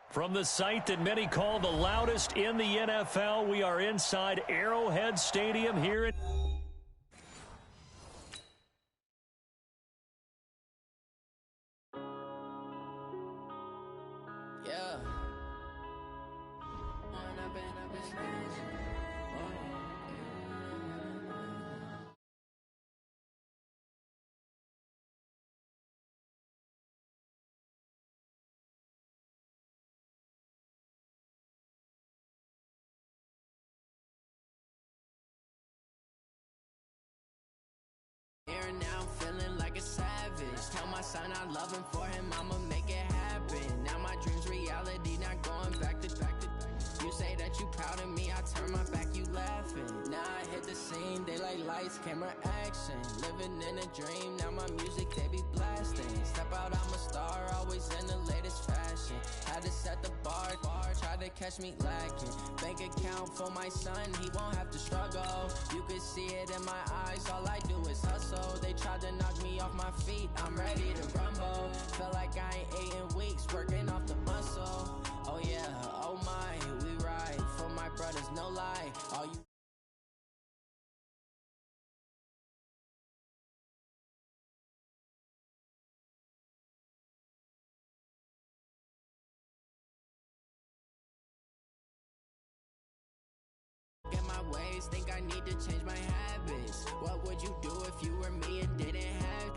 From the site that many call the loudest in the NFL, we are inside Arrowhead Stadium here in... Now I'm feeling like a savage. Tell my son I love him, for him I'ma make it happen. Now my dreams reality, not going back to back. You say that you proud of me, I turn my back, you laughing. Now I hit the scene, daylight lights, camera action. Living in a dream, now my music they be blasting. Step out, I'm a star, always in the latest fashion. Had to set the bar, try to catch me lacking. Bank account for my son, he won't have to struggle. You could see it in my eyes, all I do is hustle. They tried to knock me off my feet, I'm ready to rumble. Feel like I ain't ate in weeks, working off the muscle. Oh yeah, oh my, we ride for my brothers, no lie. All you get my ways, think I need to change my habits. What would you do if you were me and didn't have?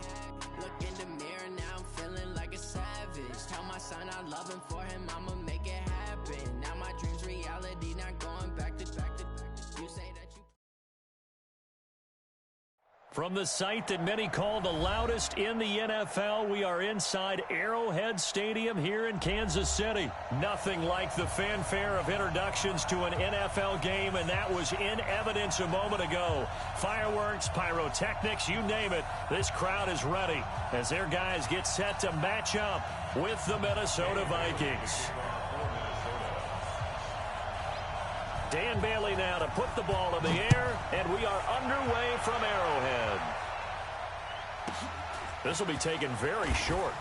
Look in the mirror, now I'm feeling like a savage. Tell my son I love him, for him I'ma make it happen. Now my dreams reality, not going back to back. You say that you... From the site that many call the loudest in the NFL, we are inside Arrowhead Stadium here in Kansas City. Nothing like the fanfare of introductions to an NFL game, and that was in evidence a moment ago. Fireworks, pyrotechnics, you name it. This crowd is ready as their guys get set to match up with the Minnesota Vikings. Dan Bailey now to put the ball in the air, and we are underway from Arrowhead. This will be taken very short.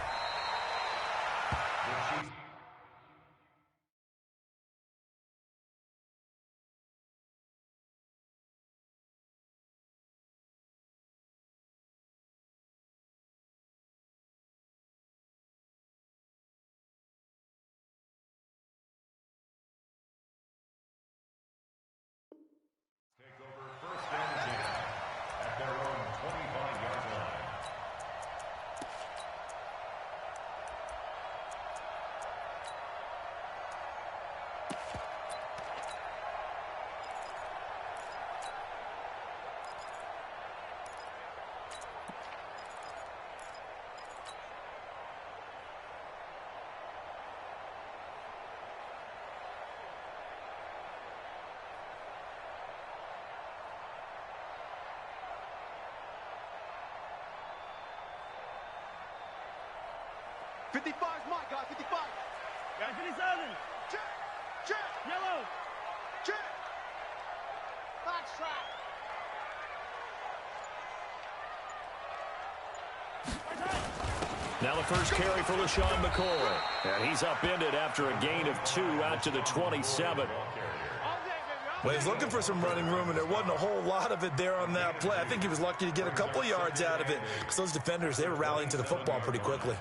$55 my guy, 55. Guy 57. Check. Yellow. Check. Box track. Now the first carry for LaShawn McCoy. And he's upended after a gain of 2 out to the 27. Well, he's looking for some running room, and there wasn't a whole lot of it there on that play. I think he was lucky to get a couple of yards out of it because those defenders, they were rallying to the football pretty quickly.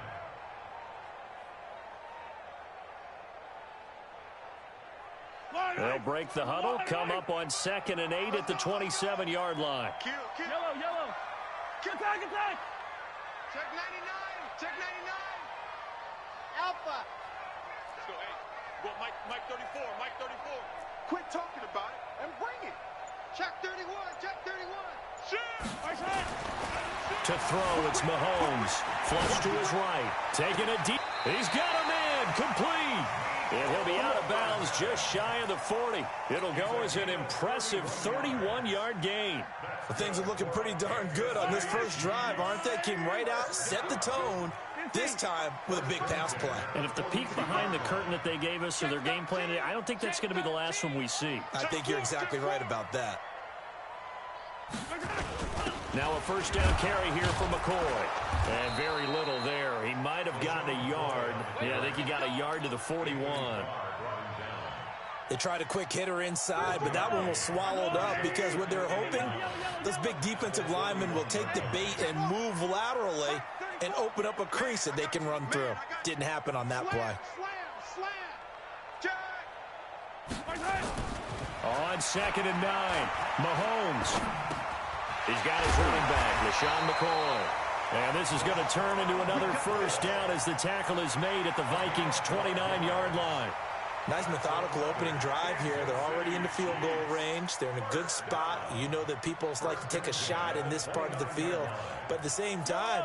They'll break the huddle, come up on 2nd and 8 at the 27-yard line. Yellow. Attack. Check 99. Check 99. Alpha. Let's go, hey. Go, Mike 34. Mike 34. Quit talking about it and bring it. Check 31. Check 31. To throw, it's Mahomes. Flush to his right. Taking it deep. He's got a man. Complete. And he'll be out of bounds just shy of the 40. It'll go as an impressive 31-yard gain. Well, things are looking pretty darn good on this first drive, aren't they? Came right out, set the tone, this time with a big pass play. And if the peek behind the curtain that they gave us or their game plan, I don't think that's going to be the last one we see. I think you're exactly right about that. Now a first down carry here for McCoy. And very little there. He might have gotten a yard. Yeah, I think he got a yard to the 41. They tried a quick hitter inside, but that one was swallowed up because what they're hoping, those big defensive linemen will take the bait and move laterally and open up a crease that they can run through. Didn't happen on that play. On 2nd and 9, Mahomes. He's got his running back, LaShawn McCoy. And this is going to turn into another first down as the tackle is made at the Vikings' 29-yard line. Nice methodical opening drive here. They're already in the field goal range. They're in a good spot. You know that people like to take a shot in this part of the field. But at the same time,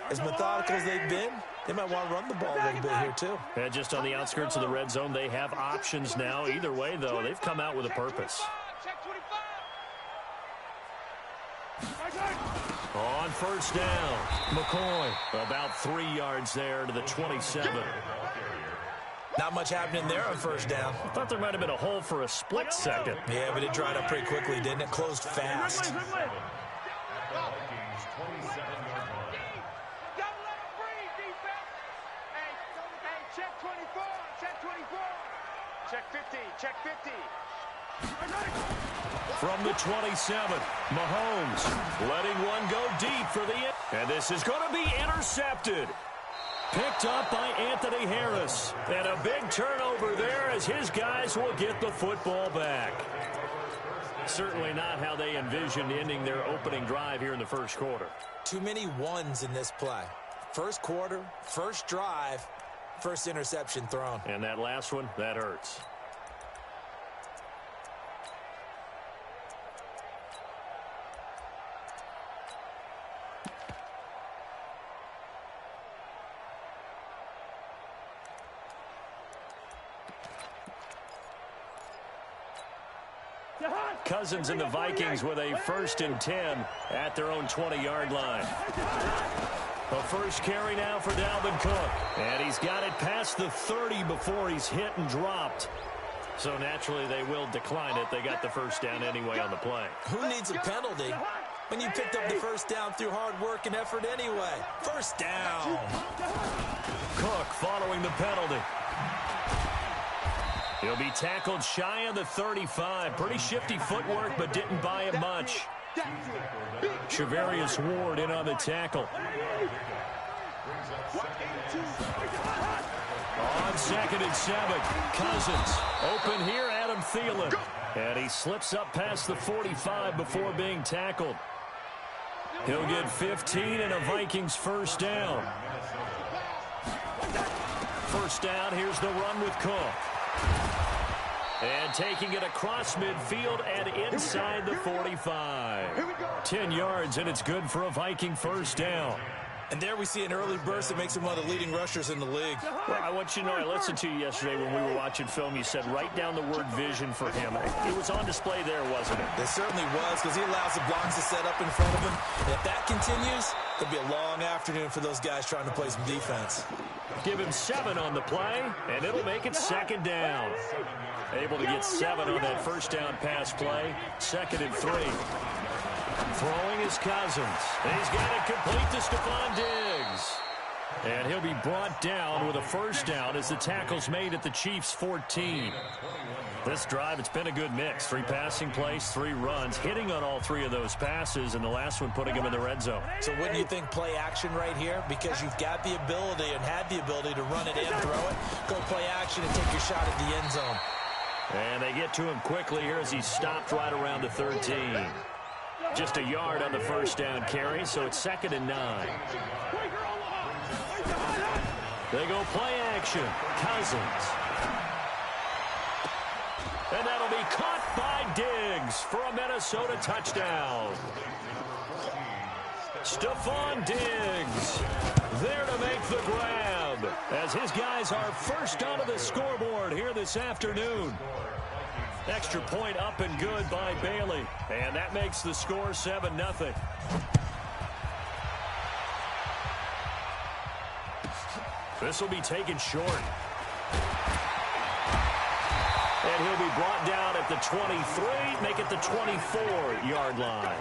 as methodical as they've been, they might want to run the ball a little bit here too. Yeah, just on the outskirts of the red zone, they have options now. Either way, though, they've come out with a purpose. On first down, McCoy about 3 yards there to the 27. Not much happening there on first down. I thought there might have been a hole for a split second. Yeah, but it dried up pretty quickly, didn't it? Closed fast. Check 24, check 24. Check 50, check 50. From the 27, Mahomes letting one go deep for the end. And this is going to be intercepted. Picked up by Anthony Harris. And a big turnover there as his guys will get the football back. Certainly not how they envisioned ending their opening drive here in the first quarter. Too many ones in this play. First quarter, first drive, first interception thrown. And that last one, that hurts. Cousins and the Vikings with a 1st and 10 at their own 20-yard line. A first carry now for Dalvin Cook. And he's got it past the 30 before he's hit and dropped. So naturally they will decline it. They got the first down anyway on the play. Who needs a penalty when you picked up the first down through hard work and effort anyway? First down. Cook following the penalty. He'll be tackled shy of the 35. Pretty shifty footwork, but didn't buy it much. Charvarius Ward in on the tackle. On 2nd and 7, Cousins. Open here, Adam Thielen. And he slips up past the 45 before being tackled. He'll get 15 and a Vikings first down. First down, here's the run with Cook. And taking it across midfield and inside the 45. 10 yards, and it's good for a Viking first down. And there we see an early burst that makes him one of the leading rushers in the league. Well, I want you to know, I listened to you yesterday when we were watching film. You said write down the word vision for him. It was on display there, wasn't it? It certainly was, because he allows the blocks to set up in front of him. And if that continues, it'll be a long afternoon for those guys trying to play some defense. Give him 7 on the play, and it'll make it 2nd down. Able to get 7 on that first down pass play. 2nd and 3. Throwing is Cousins. And he's got it complete to Stephon Diggs. And he'll be brought down with a first down as the tackle's made at the Chiefs' 14. This drive, it's been a good mix. 3 passing plays, 3 runs, hitting on all 3 of those passes, and the last one putting him in the red zone. So wouldn't you think play action right here? Because you've got the ability and had the ability to run it and throw it. Go play action and take your shot at the end zone. And they get to him quickly here as he's stopped right around the 13. Just a yard on the first down carry, so it's 2nd and 9. They go play action. Cousins. And that'll be caught by Diggs for a Minnesota touchdown. Stephon Diggs there to make the grab as his guys are first onto the scoreboard here this afternoon. Extra point up and good by Bailey. And that makes the score 7-0. This will be taken short. And he'll be brought down at the 23, make it the 24-yard line.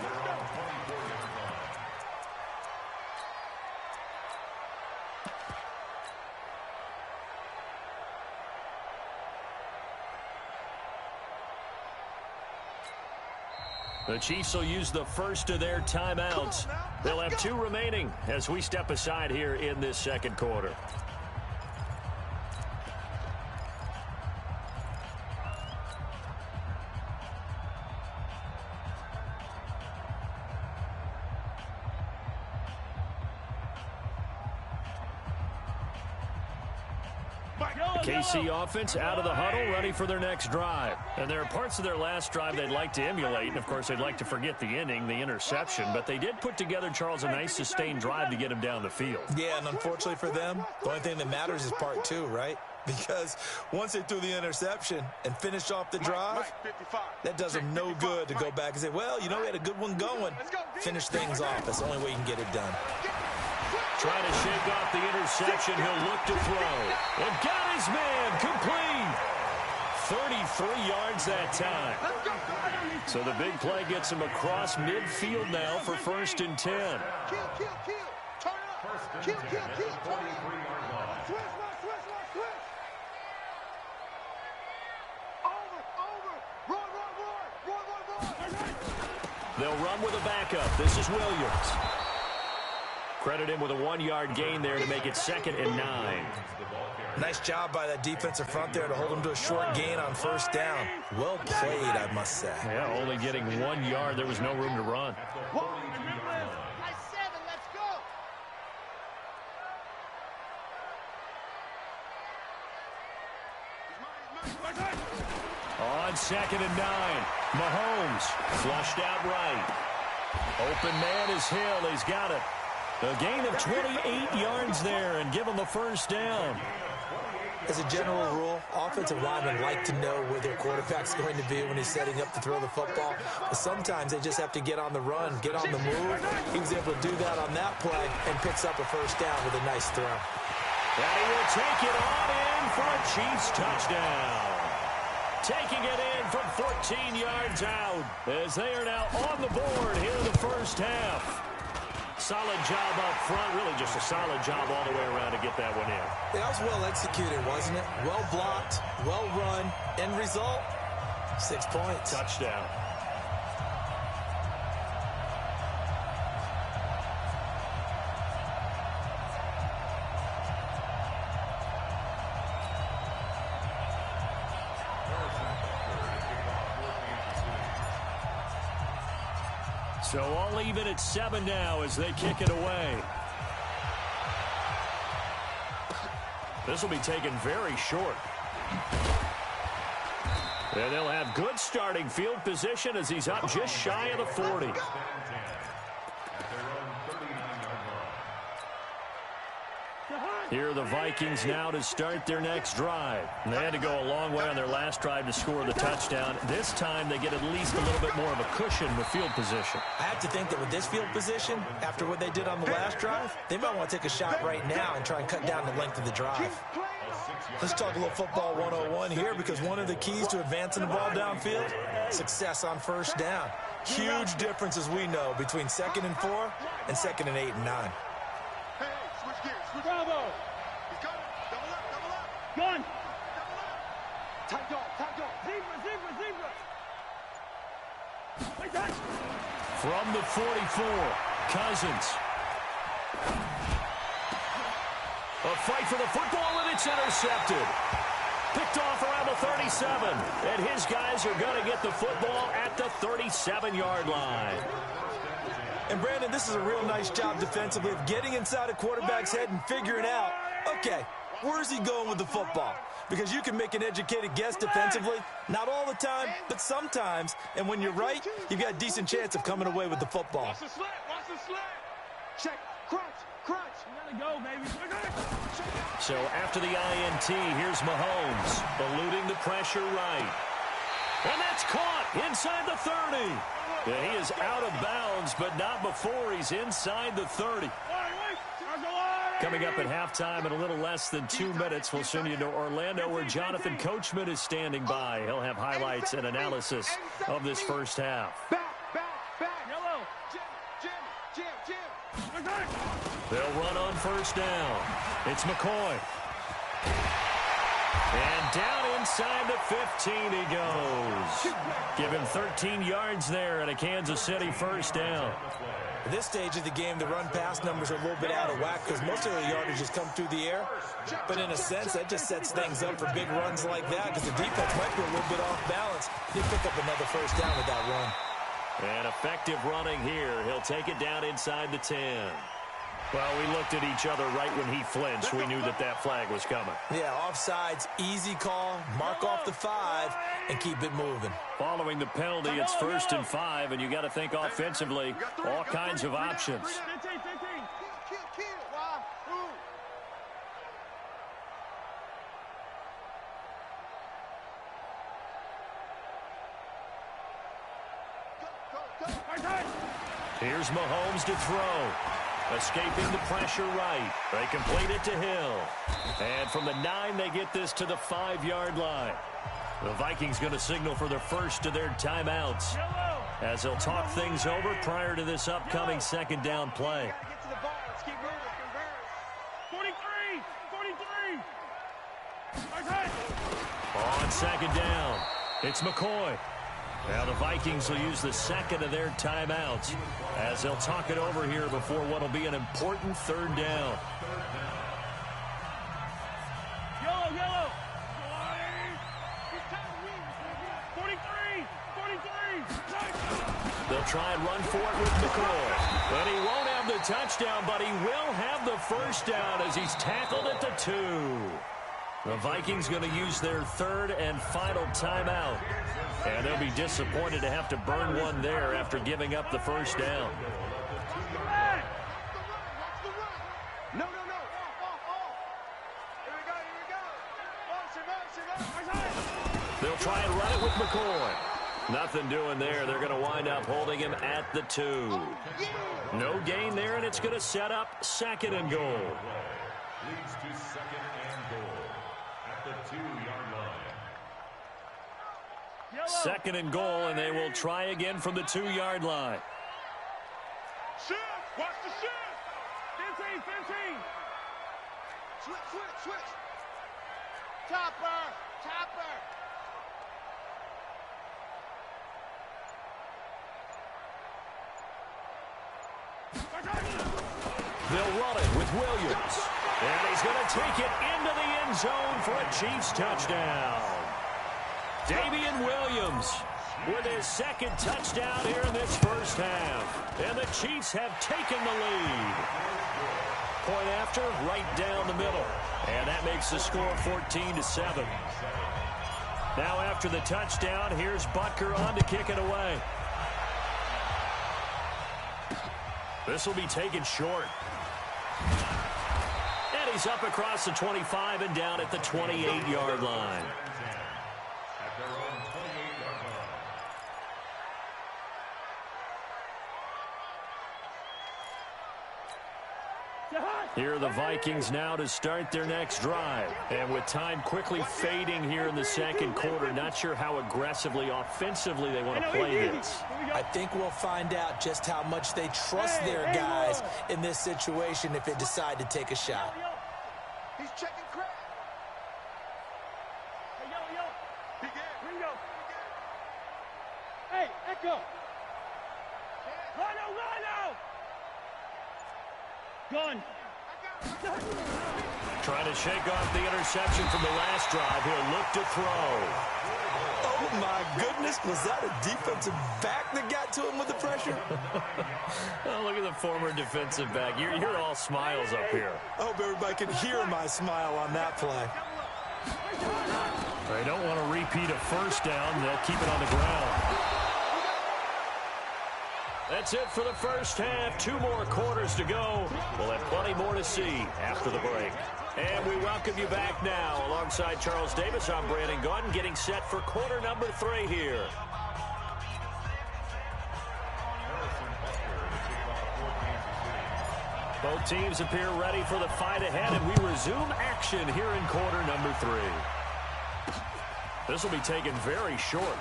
The Chiefs will use the first of their timeouts. They'll have 2 remaining as we step aside here in this second quarter. KC offense out of the huddle, ready for their next drive. And there are parts of their last drive they'd like to emulate. And, of course, they'd like to forget the inning, the interception. But they did put together, Charles, a nice sustained drive to get him down the field. Yeah, and unfortunately for them, the only thing that matters is part 2, right? Because once they threw the interception and finished off the drive, that does them no good to go back and say, well, you know, we had a good one going. Finish things off. That's the only way you can get it done. Trying to shake off the interception. He'll look to throw. And got his man complete. 33 yards that time. So the big play gets him across midfield now for 1st and 10. Turn up. Kill. Switch. Over. Roar. They'll run with a backup. This is Williams. Credit him with a 1-yard gain there to make it 2nd and 9. Nice job by that defensive front there to hold him to a short gain on 1st down. Well played, I must say. Yeah, only getting 1 yard. There was no room to run. Let's go. On 2nd and 9. Mahomes flushed out right. Open man is Hill. He's got it. A gain of 28 yards there and give him a 1st down. As a general rule, offensive linemen like to know where their quarterback's going to be when he's setting up to throw the football. But sometimes they just have to get on the run, get on the move. He was able to do that on that play and picks up a 1st down with a nice throw. And he will take it on in for a Chiefs touchdown. Taking it in from 14 yards out as they are now on the board here in the 1st half. Solid job up front, really just a solid job all the way around to get that one in. That was well executed, wasn't it? Well blocked, well run. End result, 6 points. Touchdown. So all even at 7 now as they kick it away. This will be taken very short. And they'll have good starting field position as he's up just shy of the 40. Here are the Vikings now to start their next drive. And they had to go a long way on their last drive to score the touchdown. This time they get at least a little bit more of a cushion with field position. I have to think that with this field position, after what they did on the last drive, they might want to take a shot right now and try and cut down the length of the drive. Let's talk a little football 101 here, because one of the keys to advancing the ball downfield, success on 1st down. Huge difference, as we know, between 2nd and 4 and 2nd and 8 and 9. Hey, switch gears. Bravo. He's coming. Double up. Gun. Tight dog. Zebra. Wait, touch. From the 44, Cousins. A fight for the football, and it's intercepted. Picked off around the 37, and his guys are going to get the football at the 37-yard line. And, Brandon, this is a real nice job defensively of getting inside a quarterback's head and figuring out, okay, where's he going with the football? Because you can make an educated guess defensively, not all the time, but sometimes. And when you're right, you've got a decent chance of coming away with the football. Watch the slant. Check. Crunch. We gotta go, baby. So after the INT, here's Mahomes, eluding the pressure right. And that's caught inside the 30. Yeah, he is out of bounds, but not before he's inside the 30. Coming up at halftime in a little less than 2 minutes, we'll send you to Orlando where Jonathan Coachman is standing by. He'll have highlights and analysis of this 1st half. Back. Yellow. Jim. They'll run on 1st down. It's McCoy. And down inside the 15 he goes. Give him 13 yards there and a Kansas City first down. At this stage of the game, the run-pass numbers are a little bit out of whack because most of the yardage has come through the air. But in a sense, that just sets things up for big runs like that because the defense might be a little bit off balance. They pick up another first down with that run. And effective running here. He'll take it down inside the 10. Well, we looked at each other right when he flinched. We knew that that flag was coming. Yeah, offsides, easy call, mark off the 5, and keep it moving. Following the penalty, it's 1st and 5, and you got to think offensively, all kinds of options. 15. Here's Mahomes to throw. Escaping the pressure right. They complete it to Hill. And from the 9, they get this to the 5-yard line. The Vikings going to signal for the first of their timeouts as they'll talk things over prior to this upcoming second down play. 43. On second down, it's McCoy. Now the Vikings will use the second of their timeouts as they'll talk it over here before what will be an important third down. Yellow. 43. They'll try and run for it with McCoy. And he won't have the touchdown, but he will have the first down as he's tackled at the 2. The Vikings going to use their third and final timeout. And they'll be disappointed to have to burn one there after giving up the first down. No. Here we go. They'll try and run it with McCoy. Nothing doing there. They're going to wind up holding him at the 2. No gain there, and it's going to set up 2nd and goal. Leads to 2nd and goal at the 2-yard line. 2nd and goal, and they will try again from the 2-yard line. Shift. Watch the shift. 15. Switch. Topper. They'll run it with Williams. And he's going to take it into the end zone for a Chiefs touchdown. Damian Williams with his 2nd touchdown here in this first half. And the Chiefs have taken the lead. Point after, right down the middle. And that makes the score 14-7. Now after the touchdown, here's Butker on to kick it away. This will be taken short. And he's up across the 25 and down at the 28-yard line. At their own 28-yard line. Here are the Vikings now to start their next drive. And with time quickly fading here in the second quarter, not sure how aggressively, offensively they want to play this. I think we'll find out just how much they trust their guys in this situation if they decide to take a shot. He's checking crap. Hey, Echo. Rhino. Gun. Trying to shake off the interception from the last drive. He'll look to throw. Oh, my goodness. Was that a defensive back that got to him with the pressure? Oh, look at the former defensive back. You're all smiles up here. I hope everybody can hear my smile on that play. They don't want to repeat a first down. They'll keep it on the ground. That's it for the first half. 2 more quarters to go. We'll have plenty more to see after the break. And we welcome you back now. Alongside Charles Davis, I'm Brandon Gaudin, getting set for quarter number 3 here. Both teams appear ready for the fight ahead, and we resume action here in quarter number 3. This will be taken very short.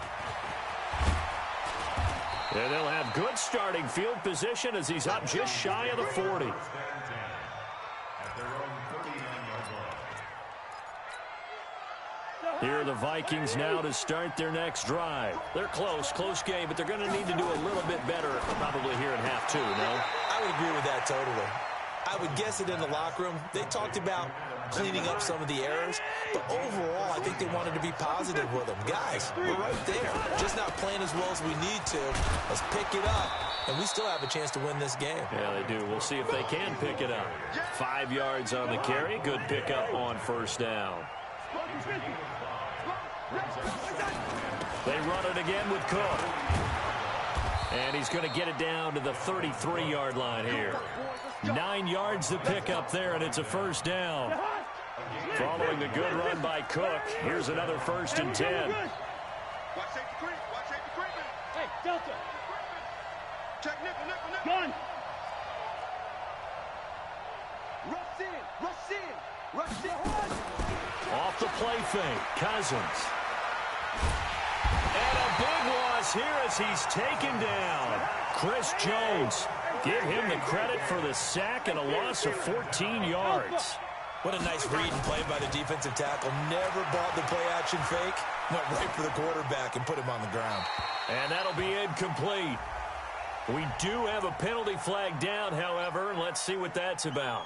And they'll have good starting field position as he's up just shy of the 40. At their own 39-yard line. Here are the Vikings now to start their next drive. They're close game, but they're going to need to do a little bit better probably here in half two, no? I would agree with that totally. I would guess it in the locker room. They talked about cleaning up some of the errors, but overall, I think they wanted to be positive with them. Guys, we're right there. Just not playing as well as we need to. Let's pick it up, and we still have a chance to win this game. Yeah, they do. We'll see if they can pick it up. 5 yards on the carry. Good pickup on first down. They run it again with Cook. And he's going to get it down to the 33-yard line here. 9 yards to pick up there, and it's a first down. Following the good run by Cook, here's another 1st and 10. Watch safety creep. Watch safety creeping. Hey, Delta. Check nickel. Gun. Rush in. Off the play fake, Cousins. And a big loss here as he's taken down. Chris Jones. Give him the credit for the sack and a loss of 14 yards. What a nice read and play by the defensive tackle. Never bought the play-action fake. Went right for the quarterback and put him on the ground. And that'll be incomplete. We do have a penalty flag down, however, and let's see what that's about.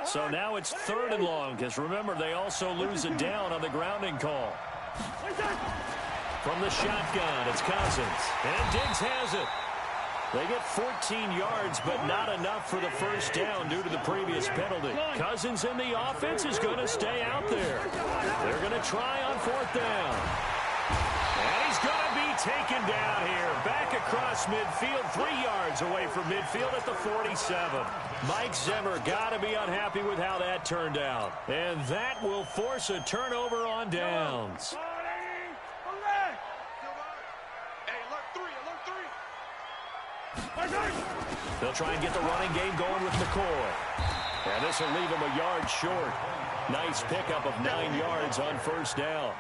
So now it's 3rd and long, because remember, they also lose it down on the grounding call. From the shotgun, it's Cousins. And Diggs has it. They get 14 yards, but not enough for the first down due to the previous penalty. Cousins in the offense is going to stay out there. They're going to try on 4th down. And he's going to be taken down here. Back across midfield, 3 yards away from midfield at the 47. Mike Zimmer got to be unhappy with how that turned out. And that will force a turnover on downs. They'll try and get the running game going with McCoy. And this will leave him a yard short. Nice pickup of 9 yards on first down.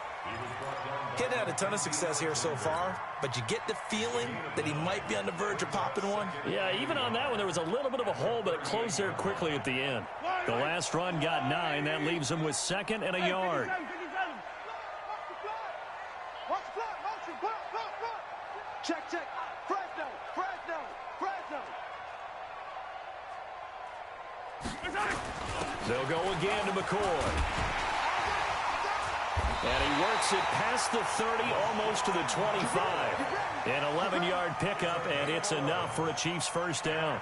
Getting had a ton of success here so far, but you get the feeling that he might be on the verge of popping one. Yeah, even on that one, there was a little bit of a hole, but it closed there quickly at the end. The last run got 9. That leaves him with 2nd and a yard. Check. They'll go again to McCoy. And he works it past the 30, almost to the 25. An 11-yard pickup, and it's enough for a Chiefs first down.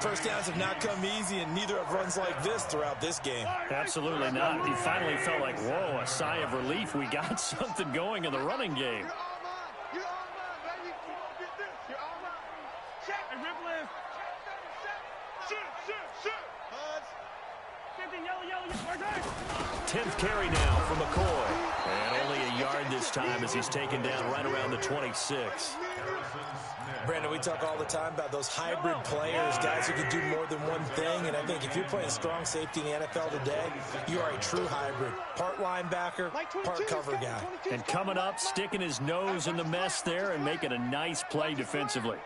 First downs have not come easy, and neither have runs like this throughout this game. Absolutely not. He finally felt like, whoa, a sigh of relief. We got something going in the running game. You're all mine, baby. You won't get this. You're all mine. Check. Hey, rip left. Shoot. Buds. 50, yellow. 10th carry now for McCoy. And only a yard this time as he's taken down right around the 26. Brandon, we talk all the time about those hybrid players, guys who can do more than one thing, and I think if you're playing strong safety in the NFL today, you are a true hybrid. Part linebacker, part cover guy. And coming up, sticking his nose in the mess there and making a nice play defensively.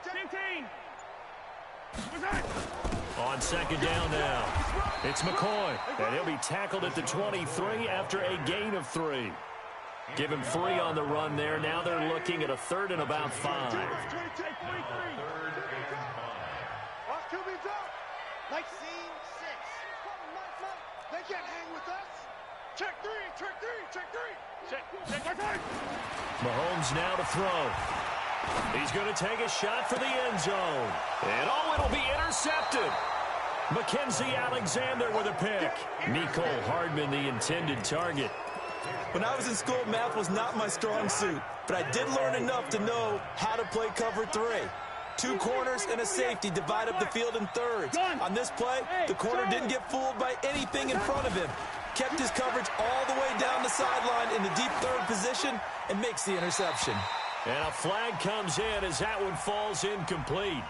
15. On second down now, it's McCoy, and he'll be tackled at the 23 after a gain of 3. Give him 3 on the run there. Now they're looking at a 3rd and about 5. Watch QB's up. Like scene 6. They can't hang with us. Check 3. Mahomes now to throw. He's going to take a shot for the end zone. And it'll be intercepted. Mackenzie Alexander with a pick. Mecole Hardman, the intended target. When I was in school, math was not my strong suit, but I did learn enough to know how to play cover 3. 2 corners and a safety divide up the field in thirds. On this play, the corner didn't get fooled by anything in front of him. Kept his coverage all the way down the sideline in the deep 3rd position and makes the interception. And a flag comes in as that one falls incomplete.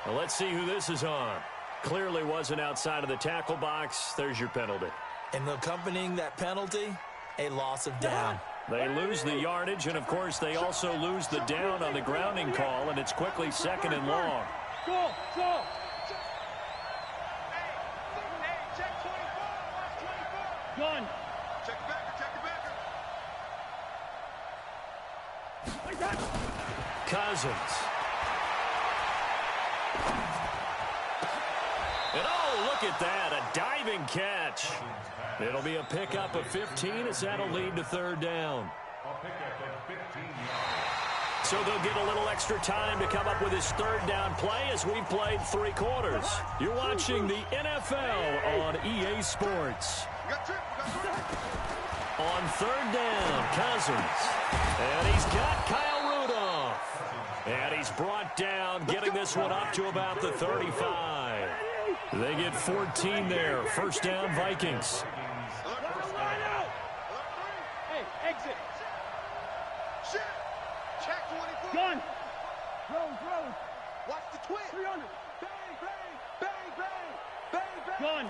Well, let's see who this is on. Clearly wasn't outside of the tackle box. There's your penalty. And accompanying that penalty, a loss of down. They lose the yardage, and, of course, they also lose the down on the grounding call, and it's quickly 2nd and long. Go, go. Check 24. Watch 24. Gun. Check the backer. Check the backer. Like that. Cousins. And, oh, look at that, a diving catch. It'll be a pickup of 15 as that'll lead to 3rd down. So they'll get a little extra time to come up with his 3rd down play as we've played 3 quarters. You're watching the NFL on EA Sports. On 3rd down, Cousins. And he's got Kyle Rudolph. And he's brought down, getting this one up to about the 35. They get 14 there. 1st down, Vikings. Hey, exit. Shit. Check 24. Gun. Road. Watch the twin. 300. Bang, bang, bang, bang, bang, bang. Gun.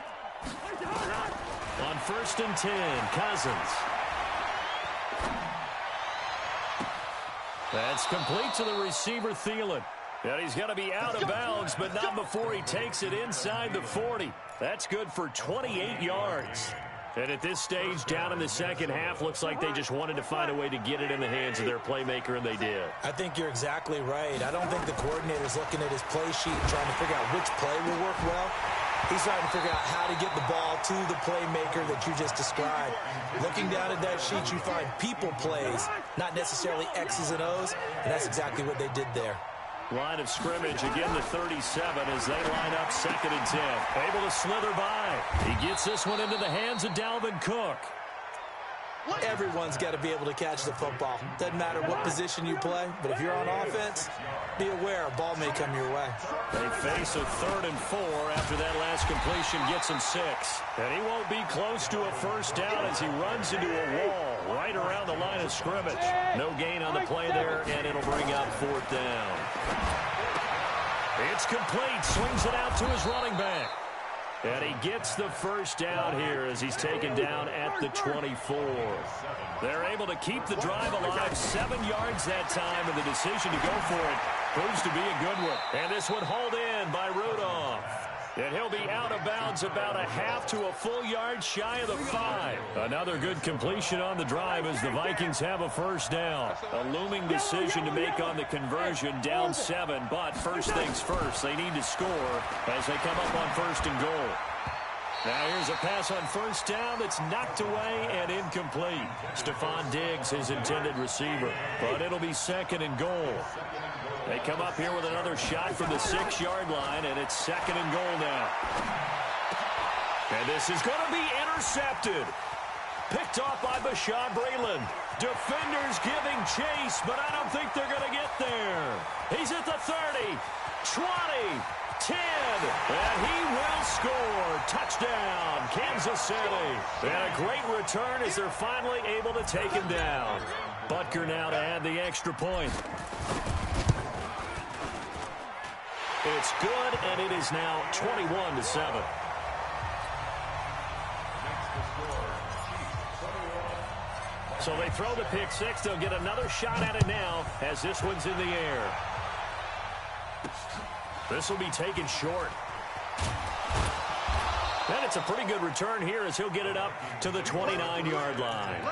On 1st and 10, Cousins. That's complete to the receiver, Thielen. And he's going to be out of bounds, but not before he takes it inside the 40. That's good for 28 yards. And at this stage, down in the 2nd half, looks like they just wanted to find a way to get it in the hands of their playmaker, and they did. I think you're exactly right. I don't think the coordinator's looking at his play sheet and trying to figure out which play will work well. He's trying to figure out how to get the ball to the playmaker that you just described. Looking down at that sheet, you find people plays, not necessarily X's and O's, and that's exactly what they did there. Line of scrimmage, again the 37 as they line up 2nd and 10. Able to slither by. He gets this one into the hands of Dalvin Cook. Everyone's got to be able to catch the football. Doesn't matter what position you play, but if you're on offense, be aware a ball may come your way. They face a 3rd and 4 after that last completion gets him 6. And he won't be close to a 1st down as he runs into a wall right around the line of scrimmage. No gain on the play there, and it'll bring up 4th down. It's complete. Swings it out to his running back. And he gets the 1st down here as he's taken down at the 24. They're able to keep the drive alive, 7 yards that time, and the decision to go for it proves to be a good one. And this one hauled in by Rudolph. And he'll be out of bounds about a half to a full yard shy of the 5. Another good completion on the drive as the Vikings have a 1st down. A looming decision to make on the conversion, down 7. But first things first, they need to score as they come up on 1st and goal. Now here's a pass on 1st down that's knocked away and incomplete. Stephon Diggs, his intended receiver. But it'll be 2nd and goal. They come up here with another shot from the 6-yard line, and it's 2nd and goal now. And this is going to be intercepted. Picked off by Bashaud Breeland. Defenders giving chase, but I don't think they're going to get there. He's at the 30, 20, 10, and he will score. Touchdown, Kansas City. And a great return as they're finally able to take him down. Butker now to add the extra point. It's good, and it is now 21-7. So they throw the pick 6. They'll get another shot at it now as this one's in the air. This will be taken short. And it's a pretty good return here as he'll get it up to the 29-yard line.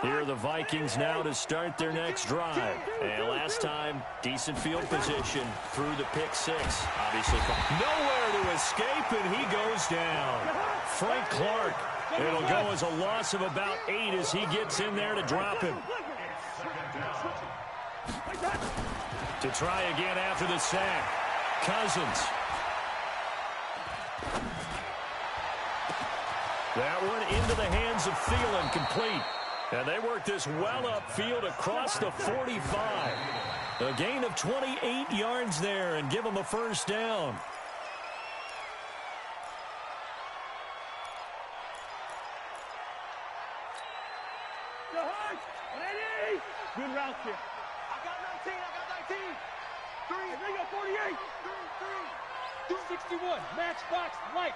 Here are the Vikings now to start their next drive. And last time, decent field position through the pick 6. Obviously, nowhere to escape, and he goes down. Frank Clark. It'll go as a loss of about 8 as he gets in there to drop him. To try again after the sack. Cousins. That one into the hands of Thielen, complete. And they work this well upfield across the 45. A gain of 28 yards there and give them a 1st down. Good route here. I got 19. 3. I got 48. 3. 61, matchbox lights.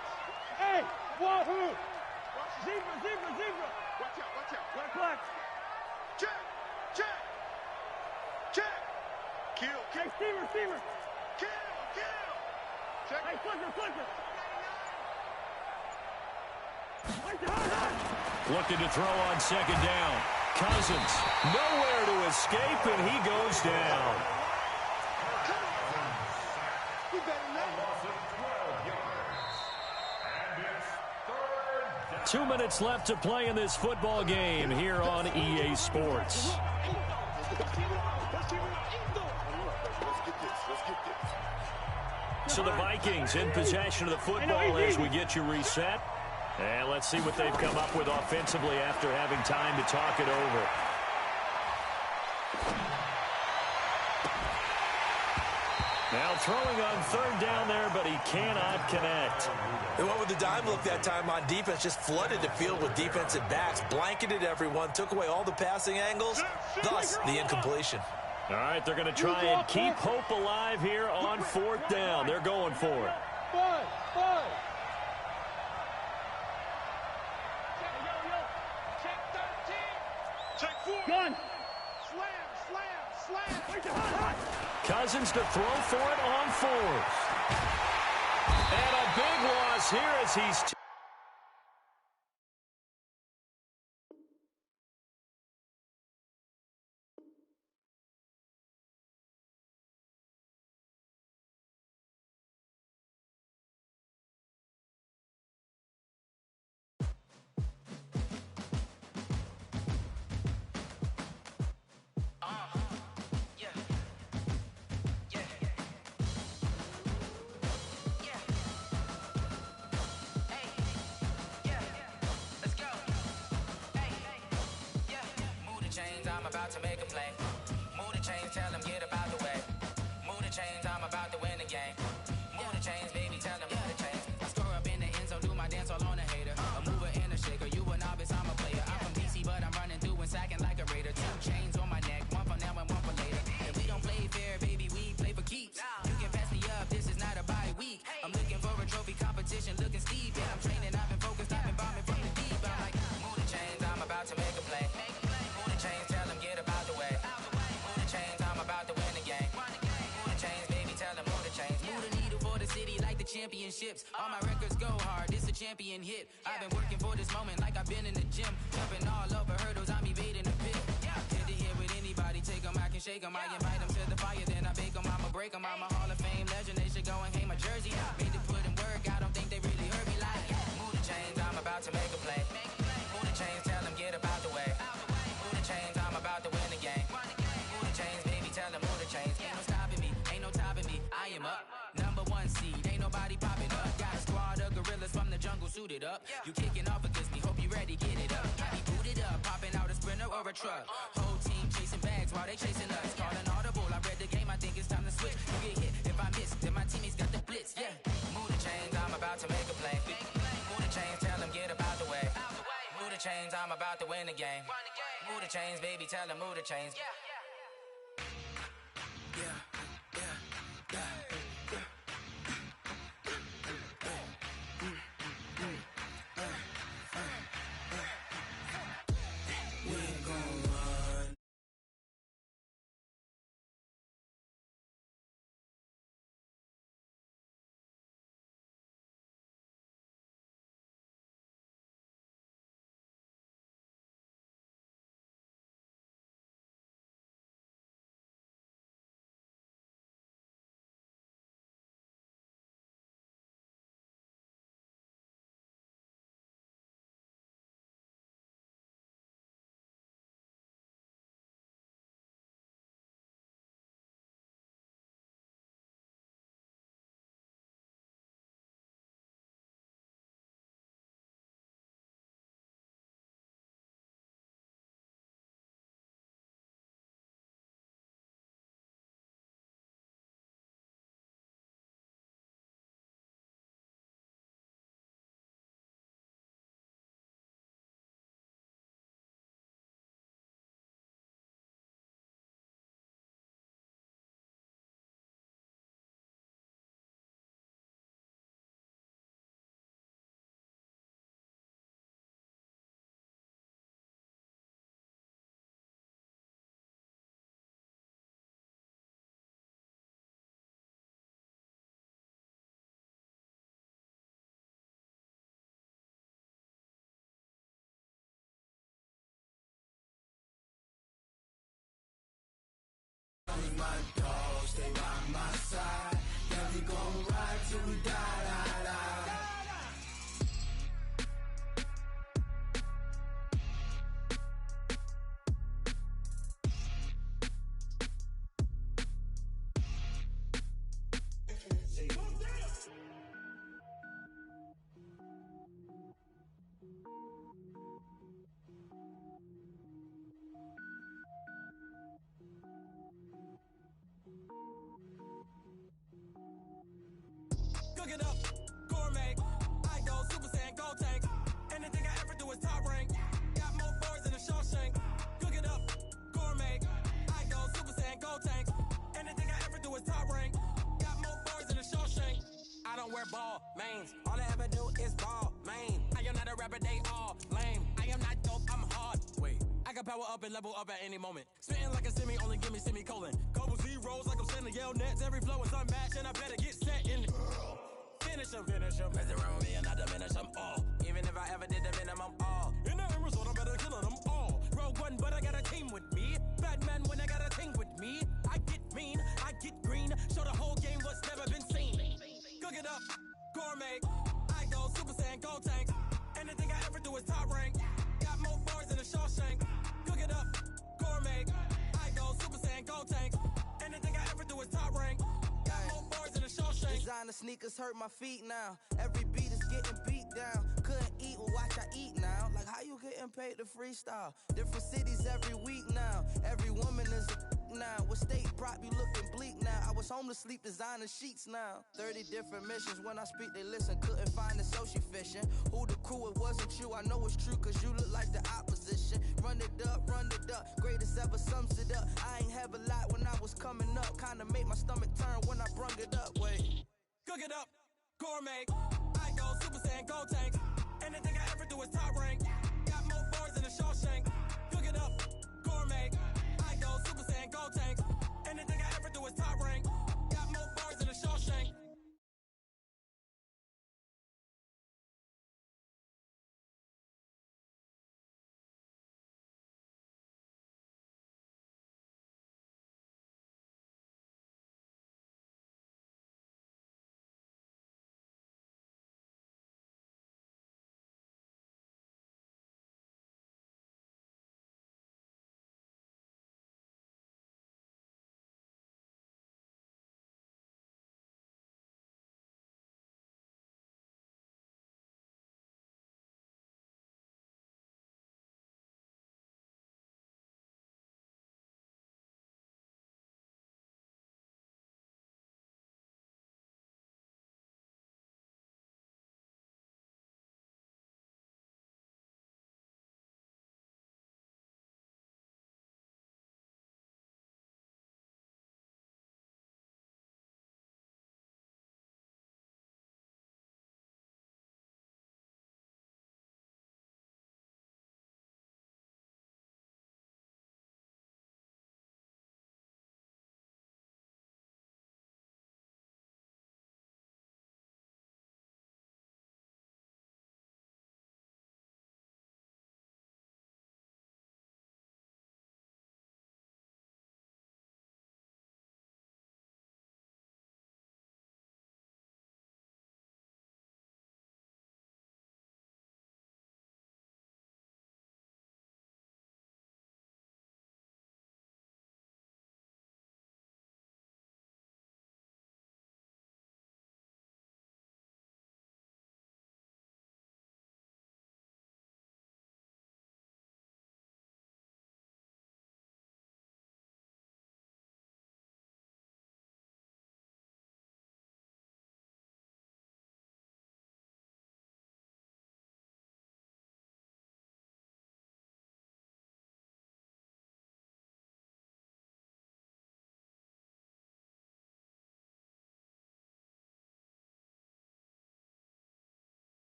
Hey, wahoo! Zebra, zebra, zebra. Watch out, watch out. Black, black. Check, check, check. Kill, Hey, kill, steamer, steamer. kill. Check. Hey, flicker, flicker. Right there, hard, hard. Looking to throw on second down. Cousins, nowhere to escape, and he goes down. You better not. Loss of 12 yards. And it's third down. 2 minutes left to play in this football game here on EA Sports. So the Vikings in possession of the football as we get you reset. And let's see what they've come up with offensively after having time to talk it over. Now throwing on third down there, but he cannot connect. They went with the dime look that time on defense, just flooded the field with defensive backs, blanketed everyone, took away all the passing angles, thus the incompletion. All right, they're going to try and keep hope alive here on fourth down. They're going for it. Five. Check 4. Gun. Slam. Right there, hard, hard. Cousins to throw for it on fourth. And a big loss here as he's... I'm about to make a play. Move the chains, tell them get about the way. Move the chains, I'm about to win the game. Move the chains, baby, tell them move the chains. I score up in the end zone, do my dance all on a hater. A mover and a shaker, you a novice, I'm a player. I'm from DC, but I'm running through and sacking like a raider. 2 chains on my neck, one for now and one for later. If we don't play fair, baby, we play for keeps. You can pass me up, this is not a bye week. I'm looking for a trophy competition, looking steep. And I'm training, I've been focused, I've been bombing from the deep. I'm like, move the chains, I'm about to make a play. Move the chains, tell them get about the way. Move the chains, I'm about to win the game. Move the chains, baby, tell them move the chains. Move the needle for the city like the championships. All my records go hard, this a champion hit. I've been working for this moment like I've been in the gym. Jumping all over hurdles, I'm evading the pit. Hit to hit with anybody, take them, I can shake them. I invite them to the fire, then I bake them, I'ma break them. I'm a Hall of Fame legend, they should go and hang my jersey. Made to put in work, I don't think they really heard me like. Move the chains, I'm about to make a play. Move the chains, tell them get about the way. Move the chains, I'm about to win the game. Move the chains, baby, tell them move the chains. Ain't no stopping me, ain't no topping me. I am up, number 1 seed, ain't nobody popping up. Got a squad of gorillas from the jungle suited up. You kicking off against me, hope you ready, get it up. I be booted up, popping out a sprinter or a truck. Whole team chasing bags while they chasing us. Calling audible, I read the game, I think it's time to switch. You get hit, if I miss, then my teammates got the blitz, yeah. Move the chains, I'm about to make a play. Move the chains, tell them get about the way. Move the chains, I'm about to win the game. Move the chains, baby, tell them move the chains. my dog, stay by my side. Yeah, we gon' ride till we die, die, die. Cook it up, gourmet. I go Super Saiyan, go tank. Anything I ever do is top rank. Got more birds than a Shawshank. Cook it up, gourmet. I go Super Saiyan, go tank. Anything I ever do is top rank. Got more birds than a Shawshank. I don't wear ball mains. All I ever do is ball main. I am not a rapper, they all lame. I am not dope, I'm hard. Wait, I can power up and level up at any moment. Spitting like a semi, only give me semicolon. Couple zeros like I'm sending yell nets. Every flow is unmatched and I better get set in it. Finish them. Mess around with me and I diminish them all. Even if I ever did the minimum all. In the end result, I'm better killing them all. Rogue One, but I got a team with me. Batman when I got a team with me. I get mean, I get green. Show the whole game what's never been seen. Cook it up, gourmet. I go Super Saiyan, go tank. Anything I ever do is top rank. Got more bars than a Shawshank. Cook it up, gourmet. I go Super Saiyan, go tank. Anything I ever do is top rank. Got more bars than a Shawshank. Designer sneakers hurt my feet now. Every beat is getting beat down. Couldn't eat, well watch I eat now. Like how you getting paid to freestyle? Different cities every week now. Every woman is a now. What state prop you looking bleak now? I was home to sleep designer sheets now. 30 different missions. When I speak they listen. Couldn't find it so she fishing. Who the crew, it wasn't you. I know it's true cause you look like the opposition. Run it up, greatest ever sums it up. I ain't have a lot when I was coming up. Kinda made my stomach turn when I brung it up. Wait. Cook it up, gourmet. I go Super Saiyan, go tank. Anything I ever do is top rank. Got more bars than a Shawshank. Cook it up, gourmet. I go Super Saiyan, go tank. Anything I ever do is top rank. Got more bars than a Shawshank.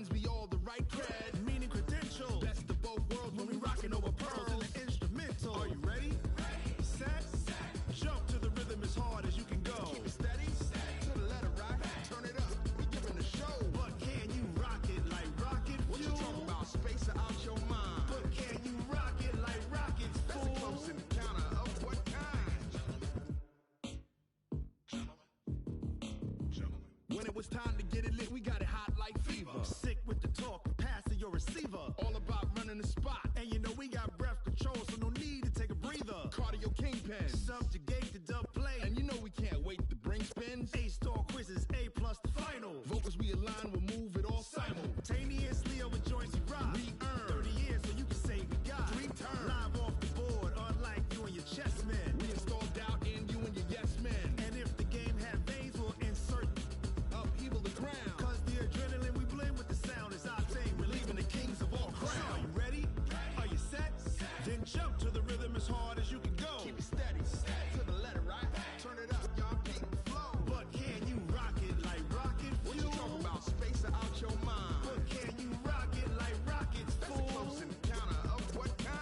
lends me all the right cred, meaning credentials. Best of both worlds when we rockin' over pearls in the instrumental. Are you ready? Set. Jump to the rhythm as hard as you can go. Keep it steady. To the letter right. Turn it up. We giving the show. But can you rock it like rocket fuel? What you talking about? Space out your mind. But can you rock it like rockets, fool? That's a close encounter of what kind? When it was time to get it lit, we got it hot like fever. Sick with the talk, pass to your receiver. All about running the spot. And you know we got breath control, so no need to take a breather. Cardio kingpin, subjugate the dub play. And you know we can't wait to bring spins. A-star quizzes, A+ the final. Vocals we align, we'll move it all simultaneously over joints we rock. We earn 30 years, so you can say we got 3 turns. Live off the board, unlike you and your chess men. We install doubt in you and your yes men. And if the game had veins, we'll insert upheaval the ground. Cause the adrenaline we blend with the sound is our thing. We're leaving the kings of all crowns. So are you ready? Are you set? Then jump to the rhythm as hard as you can go. Keep it steady. To the letter right. Turn it up, y'all keep the flow. But can you rock it like rocket fuel? What you talking about? Space out your mind. But can you rock it like rockets, fool? That's a close encounter of what kind?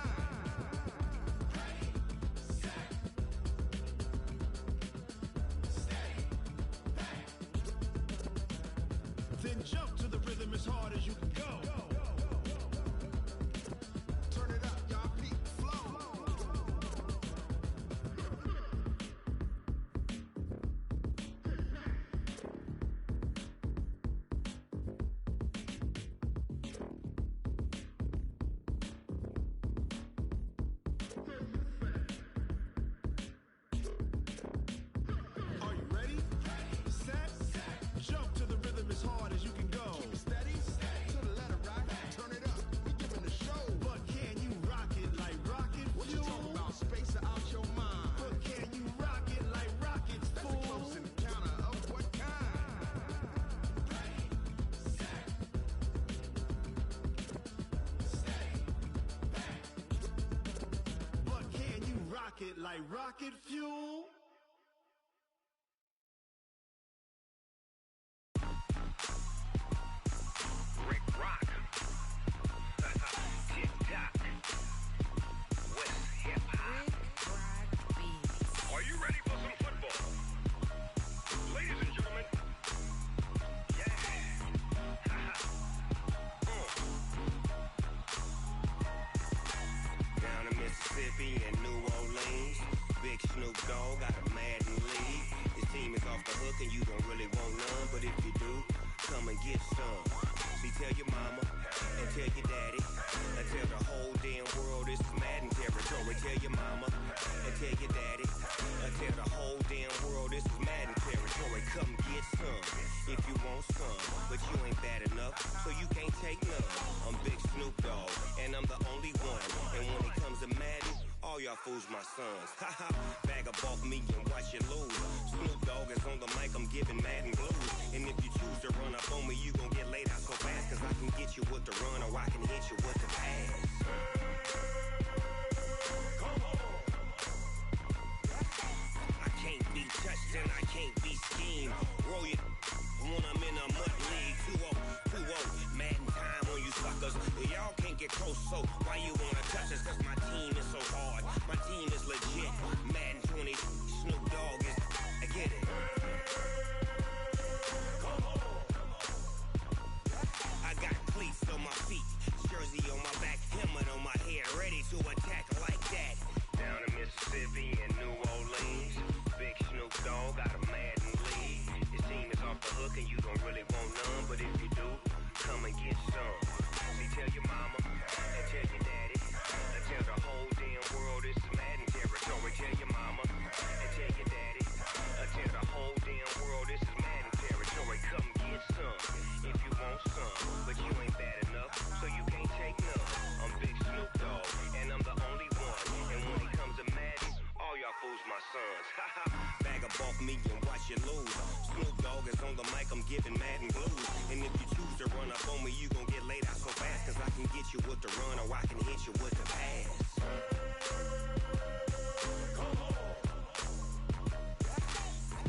Then jump to the rhythm as hard as you can go. Turn it up, y'all keep the flow. Are you ready? Set. Jump to the rhythm as hard as you can go. Keep it steady. To the letter right. Turn it up. We giving the show. But can you rock it like rocket fuel? What you talking about? Space out your mind. But can you rock it like rockets, fool? That's a close encounter of what kind? But can you rock it like rocket fuel? Rick Rock. Tick-tock. West hip-hop. Are you ready for some football? Ladies and gentlemen. Yeah. Down in Mississippi and New Orleans, Big Snoop Dogg got a Madden league. His team is off the hook and you don't really want none, but if you do, come and get some. See, tell your mama and tell your daddy and tell the whole damn world this is Madden territory. Tell your mama and tell your daddy and tell the whole damn world this is Madden territory. Come get some if you want some, but you ain't bad enough, so you can't take none. I'm Big Snoop Dogg and I'm the only one. And when it comes to Madden, all y'all fools my sons. Haha, bag up off me and watch you lose. Snoop Dogg is on the mic, I'm giving Madden blues. And if you choose to run up on me, you gon' get laid out so fast. Cause I can get you with the run or I can hit you with the pass. I can't be touched and I can't be schemed. Roll it when I'm in a mud league. 2-0, Madden time on you suckers. Y'all can't get close, so why you wanna touch us? Cause my team is so hard, my team is legit. Madden 20, Snoop Dogg is, I get it. I got cleats on my feet, jersey on my back, helmet on my head, ready to attack like that. Down in Mississippi and New Orleans, Big Snoop Dogg got a Madden league. His team is off the hook and you don't really want none, but if you do, come and get some. See, tell your mama and tell your daddy and tell the whole damn world this is Madden territory. Tell your mama and tell your daddy and tell the whole damn world this is Madden territory. Come get some if you want some, but you ain't bad enough, so you can't take none. I'm Big Snoop Dogg and I'm the only one. And when it comes to Madden, all y'all fools my sons. Bag up off me and watch you lose. Snoop Dogg is on the mic, I'm giving Madden blues. And if you choose to run up on me, you gon' get laid out so fast. Cause I can get you with the run or I can hit you with the pass.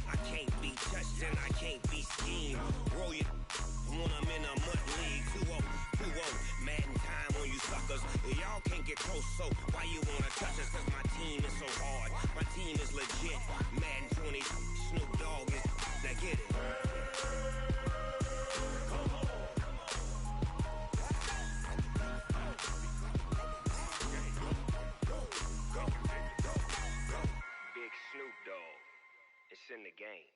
I can't be touched and I can't be schemed. Roll it when I'm in a mud league. 2-0, Madden time on you suckers. Y'all can't get close, so why you wanna touch us? Cause my team is so hard. My team is legit. Madden 20, Snoop Dogg is. Now get it. Big Snoop Dogg. It's in the game.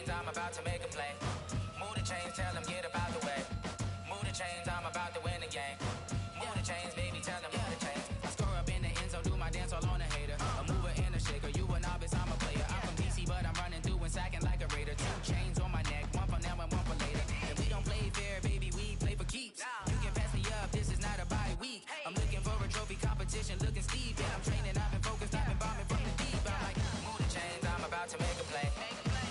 I'm about to make a play. Move the chains, tell them get up out the way. Move the chains, I'm about to win the game. Move the chains, baby, tell them move the chains. I score up in the end zone, do my dance all on a hater. A mover and a shaker, you a novice, I'm a player. I'm from DC, but I'm running through and sacking like a raider. 2 chains on my neck, one for now and one for later. And we don't play fair, baby, we play for keeps. You can pass me up, this is not a bye week. I'm looking for a trophy competition, looking steep. And I'm training, I've been focused, I've been bombing from the deep. I'm like, move the chains, I'm about to make a play.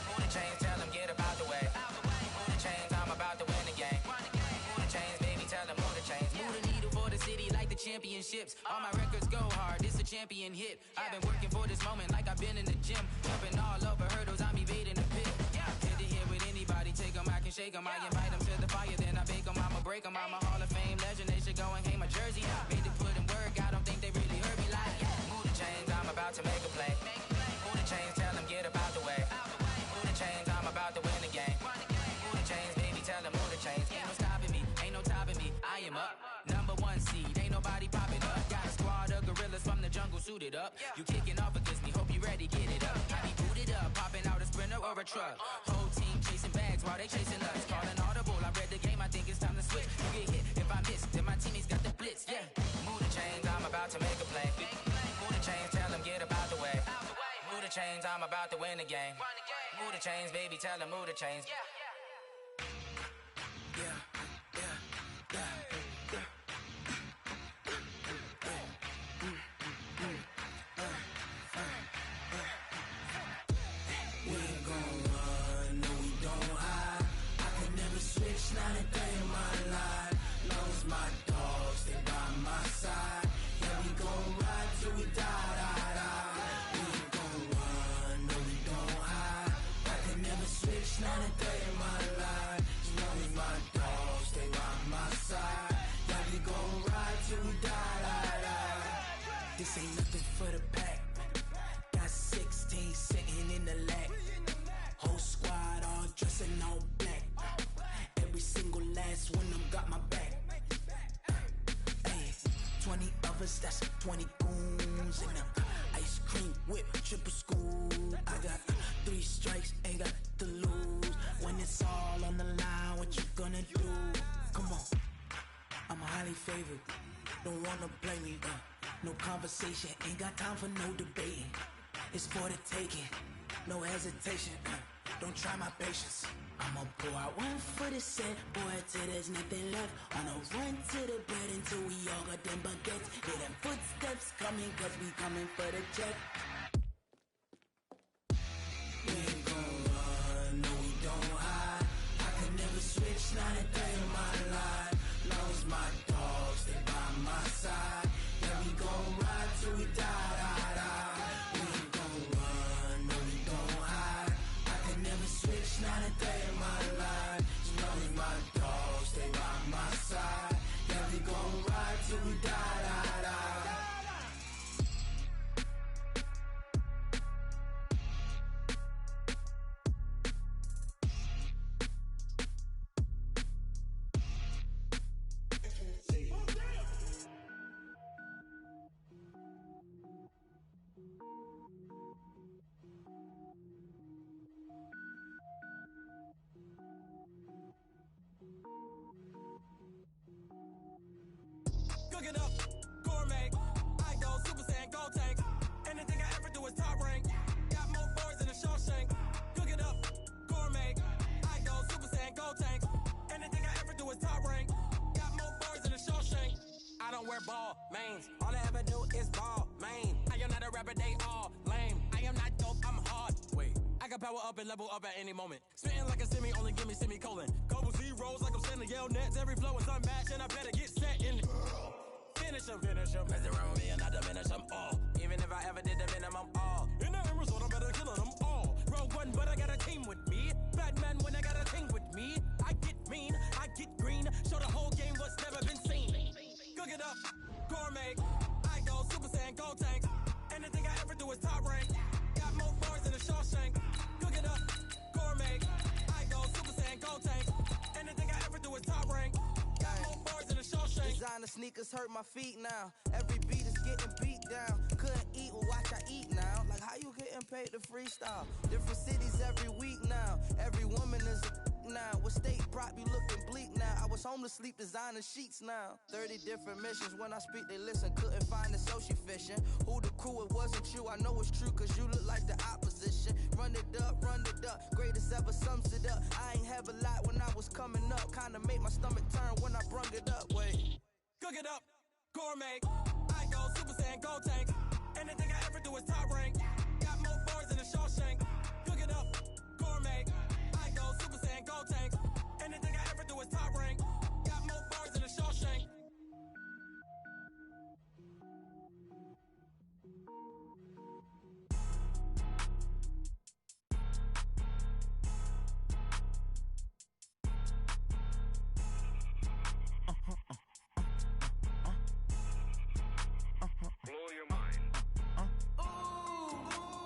Move the chains, tell them get up out the way. Move the chains, I'm about to win the game. Move the chains, baby, tell them move the chains. Move the needle for the city like the championships. All my records go hard, this a champion hit. I've been working for this moment like I've been in the gym. Jumping all over hurdles, I'm evading the pit. Head to head with anybody, take them, I can shake them. I invite them to the fire, then I bake them, I'ma break them. I'm a Hall of Fame legend, they should go and hang my jersey. Made to put in work, I don't think they really heard me like. Move the chains, I'm about to make a play. Move the chains, tell them get up out the way. Move the chains, I'm about to win the game. Move the chains, baby, tell them move the chains. Ain't no stopping me, ain't no topping me. I am up, #1 seed, ain't nobody popping up. Got a squad of gorillas from the jungle suited up. You kicking off against me, hope you ready, get it up. I be booted up, popping out a Sprinter or a truck. Whole team chasing bags while they chasing us. Calling audible, I read the game, I think it's time to switch. You get hit if I miss, then my teammates got the blitz, yeah. Move the chains, I'm about to make a play. Move the chains, tell them get up out the way. Move the chains, I'm about to win the game. Move the chains, baby, tell them move the chains. We ain't gon' run, no we don't hide. I could never switch, not a day in my life. Long as my dogs, they by my side. Yeah, we gon' ride till we die. We ain't gon' run, no we don't hide. I could never switch, not a day in my life. As long as my dogs, they by my side. Yeah, we gon' ride till we die. This ain't nothing for the pack. Got 16 sitting in the lap. Whole squad all dressing all black. Every single last one of them got my back. Hey, 20 of us, that's 20 goons in them. Ice cream whip, triple school. I got 3 strikes, ain't got to lose. When it's all on the line, what you gonna do? Come on, I'm highly favored. Don't wanna play me, no conversation, ain't got time for no debating. It's for the taking, no hesitation. Don't try my patience. I'ma pour out one for the set, boy, till there's nothing left. On a run to the bed until we all got them baguettes. Hear them footsteps coming, cause we coming for the check. We ain't gon' run, no we don't hide. I could never switch, not a day in my life. Long as my dogs, they by my side. Yeah, we gon' ride till we die. We ain't gon' run, no we don't hide. I could never switch, not a day in my life. As long as my dogs, they by my side. Yeah, we gon' ride till we die. Cook it up, gourmet. I go Super Saiyan, go tank. Anything I ever do is top rank. Got more boys than a Shawshank. Cook it up, gourmet. I go Super Saiyan, go tank. Anything I ever do is top rank. Got more boys than a Shawshank. I don't wear ball, mains. All I ever do is ball, main. I am not a rapper. can power up and level up at any moment. Spitting like a semi, only give me semicolon. Couple zeros like I'm sending yell nets. Every flow is unmatched, and I better get set in. Finish them. Mess around with me and I diminish them all. Even if I ever did the minimum, all. In the end result, I'm better killing them all. Rogue one, but I got a team with me. Batman when I got a team with me. I get mean, I get green. Show the whole game what's never been seen. Cook it up, gourmet. I go Super Saiyan, gold tank. Anything I ever do is top rank. Got more bars than a Shawshank. Cook it up, gourmet. I go Super Saiyan, gold tank. Anything I ever do is top rank. Got more bars than a Shawshank. Designer sneakers hurt my feet now. Every beat is getting beat down. Couldn't eat, well watch I eat now. Like how you getting paid to freestyle? Different cities every week now. Every woman is a now. What state prop you looking bleak now? I was home to sleep designer sheets now. 30 different missions. When I speak they listen. Couldn't find it so she fishing. Who the crew, it wasn't you. I know it's true cause you look like the opposition. Run it up. Greatest ever sums it up. I ain't have a lot when I was coming up. Kinda made my stomach turn when I brung it up. Wait. Cook it up, gourmet. I go Super Saiyan, gold tank. Anything I ever do is top rank. Got more bars than a Shawshank. Cook it up, gourmet. I go Super Saiyan, gold tank. Anything I ever do is top rank. Got more bars than a Shawshank. Blow your mind.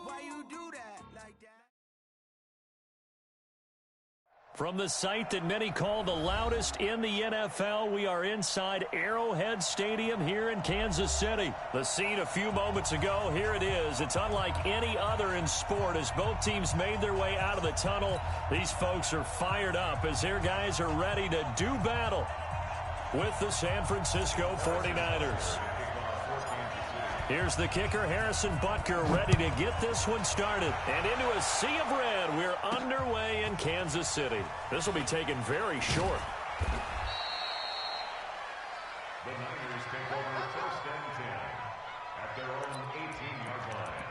Why you do that like that? From the site that many call the loudest in the NFL, we are inside Arrowhead Stadium here in Kansas City. The scene a few moments ago, here it is. It's unlike any other in sport as both teams made their way out of the tunnel. These folks are fired up as their guys are ready to do battle with the San Francisco 49ers. Here's the kicker, Harrison Butker, ready to get this one started. And into a sea of red, we're underway in Kansas City. This will be taken very short. The Niners take over first and 10 at their own 18-yard line.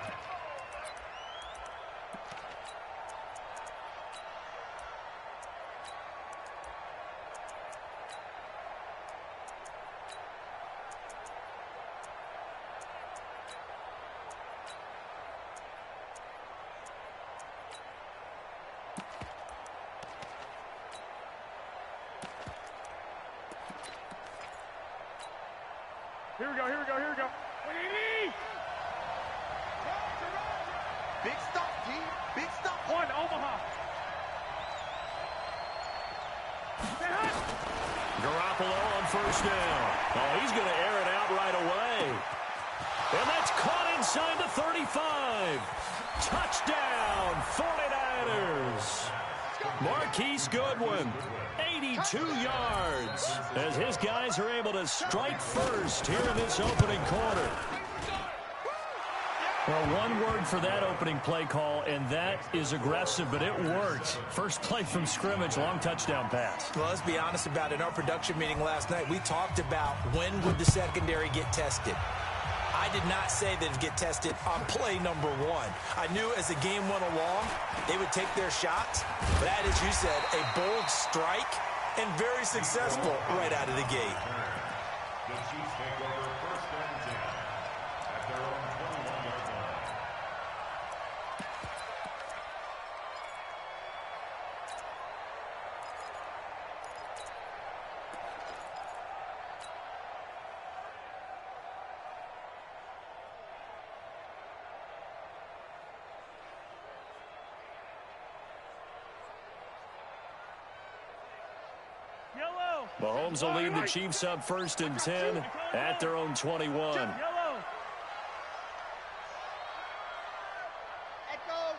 Here we go. Big stop, G. Big stop. One, Omaha. Garoppolo on first down. Oh, he's going to air it out right away. And that's caught inside the 35. Touchdown, 49ers. Marquise Goodwin, 82 yards, as his guys are able to strike first here in this opening quarter. Well, one word for that opening play call, and that is aggressive, but it worked. First play from scrimmage, long touchdown pass. Well, let's be honest about it. In our production meeting last night, we talked about when would the secondary get tested. I did not say they'd get tested on play number one. I knew as the game went along, they would take their shots. But that, as you said, a bold strike and very successful right out of the gate. The Chiefs take over first and 10 at their own 21-yard line. Mahomes will lead the Chiefs up first and 10 at their own 21. Yellow. Echo.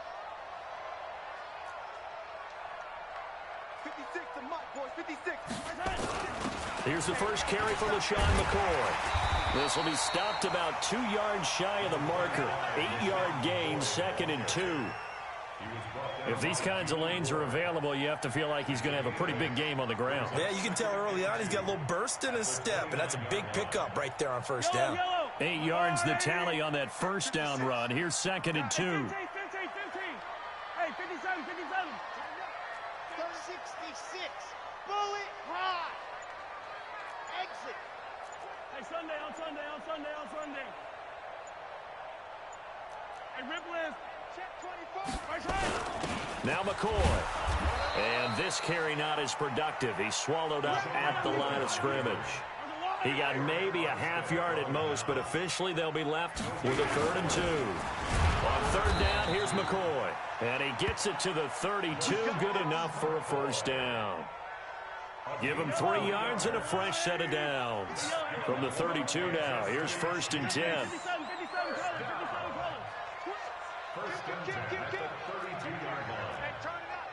56 to Mike, boys. 56. Here's the first carry for LaShawn McCoy. This will be stopped about 2 yards shy of the marker. 8-yard gain, second and 2. If these kinds of lanes are available, you have to feel like he's going to have a pretty big game on the ground. Yeah, you can tell early on he's got a little burst in his step, and that's a big pickup right there on first down. 8 yards the tally on that first down run. Here's second and 2. 15. Hey, 56. Y6BillyGang's. Bullet hot. Exit. Hey, Sunday, on Sunday, on Sunday, on Sunday. Hey, rip list. Check 24. Right side. Now McCoy. And this carry not as productive. He's swallowed up at the line of scrimmage. He got maybe a half yard at most, but officially they'll be left with a 3rd and 2. On 3rd down, here's McCoy. And he gets it to the 32. Good enough for a 1st down. Give him 3 yards and a fresh set of downs. From the 32 now, here's 1st and 10. 57 colors. First and 10 at the 32-yard line. Hey, turn it out.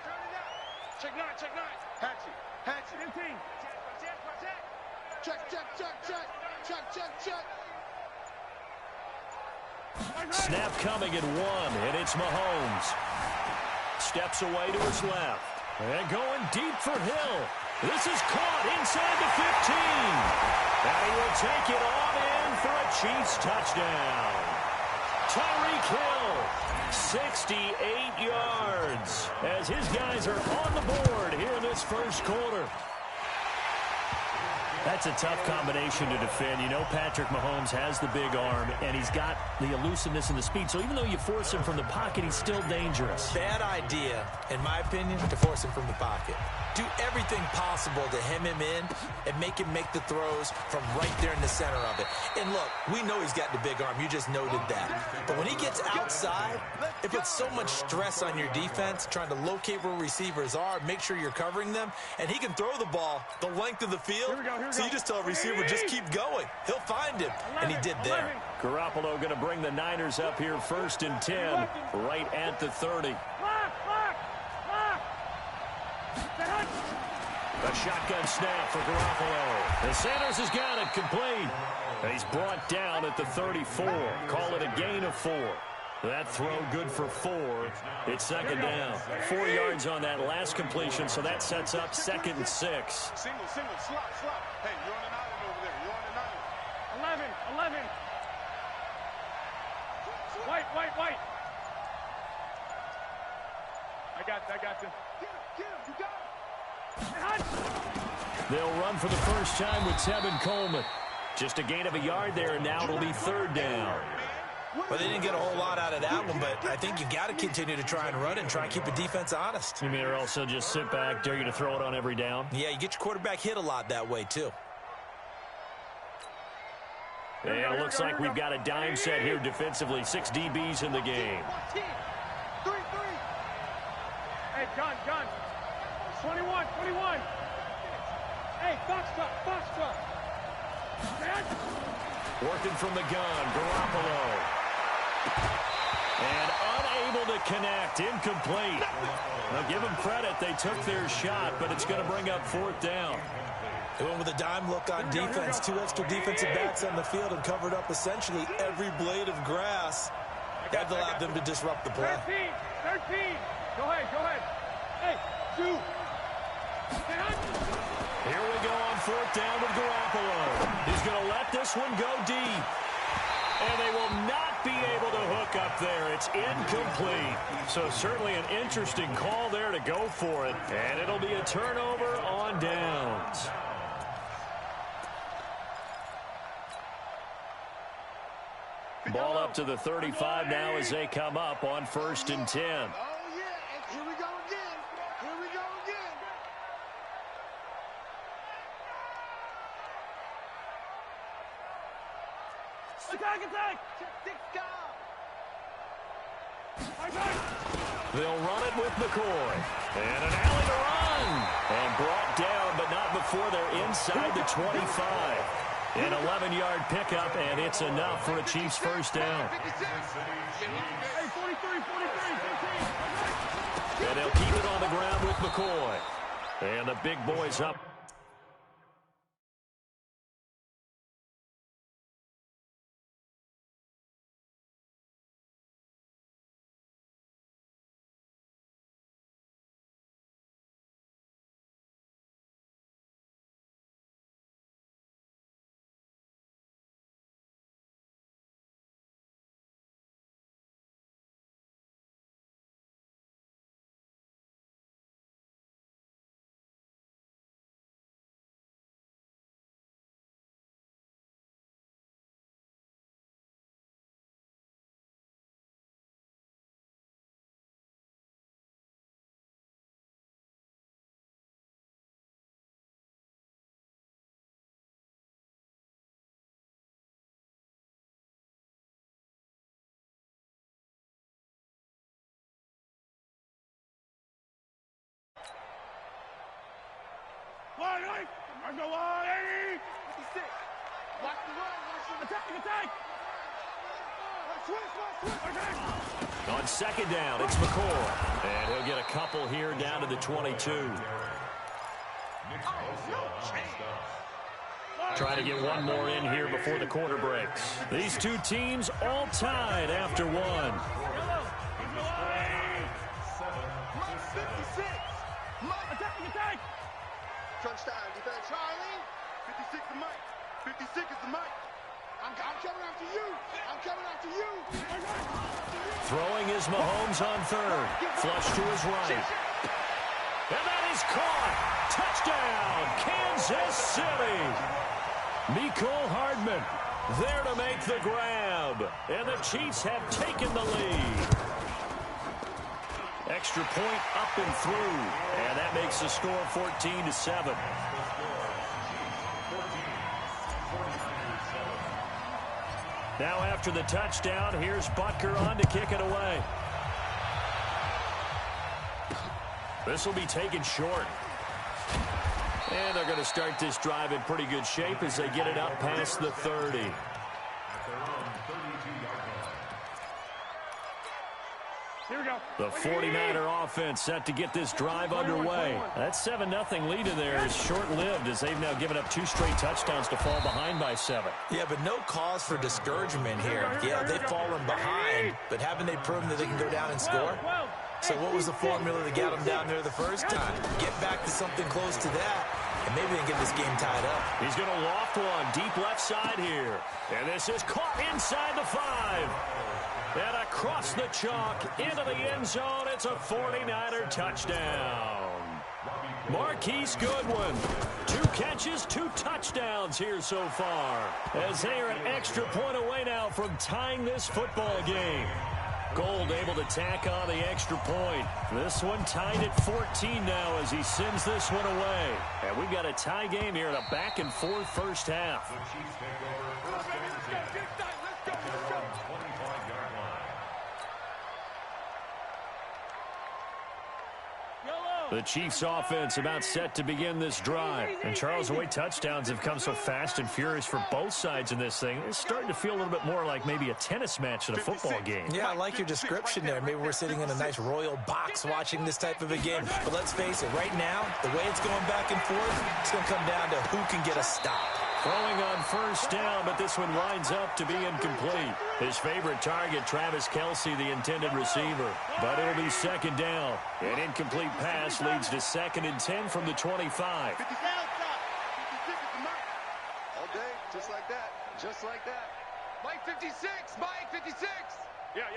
Check 9, check 9. Hatchet. 15. Check. Snap coming at 1, and it's Mahomes. Steps away to his left. And going deep for Hill. This is caught inside the 15. And he will take it on in for a Chiefs touchdown. Tyreek Hill, 68 yards, as his guys are on the board here in this first quarter. That's a tough combination to defend. You know Patrick Mahomes has the big arm, and he's got the elusiveness and the speed. So even though you force him from the pocket, he's still dangerous. Bad idea, in my opinion, to force him from the pocket. Do everything possible to hem him in and make him make the throws from right there in the center of it. And look, we know he's got the big arm. You just noted that. But when he gets outside, it puts so much stress on your defense, trying to locate where receivers are, make sure you're covering them, and he can throw the ball the length of the field. So you just tell a receiver, just keep going. He'll find him, and he did there. Garoppolo going to bring the Niners up here 1st and 10, right at the 30. A shotgun snap for Garoppolo. And Sanders has got it complete. And he's brought down at the 34. Call it a gain of 4. That throw good for 4. It's 2nd down. 4 yards on that last completion, so that sets up 2nd and 6. Single, slop. Hey, you're on an island over there. You're on an island. 11. White. I got this. Get him. You got him. They'll run for the first time with Tevin Coleman. Just a gain of a yard there, and now it'll be 3rd down. Well, they didn't get a whole lot out of that one, but I think you got to continue to try and run and try and keep the defense honest. You mean or also just sit back, dare you to throw it on every down? Yeah, you get your quarterback hit a lot that way, too. And it looks like we've got a dime set here defensively. 6 DBs in the game. 3. Hey, gun. 21. Hey, box truck. Working from the gun, Garoppolo. And unable to connect, incomplete. Now give them credit, they took their shot, but it's going to bring up 4th down. They went with a dime look on defense, 2 extra defensive backs on the field and covered up essentially every blade of grass. That allowed them to disrupt the play. 13. Go ahead. Hey, shoot. Here we go on 4th down with Garoppolo. He's going to let this one go deep. And they will not be able to hook up there. It's incomplete. So certainly an interesting call there to go for it. And it'll be a turnover on downs. Ball up to the 35 now as they come up on 1st and 10. Oh, yeah. And here we go again. Attack! They'll run it with McCoy. And an alley to run. And brought down, but not before they're inside the 25. An 11-yard pickup, and it's enough for a Chiefs 1st down. Hey, 43, 15. And they'll keep it on the ground with McCoy. And the big boys up. Let's go, 80. 56. Watch the run. Attack. On second down, it's McCoy. And he'll get a couple here down to the 22. Trying to get one more in here before the quarter breaks. These two teams all tied after one. 56. Attack. Crunch time. Defense. Charlie. 56 is Mike. 56 is the Mike. I'm coming after you. I'm coming after you. Throwing is Mahomes on third. Flush to his right. And that is caught. Touchdown, Kansas City. Mecole Hardman there to make the grab. And the Chiefs have taken the lead. Extra point up and through. And that makes the score 14-7. Now after the touchdown, here's Butker on to kick it away. This will be taken short. And they're going to start this drive in pretty good shape as they get it up past the 30. Here we go. The 49er offense set to get this drive underway. That 7-0 lead in there is short-lived as they've now given up 2 straight touchdowns to fall behind by 7. Yeah, but no cause for discouragement here. Yeah, they've fallen behind, but haven't they proven that they can go down and score? So what was the formula that got them down there the first time? Get back to something close to that, and maybe they can get this game tied up. He's going to loft one deep left side here. And this is caught inside the 5. And across the chalk into the end zone, it's a 49er touchdown. Marquise Goodwin, 2 catches, 2 touchdowns here so far, as they are an extra point away now from tying this football game. Gold able to tack on the extra point. This one tied at 14 now as he sends this one away. And we've got a tie game here in a back-and-forth first half. The Chiefs offense about set to begin this drive. And Charles, the way touchdowns have come so fast and furious for both sides in this thing, it's starting to feel a little bit more like maybe a tennis match than a football game. Yeah, I like your description there. Maybe we're sitting in a nice royal box watching this type of a game. But let's face it, right now, the way it's going back and forth, it's going to come down to who can get a stop. Throwing on first down, but this one winds up to be incomplete. His favorite target, Travis Kelce, the intended receiver. But it'll be second down. An incomplete pass leads to 2nd and 10 from the 25. All day, just like that. Just like that. Mike 56. Mike 56. Yeah.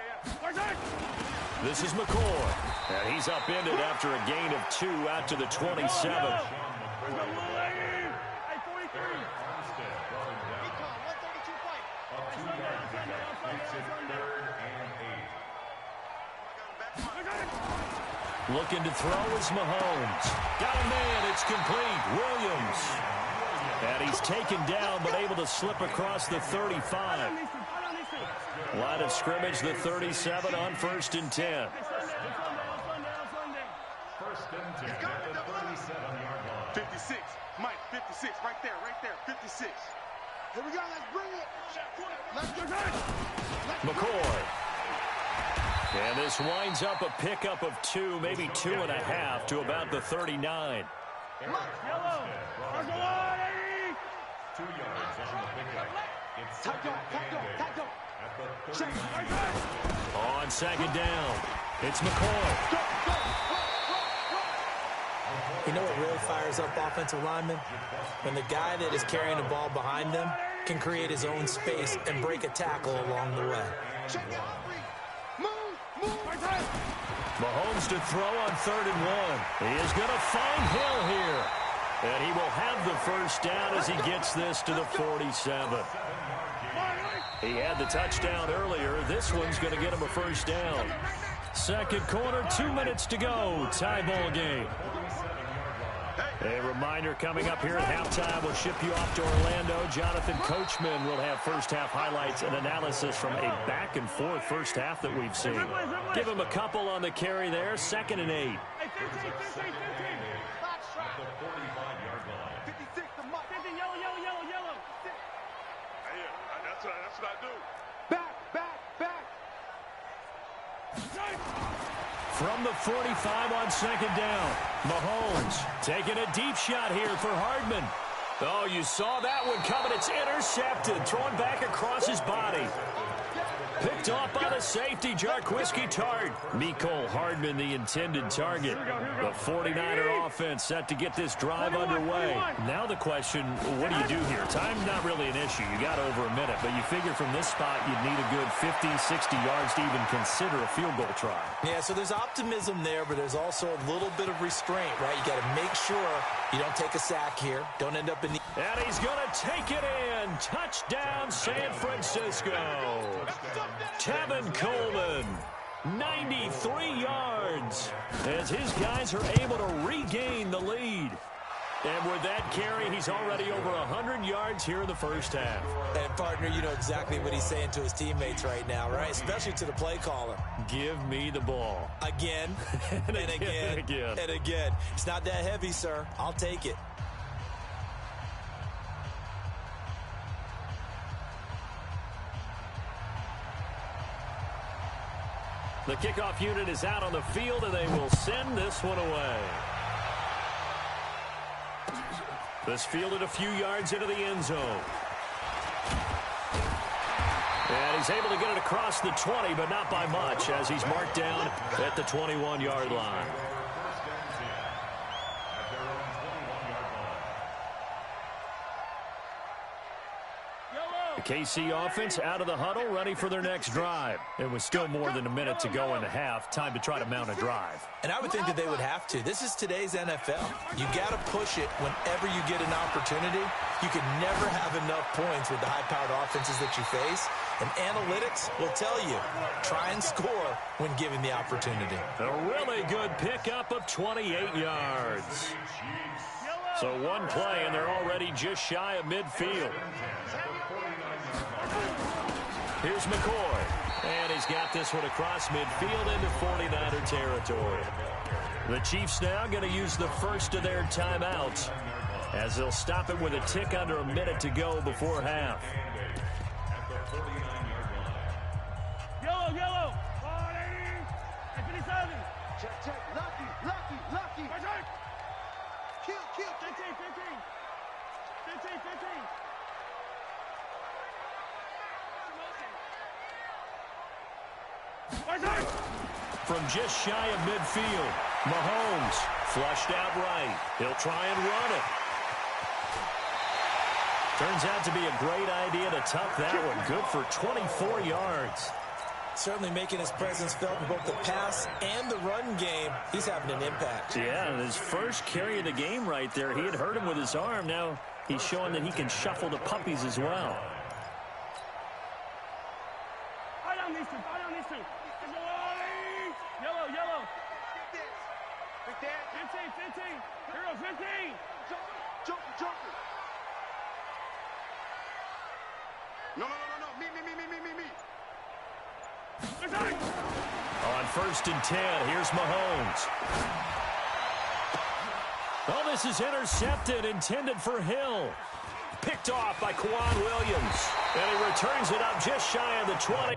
This is McCoy. And he's upended after a gain of 2 out to the 27. Looking to throw is Mahomes. Got a man, it's complete. Williams. And he's taken down, but able to slip across the 35. Line of scrimmage, the 37 on 1st and 10. First and 10 at the 37-yard line. 56. Mike, 56. Right there. 56. Here we go. Let's bring it. Let's go. McCoy. And this winds up a pickup of 2, maybe 2.5 to about the 39. 2 yards on the pickup. It's second and 8 at the 30. On second down, it's McCoy. You know what really fires up offensive linemen? When the guy that is carrying the ball behind them can create his own space and break a tackle along the way. Mahomes to throw on 3rd and 1. He is going to find Hill here. And he will have the first down as he gets this to the 47. He had the touchdown earlier. This one's going to get him a first down. Second quarter, 2 minutes to go. Tie ball game. A reminder coming up here at halftime, we'll ship you off to Orlando. Jonathan Coachman will have first half highlights and analysis from a back and forth first half that we've seen. Give him a couple on the carry there. 2nd and 8. At the 45-yard line. what I do. Back, back, back. From the 45 on second down, Mahomes taking a deep shot here for Hardman. Oh, you saw that one coming. It's intercepted, thrown back across his body. Picked off by the safety, Jarquiski Tart. Mecole Hardman, the intended target. The 49er offense set to get this drive underway. Now the question, what do you do here? Time's not really an issue. You got over a minute, but you figure from this spot you'd need a good 50, 60 yards to even consider a field goal try. Yeah, so there's optimism there, but there's also a little bit of restraint, right? You got to make sure you don't take a sack here. Don't end up in the... And he's going to take it in. Touchdown, San Francisco. Tevin Coleman, 93 yards, as his guys are able to regain the lead. And with that carry, he's already over 100 yards here in the first half. And, partner, you know exactly what he's saying to his teammates right now, right? Especially to the play caller. Give me the ball. Again, and again, and again. It's not that heavy, sir. I'll take it. The kickoff unit is out on the field, and they will send this one away. This fielded a few yards into the end zone. And he's able to get it across the 20, but not by much, as he's marked down at the 21-yard line. The KC offense out of the huddle, ready for their next drive. It was still more than a minute to go in the half. Time to try to mount a drive. And I would think that they would have to. This is today's NFL. You got to push it whenever you get an opportunity. You can never have enough points with the high-powered offenses that you face. And analytics will tell you, try and score when given the opportunity. A really good pickup of 28 yards. So one play, and they're already just shy of midfield. Here's McCoy, and he's got this one across midfield into 49er territory. The Chiefs now going to use the first of their timeouts, as they'll stop it with a tick under a minute to go before half. Yellow, yellow. 180. 57. Check, check. Lucky, lucky, lucky. Kill, kill. 15, 15. 15, 15. From just shy of midfield, Mahomes flushed out right. He'll try and run it. Turns out to be a great idea to tuck that one. Good for 24 yards. Certainly making his presence felt in both the pass and the run game. He's having an impact. Yeah, his first carry of the game right there. He had hurt him with his arm. Now he's showing that he can shuffle the puppies as well. I don't need to. I don't need to. Yellow, yellow. Big Dan. 15, 15. Hero, 15. Joker. No. Me. On first and 10, here's Mahomes. Oh, this is intercepted, intended for Hill. Picked off by Quan Williams. And he returns it up just shy of the 20.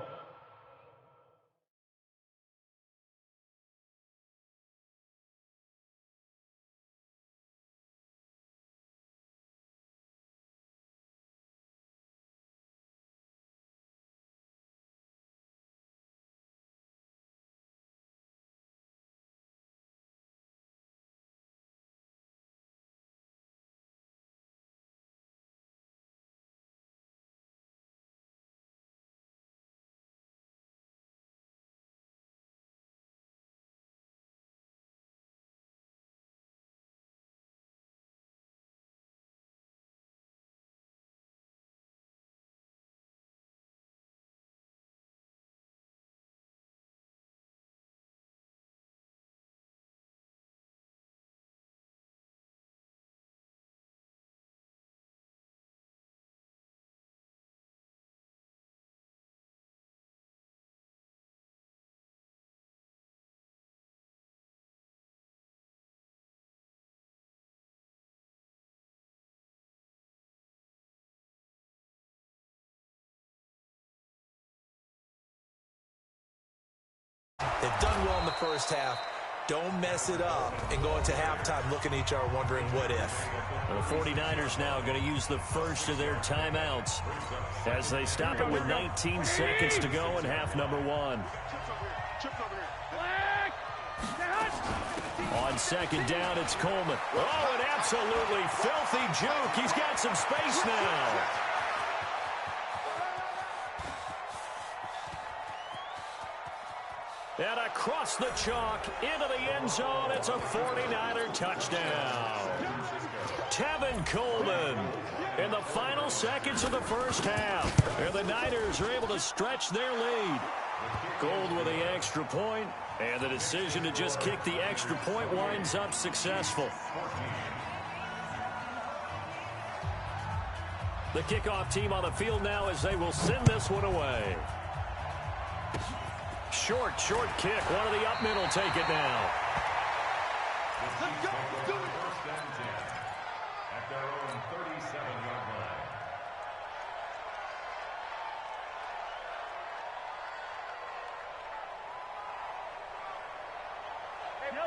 first half. Don't mess it up and go into halftime looking at each other wondering what if. The 49ers now going to use the first of their timeouts as they stop it with 19 seconds to go in half number 1. On second down, it's Coleman. Oh, an absolutely filthy juke. He's got some space now. And across the chalk, into the end zone, it's a 49er touchdown. Tevin Coleman in the final seconds of the first half. And the Niners are able to stretch their lead. Gold with the extra point, and the decision to just kick the extra point winds up successful. The kickoff team on the field now as they will send this one away. Short kick. One of the up middle take it now. Let's go. Do it. First and 10 at their own 37-yard line.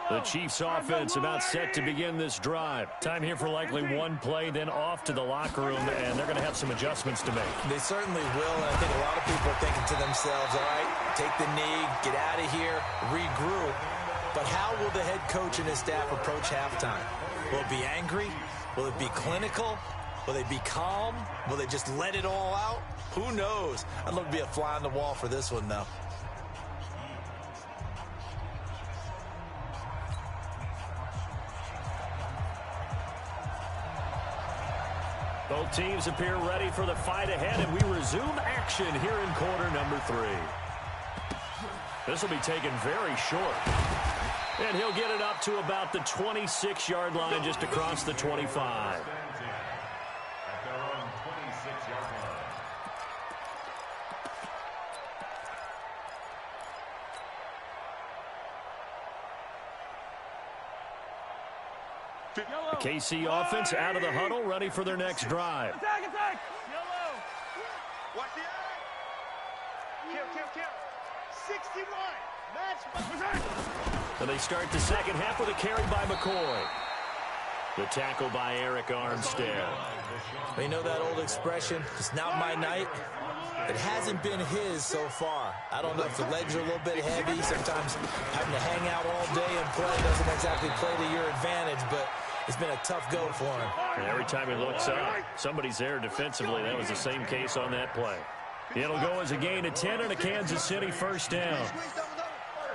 The Chiefs offense about set to begin this drive. Time here for likely one play, then off to the locker room, and they're going to have some adjustments to make. They certainly will, and I think a lot of people are thinking to themselves, all right, take the knee, get out of here, regroup. But how will the head coach and his staff approach halftime? Will it be angry? Will it be clinical? Will they be calm? Will they just let it all out? Who knows? I'd love to be a fly on the wall for this one, though. Both teams appear ready for the fight ahead, and we resume action here in quarter number 3. This will be taken very short. And he'll get it up to about the 26-yard line, just across the 25. At their own 26-yard line. The KC offense out of the huddle, ready for their next drive. Attack! Yellow! Watch the eye. Kill. 61. Match. And they start the second half with a carry by McCoy. The tackle by Eric Armstead. You know that old expression, it's not my night? It hasn't been his so far. I don't know if the legs are a little bit heavy. Sometimes having to hang out all day and play doesn't exactly play to your advantage, but it's been a tough go for him. And every time he looks up, somebody's there defensively. That was the same case on that play. It'll go as a gain of 10 and a Kansas City first down.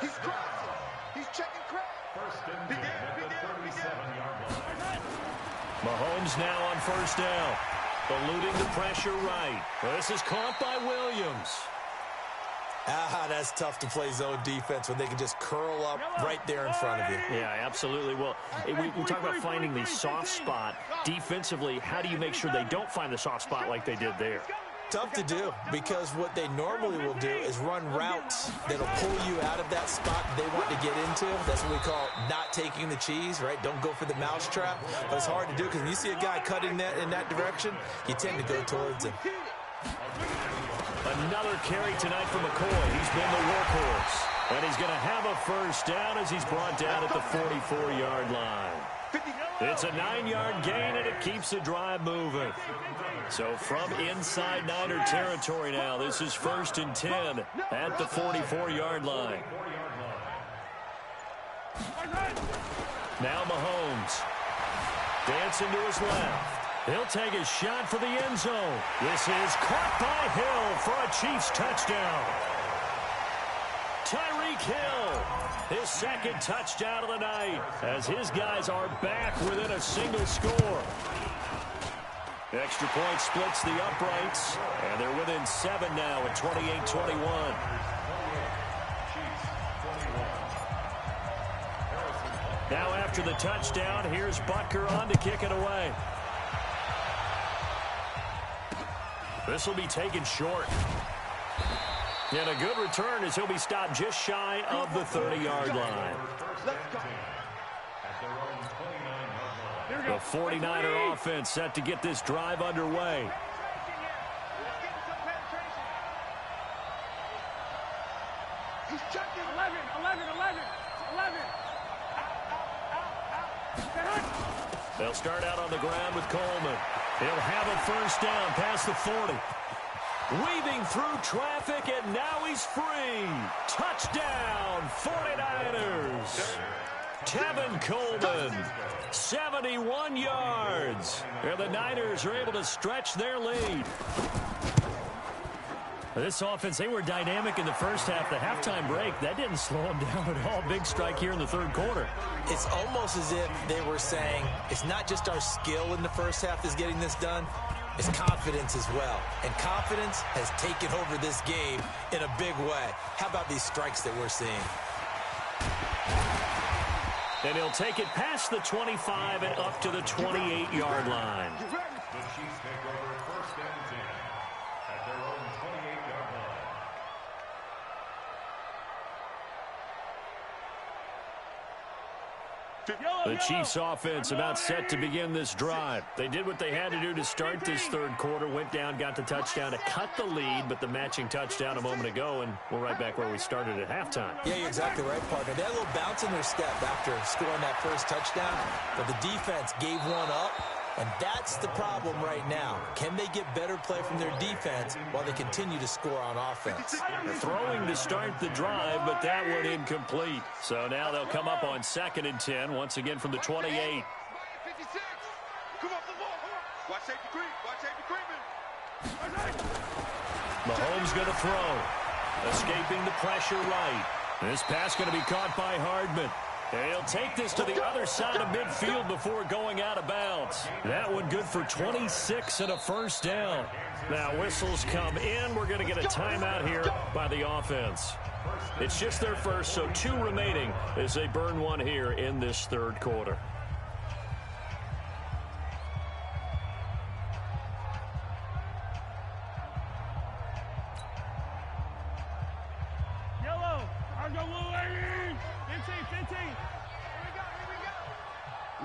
He's crossing. He's checking crowd. First and 10 at the 37-yard line. Mahomes now on first down. Eluding the pressure right. This is caught by Williams. That's tough to play zone defense when they can just curl up right there in front of you. Yeah, absolutely. Well, we talk about finding the soft spot. Defensively, how do you make sure they don't find the soft spot like they did there? Tough to do, because what they normally will do is run routes that'll pull you out of that spot they want to get into. That's what we call not taking the cheese, right? Don't go for the mousetrap. But it's hard to do because when you see a guy cutting that in that direction, you tend to go towards him. Another carry tonight for McCoy. He's been the workhorse. And he's going to have a first down as he's brought down at the 44-yard line. It's a 9-yard gain, and it keeps the drive moving. So from inside Niner territory now, this is first and 10 at the 44-yard line. Now Mahomes. Dancing to his left. He'll take a shot for the end zone. This is caught by Hill for a Chiefs touchdown. Tyreek Hill, his second touchdown of the night, as his guys are back within a single score. Extra point splits the uprights, and they're within 7 now at 28-21. Now after the touchdown, here's Butker on to kick it away. This will be taken short. And a good return as he'll be stopped just shy of the 30-yard line. The 49er offense set to get this drive underway. He's checking. 11. They'll start out on the ground with Coleman. He'll have a first down past the 40. Weaving through traffic, and now he's free. Touchdown, 49ers. Tevin Coleman, 71 yards. And the Niners are able to stretch their lead. This offense, they were dynamic in the first half. The halftime break, that didn't slow them down at all. Big strike here in the third quarter. It's almost as if they were saying, it's not just our skill in the first half is getting this done, it's confidence as well. And confidence has taken over this game in a big way. How about these strikes that we're seeing? And he'll take it past the 25 and up to the 28-yard line. The Chiefs take over first and 10 at their own 28-yard line. The Chiefs offense about set to begin this drive. They did what they had to do to start this third quarter, went down, got the touchdown to cut the lead, but the matching touchdown a moment ago, and we're right back where we started at halftime. Yeah, you're exactly right, partner. They had a little bounce in their step after scoring that first touchdown, but the defense gave one up, and that's the problem right now. Can they get better play from their defense while they continue to score on offense? Throwing to start the drive, but that one incomplete. So now they'll come up on 2nd and 10, once again from the 28. 56. Come off the ball. Watch safety creep. Watch safety creeping. Mahomes going to throw. Escaping the pressure right. This pass going to be caught by Hardman. And he'll take this to the other side of midfield before going out of bounds. That one good for 26 and a first down. Now whistles come in. We're going to get a timeout here by the offense. It's just their first, so 2 remaining as they burn one here in this third quarter. Yellow. I'll go blue 18. 15. Here we go.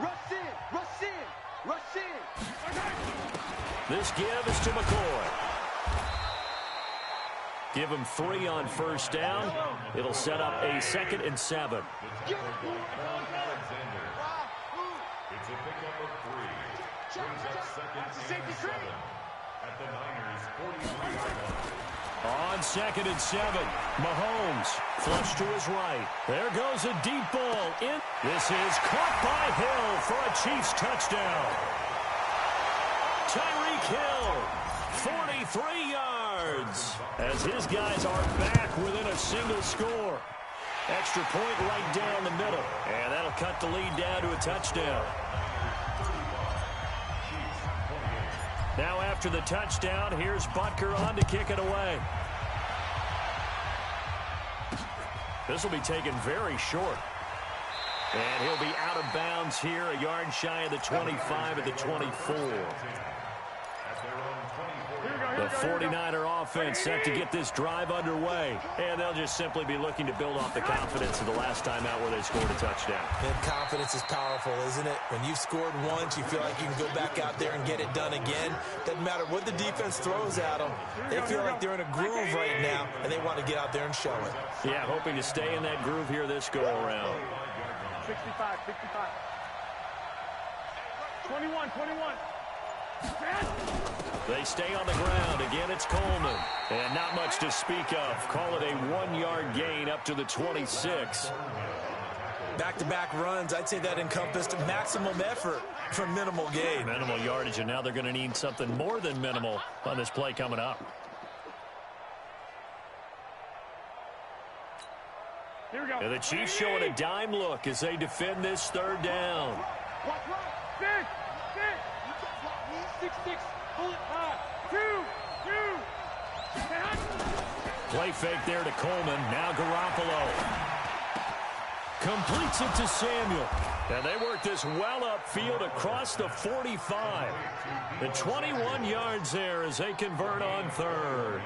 Rush in. This give is to McCoy. Give him 3 on first down. It'll set up a 2nd and 7. It's a pickup of 3. Brings up 2nd and 7 at the Niners' 43-yard line. On 2nd and 7, Mahomes flush to his right. There goes a deep ball in. This is caught by Hill for a Chiefs touchdown. Tyreek Hill, 43 yards, as his guys are back within a single score. Extra point right down the middle, and that'll cut the lead down to a touchdown. Now after the touchdown, here's Butker on to kick it away. This will be taken very short. And he'll be out of bounds here, a yard shy of the 25 at the 24. The 49er offense set to get this drive underway. And they'll just simply be looking to build off the confidence of the last time out where they scored a touchdown. And confidence is powerful, isn't it? When you've scored once, you feel like you can go back out there and get it done again. Doesn't matter what the defense throws at them. They feel like they're in a groove right now, and they want to get out there and show it. Yeah, hoping to stay in that groove here this go-around. 65. 21. They stay on the ground. Again, it's Coleman. And not much to speak of. Call it a 1-yard gain up to the 26. Back-to-back runs, I'd say that encompassed maximum effort for minimal gain. Minimal yardage, and now they're going to need something more than minimal on this play coming up. Here we go. And the Chiefs showing a dime look as they defend this third down. Six. 6. Pull it. 2. Play fake there to Coleman. Now Garoppolo completes it to Samuel. And they work this well upfield across the 45. The 21 yards there as they convert on third.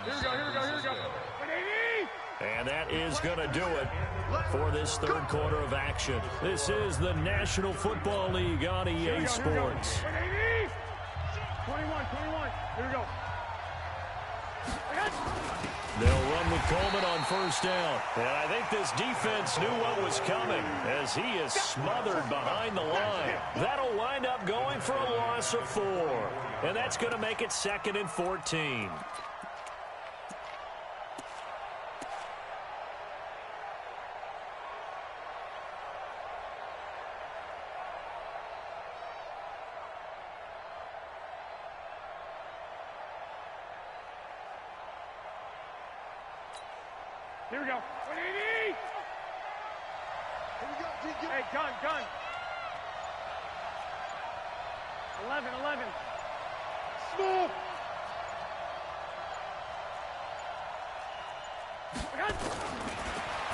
Here we go. And that is going to do it for this third quarter of action. This is the National Football League on EA Sports. 21. Here we go. They'll run with Coleman on first down. And I think this defense knew what was coming as he is smothered behind the line. That'll wind up going for a loss of 4. And that's going to make it 2nd and 14. Here we go. 180! Here we go, DQ. Hey, gun. 11. Smooth.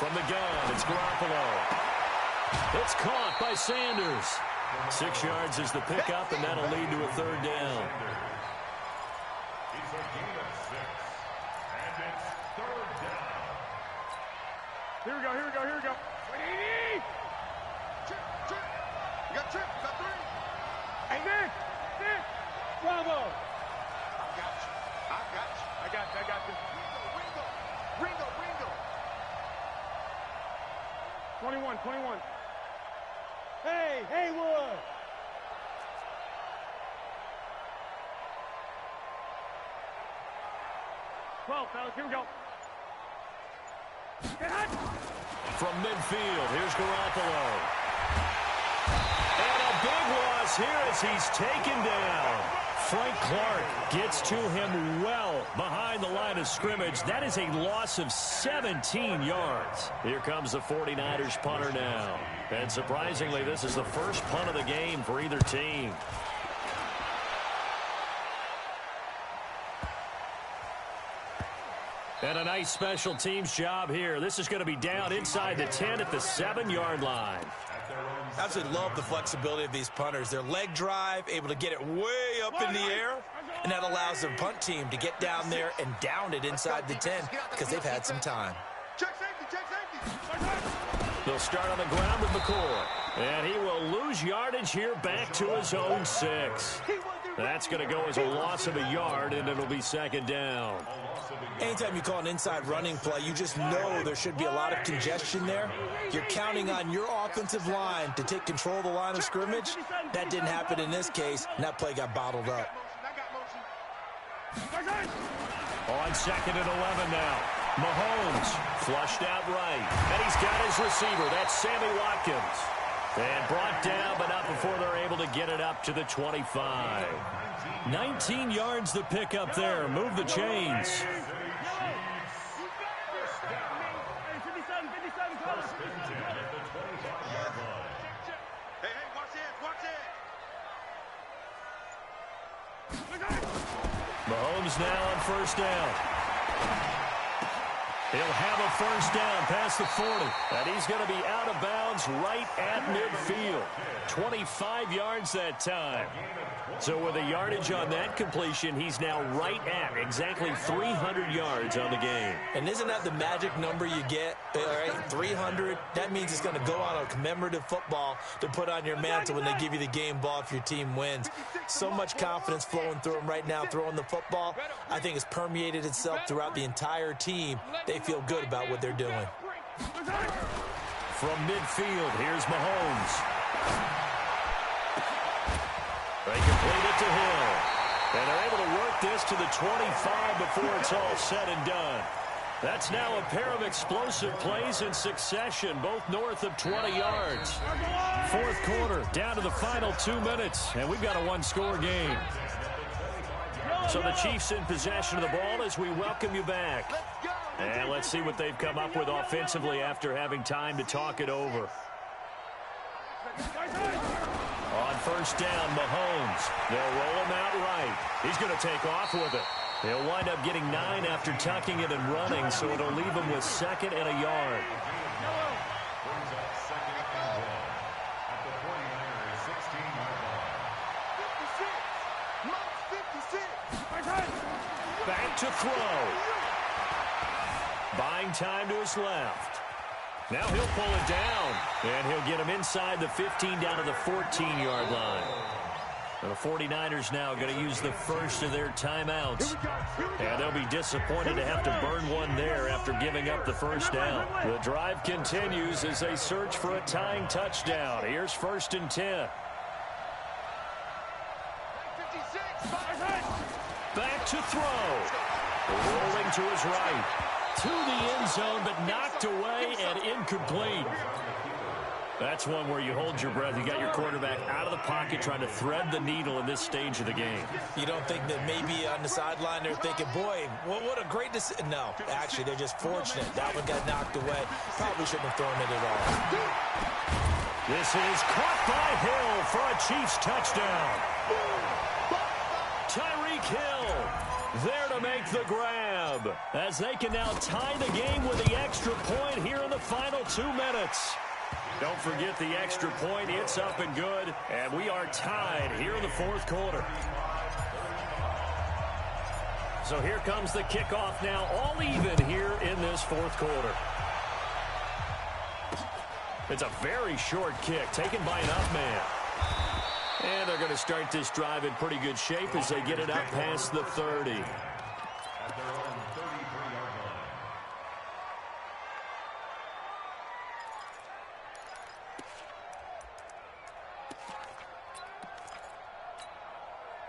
From the gun, it's Garoppolo. It's caught by Sanders. 6 yards is the pickup, and that'll lead to a 3rd down. It's a gain of 6. And it's 3rd down. Here we go. 180! Trip. You got 3. Hey, Nick! Bravo! I got you. Ringo. 21. Hey, Haywood! Fellas, here we go. Get hot! From midfield, here's Garoppolo. And a big loss here as he's taken down. Frank Clark gets to him well behind the line of scrimmage. That is a loss of 17 yards. Here comes the 49ers punter now. And surprisingly, this is the first punt of the game for either team. And a nice special teams job here. This is going to be down inside the 10 at the 7-yard line. I absolutely love the flexibility of these punters. Their leg drive, able to get it way up in the air, and that allows their punt team to get down there and down it inside the 10 because they've had some time. Check safety. They'll start on the ground with McCoy. And he will lose yardage here back to his own 6. That's going to go as a loss of a yard, and it'll be 2nd down. Anytime you call an inside running play, you just know there should be a lot of congestion there. You're counting on your offensive line to take control of the line of scrimmage. That didn't happen in this case, and that play got bottled up. On 2nd and 11 now. Mahomes flushed out right. And he's got his receiver. That's Sammy Watkins. And brought down, but not before they're able to get it up to the 25. 19 yards to pick up there. Move the chains. Mahomes now on first down. He'll have a first down past the 40. And he's going to be out of bounds right at midfield. 25 yards that time. So with a yardage on that completion, he's now right at exactly 300 yards on the game. And isn't that the magic number you get? All right, 300. That means it's going to go on a commemorative football to put on your mantle when they give you the game ball if your team wins. So much confidence flowing through him right now throwing the football. I think it's permeated itself throughout the entire team. They feel good about what they're doing. From midfield, here's Mahomes. They complete it to Hill. And they're able to work this to the 25 before it's all said and done. That's now a pair of explosive plays in succession, both north of 20 yards. 4th quarter, down to the final 2 minutes, and we've got a 1-score game. So the Chiefs in possession of the ball as we welcome you back. And let's see what they've come up with offensively after having time to talk it over. On first down, Mahomes. They'll roll him out right. He's going to take off with it. He'll wind up getting 9 after tucking it and running, so it'll leave him with 2nd and a yard. Brings up 2nd and 1 at the 49ers 16-yard line. 56. Back to throw. Buying time to his left. Now he'll pull it down, and he'll get him inside the 15 down to the 14-yard line. The 49ers now going to use the first of their timeouts. And they'll be disappointed to have to burn one there after giving up the first down. The drive continues as they search for a tying touchdown. Here's 1st and 10. Back to throw. Rolling to his right. To the end zone, but knocked away and incomplete. That's one where you hold your breath. You got your quarterback out of the pocket trying to thread the needle in this stage of the game. You don't think that maybe on the sideline they're thinking, boy, what a great decision. No, actually, they're just fortunate. That one got knocked away. Probably shouldn't have thrown it at all. This is caught by Hill for a Chiefs touchdown. Tyreek Hill there to make the grab as they can now tie the game with the extra point here in the final 2 minutes. Don't forget the extra point. It's up and good. And we are tied here in the 4th quarter. So here comes the kickoff now. All even here in this 4th quarter. It's a very short kick taken by an up man. And they're going to start this drive in pretty good shape as they get it out past the 30. At their own 33-yard line.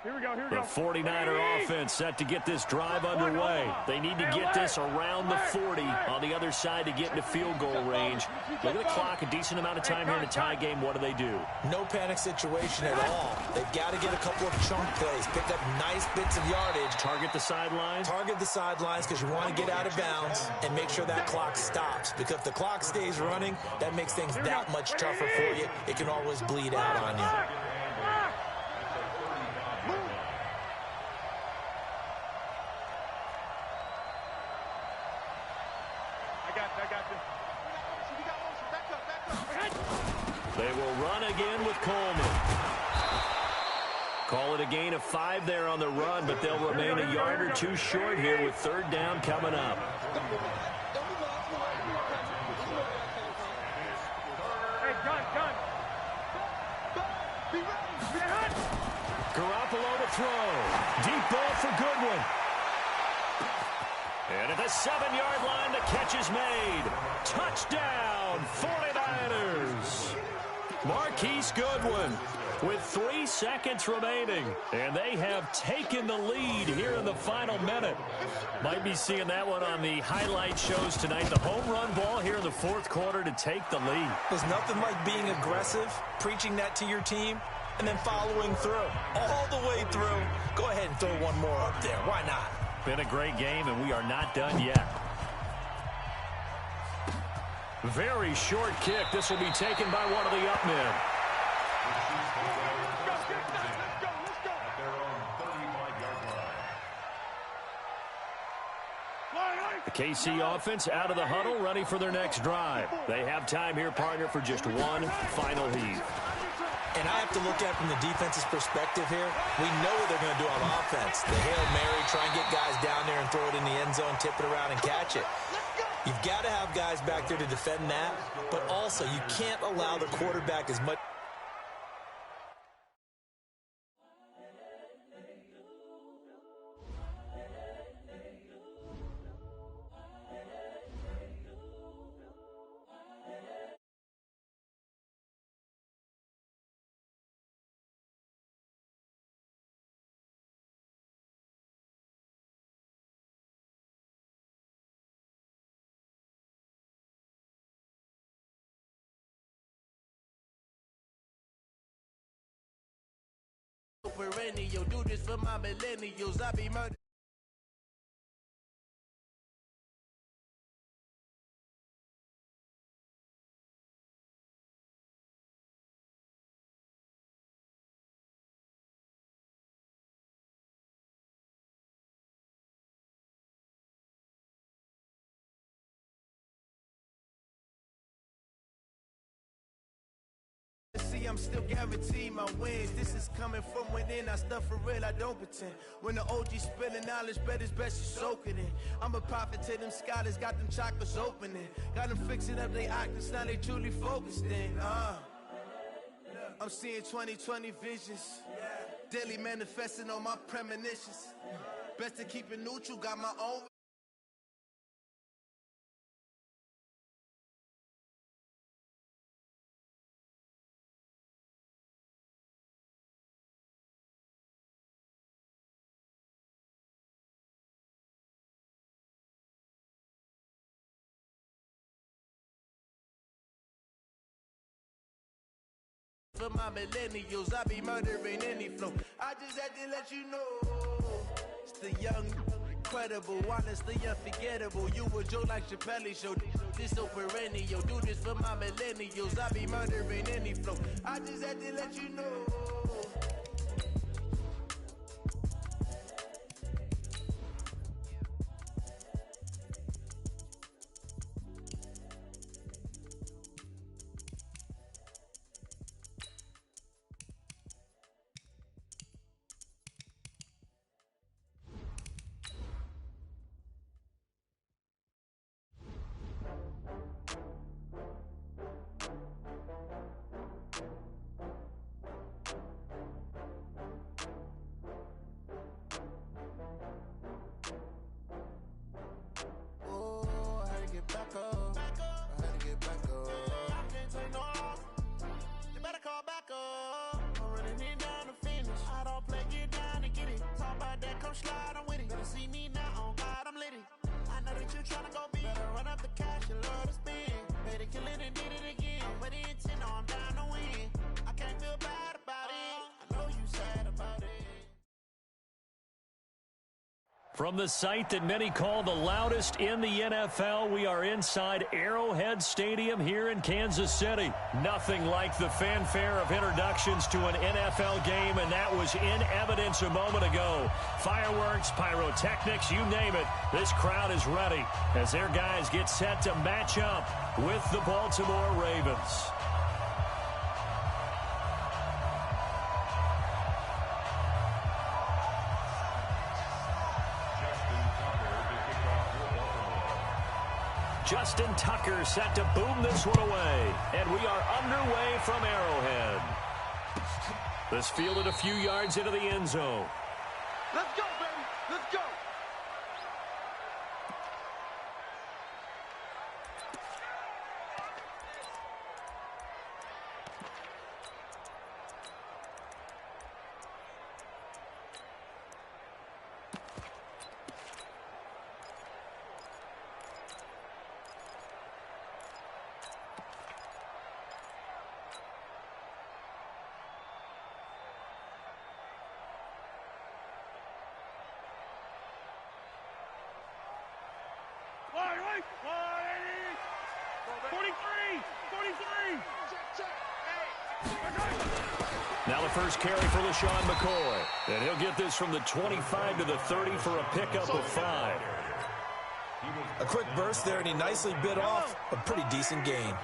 Here we go, here we The go. 49er offense set to get this drive underway. They need to get this around the 40 on the other side to get into field goal range. Look at the clock, a decent amount of time here in a tie game. What do? No panic situation at all. They've got to get a couple of chunk plays, pick up nice bits of yardage. Target the sidelines? Target the sidelines because you want to get out of bounds and make sure that clock stops. Because if the clock stays running, that makes things that much tougher for you. It can always bleed out on you. They will run again with Coleman. Call it a gain of 5 there on the run, but they'll remain a yard or 2 short here with 3rd down coming up. Garoppolo to throw. Deep ball for Goodwin. And at the 7-yard line, the catch is made. Touchdown, 49ers. Marquise Goodwin with 3 seconds remaining. And they have taken the lead here in the final minute. Might be seeing that one on the highlight shows tonight. The home run ball here in the 4th quarter to take the lead. There's nothing like being aggressive, preaching that to your team, and then following through. All the way through. Go ahead and throw one more up there. Why not? Been a great game, and we are not done yet. Very short kick. This will be taken by one of the up men. At their own 35-yard line. The KC offense out of the huddle, ready for their next drive. They have time here, partner, for just one final heave. And I have to look at it from the defense's perspective here. We know what they're going to do on offense. The Hail Mary, try and get guys down there and throw it in the end zone, tip it around and catch it. You've got to have guys back there to defend that, but also you can't allow the quarterback as much. Perennial, do this for my millennials. I be murdered. See, I'm still guaranteed my wins. This is coming from within. I stuff for real, I don't pretend. When the OG spilling knowledge, bet it's best you soak it in. I'm a prophet to them scholars, got them chakras opening. Got them fixing up they octaves, now they truly focused in. I'm seeing 20/20 visions. Daily manifesting on my premonitions. Best to keep it neutral, got my own. For my millennials, I be murdering any flow. I just had to let you know. It's the young, incredible, honestly unforgettable. You a joke like Chappelle show. This so perennial. Do this for my millennials. I be murdering any flow. I just had to let you know. From the site that many call the loudest in the NFL, we are inside Arrowhead Stadium here in Kansas City. Nothing like the fanfare of introductions to an NFL game, and that was in evidence a moment ago. Fireworks, pyrotechnics, you name it. This crowd is ready as their guys get set to match up with the Baltimore Ravens. Justin Tucker set to boom this one away. And we are underway from Arrowhead. This fielded a few yards into the end zone. Let's go, baby. Let's go. Now the first carry for LaShawn McCoy. And he'll get this from the 25 to the 30 for a pickup of 5. A quick burst there, and he nicely bit off a pretty decent gain.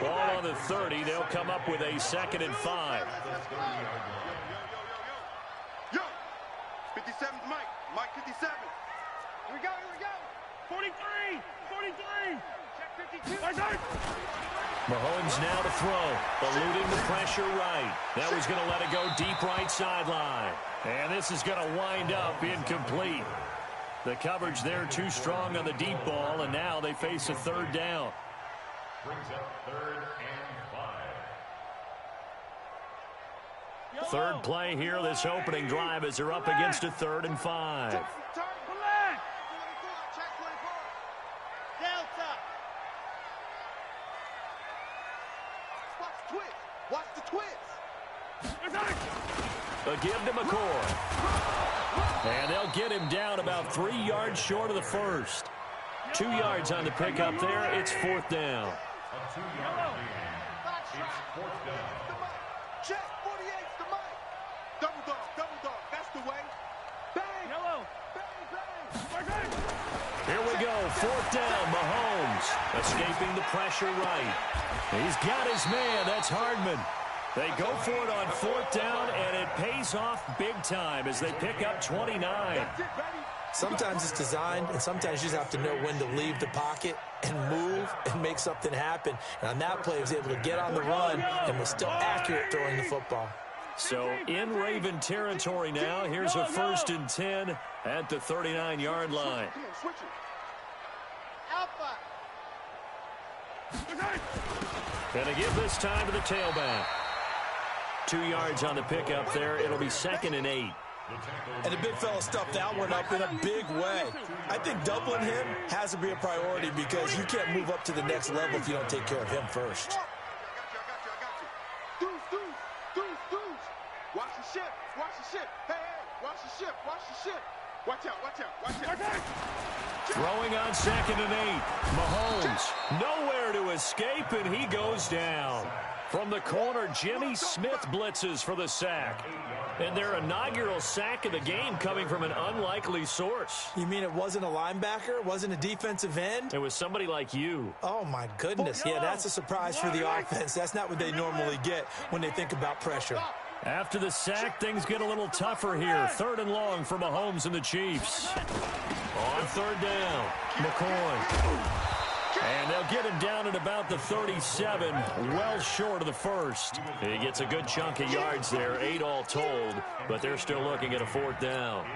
Ball on the 30. They'll come up with a 2nd and 5. Yo, 57's Mike. Mike 57. Here we go, here we go. 43, 43. Check 52. Mahomes now to throw, eluding the pressure right. Now he's going to let it go deep right sideline. And this is going to wind up incomplete. The coverage there too strong on the deep ball, and now they face a 3rd down. Brings up 3rd and 5. Third play here, this opening drive, as they're up against a 3rd and 5. Check 24. Delta. Watch the twist. A give to McCoy. And they'll get him down about 3 yards short of the first. 2 yards on the pickup there. It's 4th down. A 2-yard gain. It's 4th down. Check 48's the mic. Double dog. That's the way. Bang. Yellow. Bang, bang. Here we go. 4th down. Mahomes escaping the pressure right. He's got his man. That's Hardman. They go for it on 4th down, and it pays off big time as they pick up 29. Sometimes it's designed, and sometimes you just have to know when to leave the pocket and move and make something happen. And on that play, he was able to get on the run and was still accurate throwing the football. So in Raven territory now. Here's a 1st and 10 at the 39-yard line. And they give this time to the tailback. 2 yards on the pickup there. It'll be 2nd and 8. And the big fella stuffed that one up in a big way. I think doubling him has to be a priority because you can't move up to the next level if you don't take care of him first. Watch the ship. Watch the ship. Hey, watch the ship. Watch the ship. Watch out. Watch out. Watch out. Throwing on 2nd and 8. Mahomes nowhere to escape, and he goes down. From the corner, Jimmy Smith blitzes for the sack. And their inaugural sack of the game coming from an unlikely source. You mean it wasn't a linebacker? It wasn't a defensive end? It was somebody like you. Oh, my goodness. Yeah, that's a surprise for the offense. That's not what they normally get when they think about pressure. After the sack, things get a little tougher here. 3rd and long for Mahomes and the Chiefs. On 3rd down, McCoy. And they'll get him down at about the 37, well short of the 1st. He gets a good chunk of yards there, 8 all told, but they're still looking at a 4th down.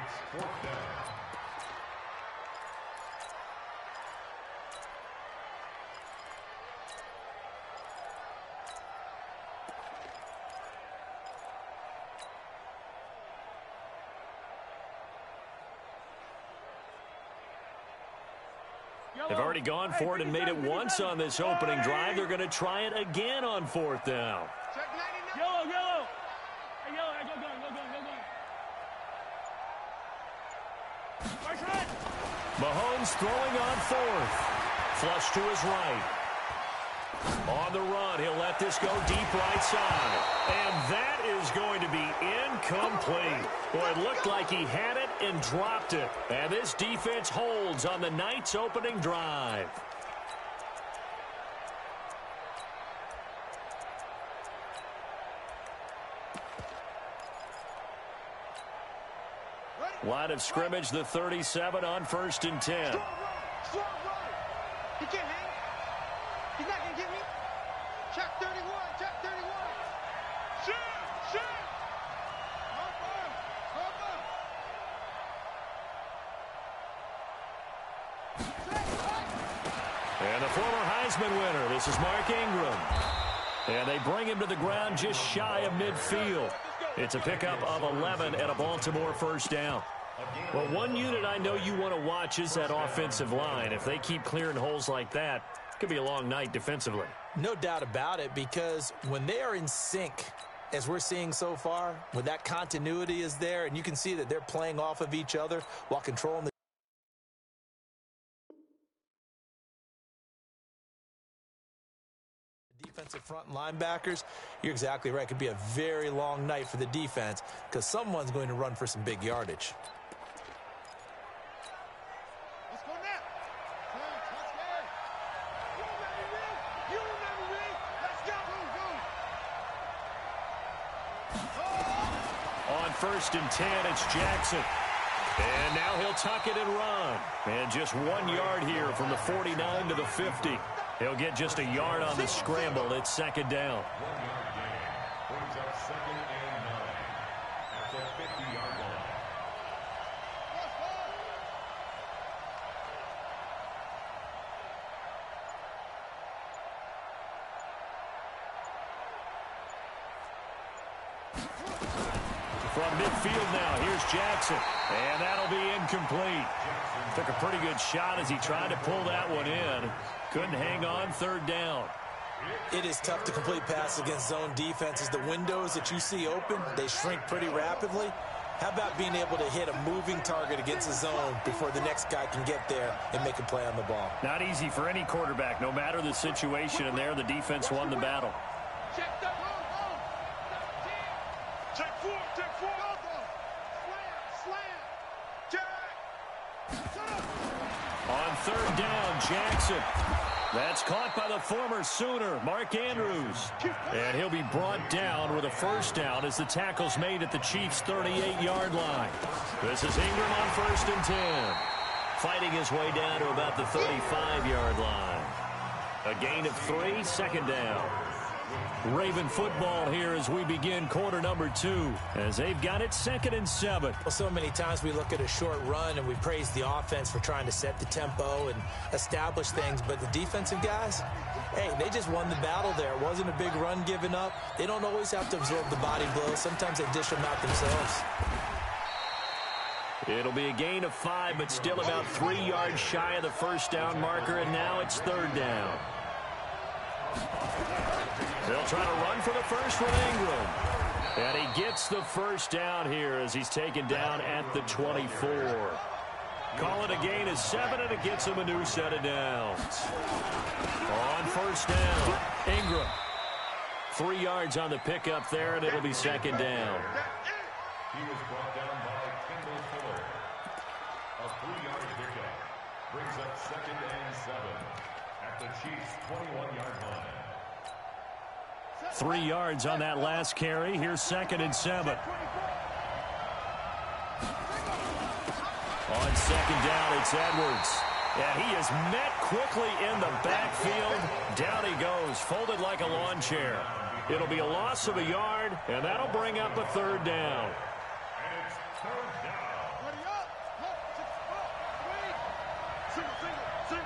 They've already gone for it and made it once on this opening drive. They're going to try it again on 4th down. Yellow. Hey, yellow. Go. Mahomes throwing on 4th. Flush to his right. On the run, he'll let this go deep right side. And that is going to be incomplete. Boy, it looked like he had it and dropped it. And this defense holds on the night's opening drive. Line of scrimmage, the 37 on 1st and 10. He can't hang. He's not going to get me. Check 31. Shoot. And the former Heisman winner, this is Mark Ingram. And they bring him to the ground just shy of midfield. It's a pickup of 11 and a Baltimore 1st down. Well, one unit I know you want to watch is that offensive line. If they keep clearing holes like that, it could be a long night defensively. No doubt about it, because when they are in sync, as we're seeing so far, when that continuity is there, and you can see that they're playing off of each other while controlling the defensive front and linebackers, you're exactly right. It could be a very long night for the defense because someone's going to run for some big yardage. Let's go now. On 1st and 10, it's Jackson. And now he'll tuck it and run. And just 1 yard here from the 49 to the 50. He'll get just a yard on the scramble. It's 2nd down. 1 yard gain. Brings up 2nd and 9 at the 50-yard line. From midfield now, here's Jackson. And that'll be incomplete. Took a pretty good shot as he tried to pull that one in. Couldn't hang on 3rd down. It is tough to complete passes against zone defenses. The windows that you see open, they shrink pretty rapidly. How about being able to hit a moving target against a zone before the next guy can get there and make a play on the ball? Not easy for any quarterback, no matter the situation. And there, the defense won the battle. Check 4. Slam. On 3rd down, Jackson. That's caught by the former Sooner, Mark Andrews. And he'll be brought down with a 1st down as the tackle's made at the Chiefs' 38-yard line. This is Ingram on 1st and 10. Fighting his way down to about the 35-yard line. A gain of 3, second down. Raven football here as we begin quarter number 2, as they've got it 2nd and 7. Well, so many times we look at a short run and we praise the offense for trying to set the tempo and establish things, but the defensive guys, hey, they just won the battle there. It wasn't a big run given up. They don't always have to absorb the body blows. Sometimes they dish them out themselves. It'll be a gain of 5, but still about 3 yards shy of the first down marker, and now it's 3rd down. They'll try to run for the first with Ingram. And he gets the first down here as he's taken down at the 24. Call it a gain of 7, and it gets him a new set of downs. On first down, Ingram. 3 yards on the pickup there, and it'll be 2nd down. He was brought down by Kendall Fuller. A 3-yard pickup brings up 2nd and 7 at the Chiefs' 21-yard line. 3 yards on that last carry. Here's 2nd and 7. On 2nd down, it's Edwards. And he is met quickly in the backfield. Down he goes, folded like a lawn chair. It'll be a loss of a yard, and that'll bring up a 3rd down. And it's 3rd down. Ready up. Single.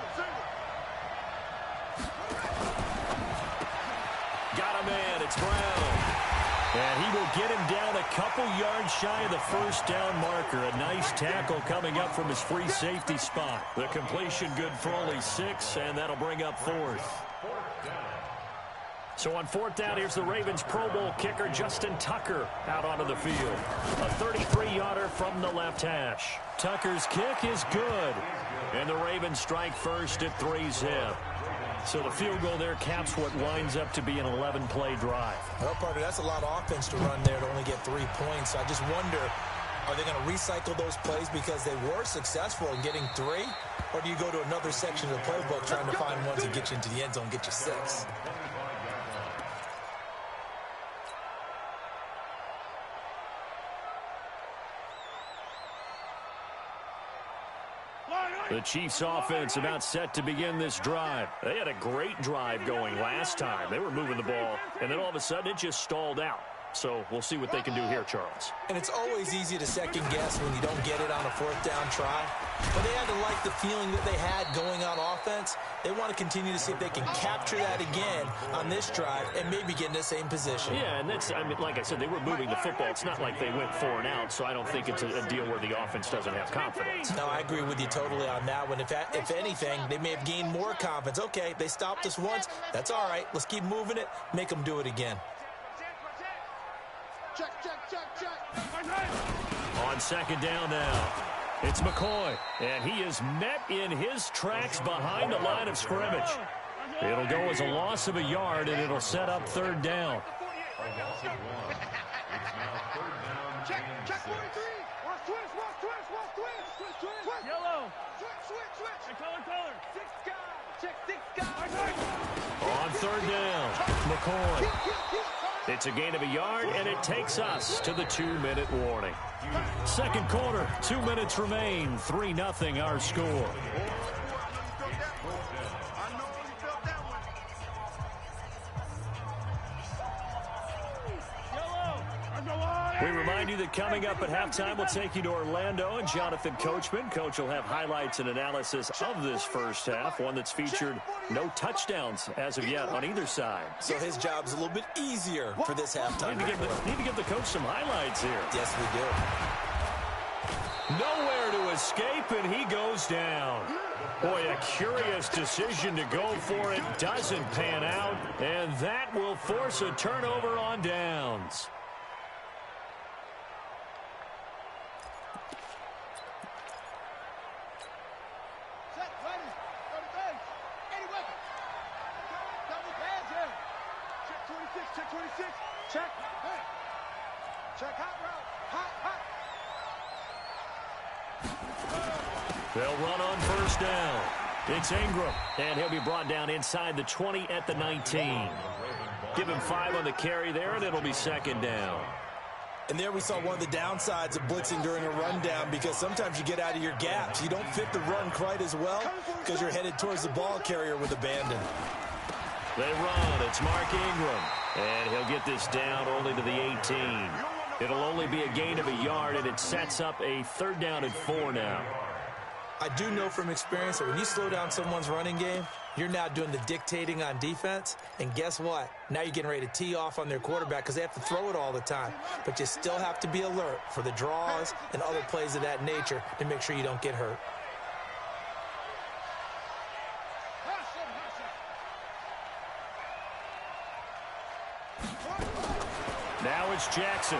Got a man, it's Brown. And he will get him down a couple yards shy of the first down marker. A nice tackle coming up from his free safety spot. The completion good for only 6, and that'll bring up 4th. So on 4th down, here's the Ravens Pro Bowl kicker Justin Tucker out onto the field. A 33-yarder from the left hash. Tucker's kick is good. And the Ravens strike first at 3-zip. So the field goal there caps what winds up to be an 11-play drive. Well, partner, that's a lot of offense to run there to only get 3 points. I just wonder, are they going to recycle those plays because they were successful in getting 3? Or do you go to another section of the playbook trying to find ones that get you into the end zone and get you 6? The Chiefs offense about set to begin this drive. They had a great drive going last time. They were moving the ball, and then all of a sudden it just stalled out. So we'll see what they can do here, Charles. And it's always easy to second guess when you don't get it on a 4th down try. But they had to like the feeling that they had going on offense. They want to continue to see if they can capture that again on this drive and maybe get in the same position. Yeah, and that's, I mean, like I said, they were moving the football. It's not like they went 4 and out, so I don't think it's a deal where the offense doesn't have confidence. No, I agree with you totally on that one. If anything, they may have gained more confidence. Okay, they stopped us once. That's all right. Let's keep moving it. Make them do it again. Check. On 2nd down now, it's McCoy, and he is met in his tracks behind the line of scrimmage. It'll go as a loss of a yard, and it'll set up 3rd down. A loss of 1. It's now 3rd down. Check 43. Watch twist. Yellow. Switch. Hey, color. 6 guys. Check 6 guys. On 3rd down, McCoy. It's a gain of a yard, and it takes us to the 2-minute warning. 2nd quarter, 2 minutes remain. 3-0 our score. We remind you that coming up at halftime, we'll take you to Orlando and Jonathan Coachman. Coach will have highlights and analysis of this first half, one that's featured no touchdowns as of yet on either side. So his job's a little bit easier for this halftime. Need to give the coach some highlights here. Yes, we do. Nowhere to escape, and he goes down. Boy, a curious decision to go for it. Doesn't pan out, and that will force a turnover on downs. Check hot route. Hot. They'll run on first down. It's Ingram, and he'll be brought down inside the 20 at the 19. Give him 5 on the carry there, and it'll be 2nd down. And there we saw one of the downsides of blitzing during a rundown, because sometimes you get out of your gaps. You don't fit the run quite as well because you're headed towards the ball carrier with abandon. They run. It's Mark Ingram. And he'll get this down only to the 18. It'll only be a gain of a yard, and it sets up a 3rd down and 4 now. I do know from experience that when you slow down someone's running game, you're now doing the dictating on defense. And guess what? Now you're getting ready to tee off on their quarterback because they have to throw it all the time. But you still have to be alert for the draws and other plays of that nature to make sure you don't get hurt. Now it's Jackson.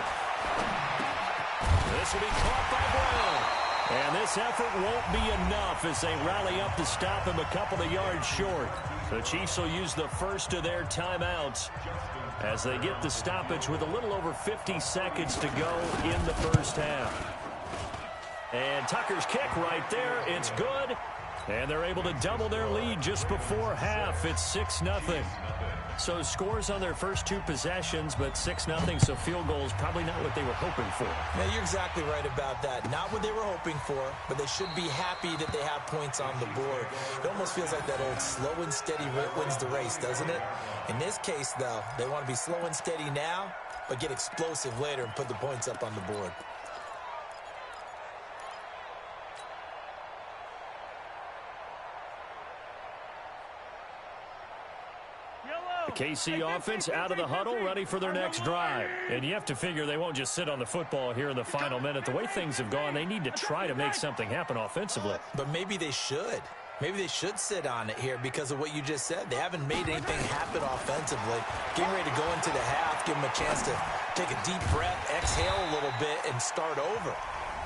This will be caught by Brown. And this effort won't be enough as they rally up to stop him a couple of yards short. The Chiefs will use the first of their timeouts as they get the stoppage with a little over 50 seconds to go in the first half. And Tucker's kick right there. It's good. And they're able to double their lead just before half. It's 6-0. So scores on their first 2 possessions, but 6-0, so field goals probably not what they were hoping for. Yeah, you're exactly right about that. Not what they were hoping for, but they should be happy that they have points on the board. It almost feels like that old slow and steady wins the race, doesn't it? In this case, though, they want to be slow and steady now, but get explosive later and put the points up on the board. The KC offense out of the huddle, ready for their next drive. And you have to figure they won't just sit on the football here in the final minute. The way things have gone, they need to try to make something happen offensively. But maybe they should. Maybe they should sit on it here because of what you just said. They haven't made anything happen offensively. Getting ready to go into the half, give them a chance to take a deep breath, exhale a little bit, and start over.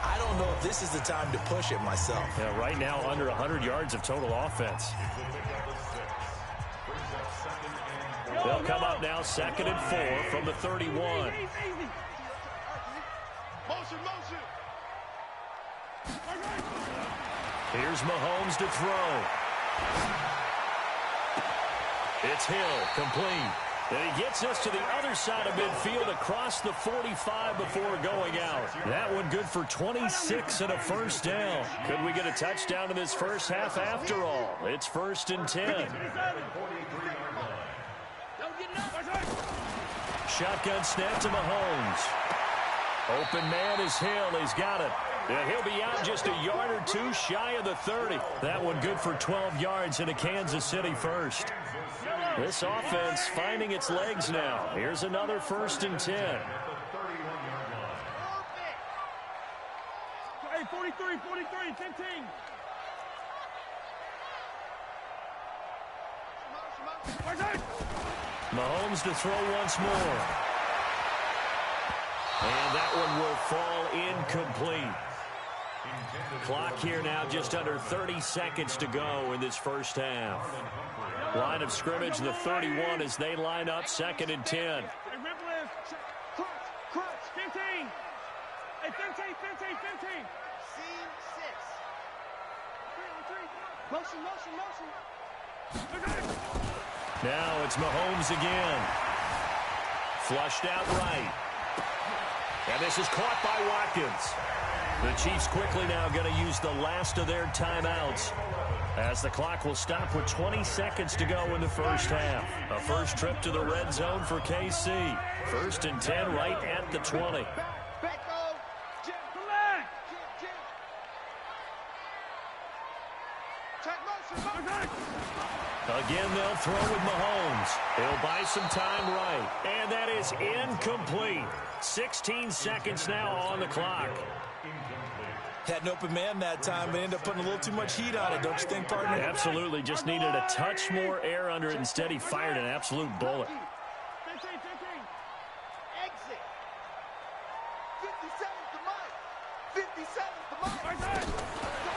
I don't know if this is the time to push it myself. Yeah, right now under 100 yards of total offense. They'll come up now 2nd and 4 from the 31. Motion, motion. Here's Mahomes to throw. It's Hill, complete. And he gets us to the other side of midfield across the 45 before going out. That one good for 26 and a first down. Could we get a touchdown in this first half after all? It's 1st and 10. Shotgun snap to Mahomes. Open man is Hill. He's got it. And he'll be out just a yard or 2 shy of the 30. That one good for 12 yards in a Kansas City first. This offense finding its legs now. Here's another 1st and 10. Hey, 43, 15. Mahomes to throw once more. And that one will fall incomplete. Clock here now just under 30 seconds to go in this first half. Line of scrimmage, the 31 as they line up 2nd and 10. Hey, rip list. Crunch. 15. Hey, 15. Scene 6. Motion. Now it's Mahomes again. Flushed out right. And this is caught by Watkins. The Chiefs quickly now going to use the last of their timeouts as the clock will stop with 20 seconds to go in the first half. A first trip to the red zone for KC. 1st and 10 right at the 20. Again, they'll throw with Mahomes. He'll buy some time right. And that is incomplete. 16 seconds now on the clock. Had an open man that time, but ended up putting a little too much heat on it, don't you think, partner? Absolutely. Just needed a touch more air under it. Instead, he fired an absolute bullet. 15. Exit. 57 to Mike.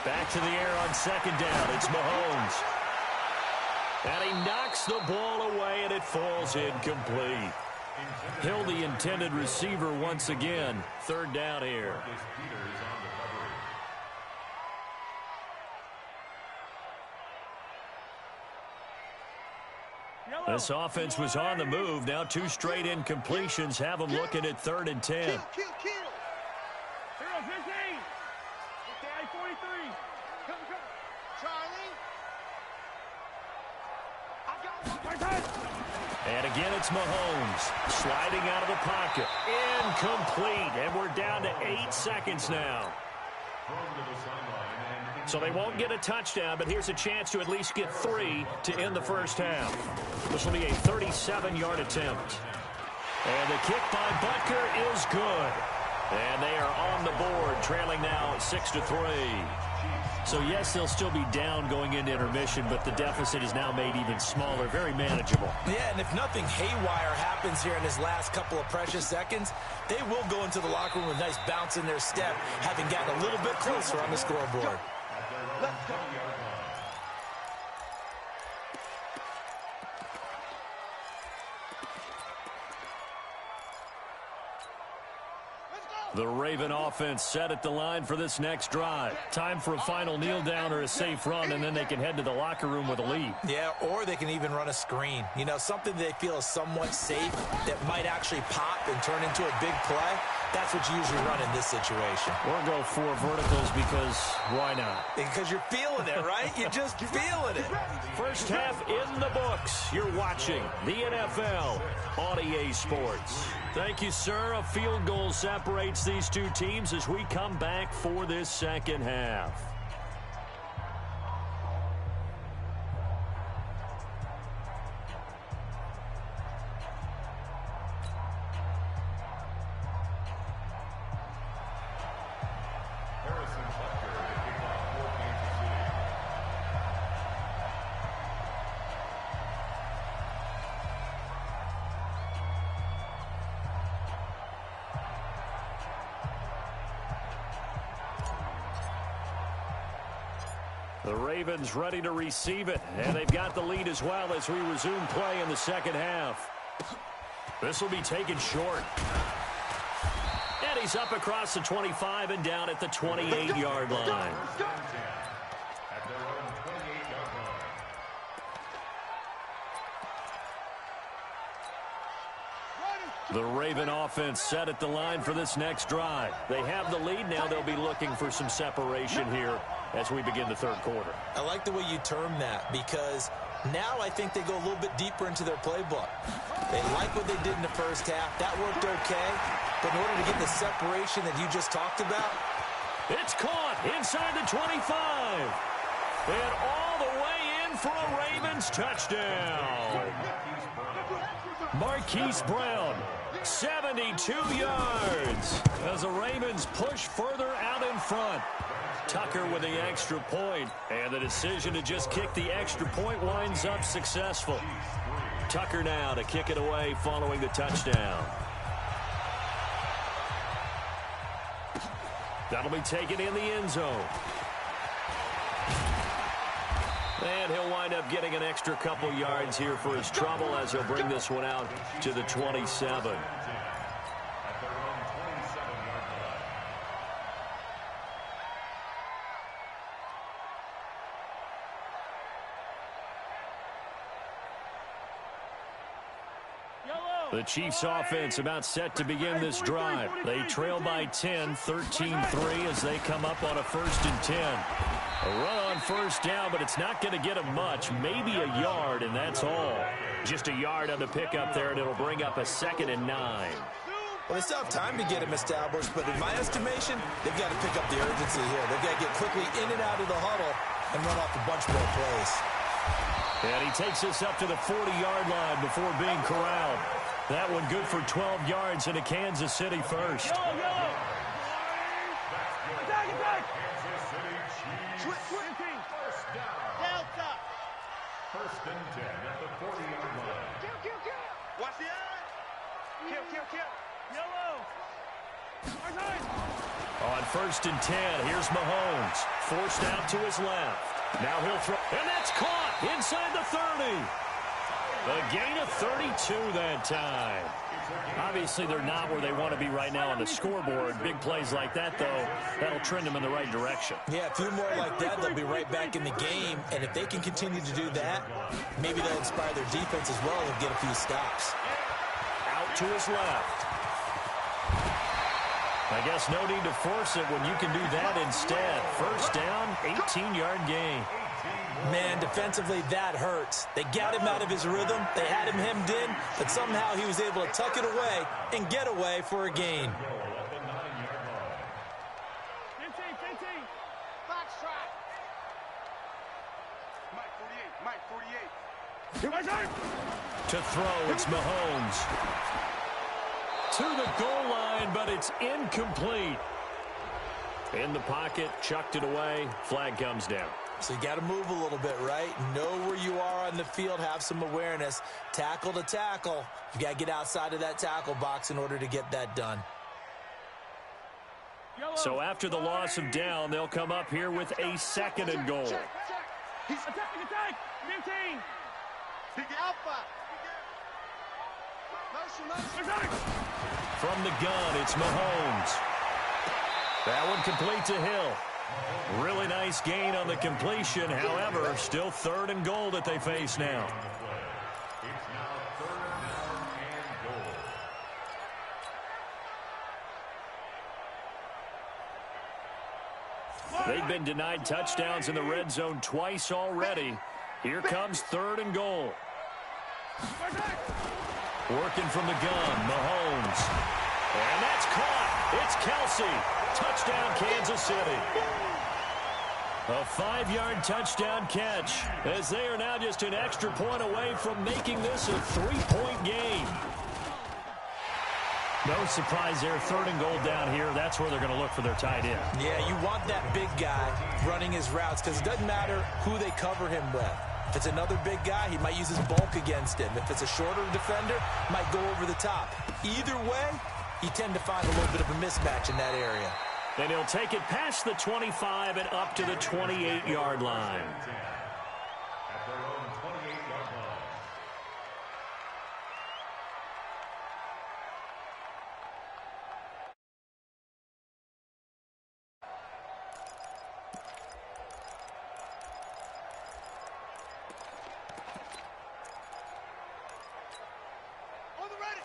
Back to the air on 2nd down. It's Mahomes. And he knocks the ball away, and it falls incomplete. Hill, the intended receiver once again. 3rd down here. This offense was on the move. Now 2 straight incompletions have them looking at 3rd and 10. Hero 15. Okay, 43. Come. Charlie. I got one. And again, it's Mahomes sliding out of the pocket. Incomplete. And we're down to 8 seconds now. So they won't get a touchdown, but here's a chance to at least get 3 to end the first half. This will be a 37-yard attempt. And the kick by Butker is good. And they are on the board, trailing now 6-3. So, yes, they'll still be down going into intermission, but the deficit is now made even smaller, very manageable. Yeah, and if nothing haywire happens here in his last couple of precious seconds, they will go into the locker room with a nice bounce in their step, having gotten a little bit closer on the scoreboard. Let's go. The Raven offense set at the line for this next drive. Time for a final kneel down or a safe run, and then they can head to the locker room with a lead. Yeah, or they can even run a screen. You know, something they feel is somewhat safe that might actually pop and turn into a big play. That's what you usually run in this situation. Or go 4 verticals because why not? Because you're feeling it, right? You're just feeling it. First half in the books. You're watching the NFL on EA Sports. Thank you, sir. A field goal separates these two teams as we come back for this second half. The Ravens ready to receive it, and they've got the lead as well as we resume play in the second half. This will be taken short. And he's up across the 25 and down at the 28-yard line. The Raven offense set at the line for this next drive. They have the lead. Now they'll be looking for some separation here as we begin the third quarter. I like the way you term that because now I think they go a little bit deeper into their playbook. They like what they did in the first half. That worked okay. But in order to get the separation that you just talked about, it's caught inside the 25. And all the way in for a Ravens touchdown. Marquise Brown, 72 yards as the Ravens push further out in front. Tucker with the extra point, and the decision to just kick the extra point winds up successful. Tucker now to kick it away following the touchdown. That'll be taken in the end zone. And he'll wind up getting an extra couple yards here for his trouble as he'll bring this one out to the 27. The Chiefs offense about set to begin this drive. They trail by 10, 13-3 as they come up on a 1st and 10. A run on first down, but it's not going to get him much. Maybe a yard, and that's all. Just a yard on the pickup there, and it'll bring up a 2nd and 9. Well, they still have time to get him established, but in my estimation, they've got to pick up the urgency here. They've got to get quickly in and out of the huddle and run off a bunch more plays. And he takes us up to the 40-yard line before being corralled. That one good for 12 yards into Kansas City first. First and 10 at the 40-yard line. Watch the eye. Kill. Yellow. On 1st and 10, here's Mahomes. Forced out to his left. Now he'll throw. And that's caught inside the 30. A gain of 32 that time. Obviously, they're not where they want to be right now on the scoreboard. Big plays like that, though, that'll trend them in the right direction. Yeah, a few more like that, they'll be right back in the game. And if they can continue to do that, maybe they'll inspire their defense as well and get a few stops. Out to his left. I guess no need to force it when you can do that instead. First down, 18-yard gain. Man, defensively, that hurts. They got him out of his rhythm. They had him hemmed in, but somehow he was able to tuck it away and get away for a gain. 15, 15. Foxtrot. Mike 48. To throw, it's Mahomes. To the goal line, but it's incomplete. In the pocket, chucked it away. Flag comes down. So you got to move a little bit, right? Know where you are on the field, have some awareness. Tackle to tackle. You got to get outside of that tackle box in order to get that done. So after the loss of down, they'll come up here with a second and goal. Attack! 15! Pick alpha. From the gun, it's Mahomes. That one complete to Hill. Really nice gain on the completion. However, still third and goal that they face now. It's now third down and goal. They've been denied touchdowns in the red zone twice already. Here comes third and goal. Working from the gun, Mahomes. And that's caught. It's Kelsey. Touchdown, Kansas City. A 5-yard touchdown catch, as they are now just an extra point away from making this a 3-point game. No surprise there, third and goal down here. That's where they're going to look for their tight end. Yeah, you want that big guy running his routes because it doesn't matter who they cover him with. If it's another big guy, he might use his bulk against him. If it's a shorter defender, might go over the top. Either way, you tend to find a little bit of a mismatch in that area. And he'll take it past the 25 and up to the 28-yard line. At their own 28-yard line.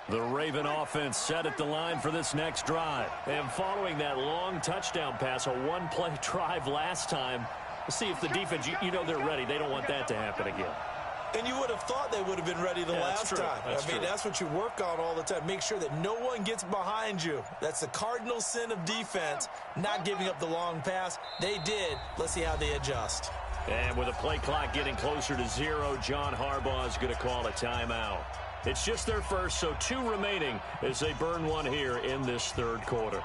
The Raven offense set at the line for this next drive. And following that long touchdown pass, a one-play drive last time, let's see if the defense, you know they're ready. They don't want that to happen again. And you would have thought they would have been ready the last time. That's what you work on all the time. Make sure that no one gets behind you. That's the cardinal sin of defense, not giving up the long pass. They did. Let's see how they adjust. And with the play clock getting closer to 0, John Harbaugh is going to call a timeout. It's just their first, so 2 remaining as they burn one here in this third quarter.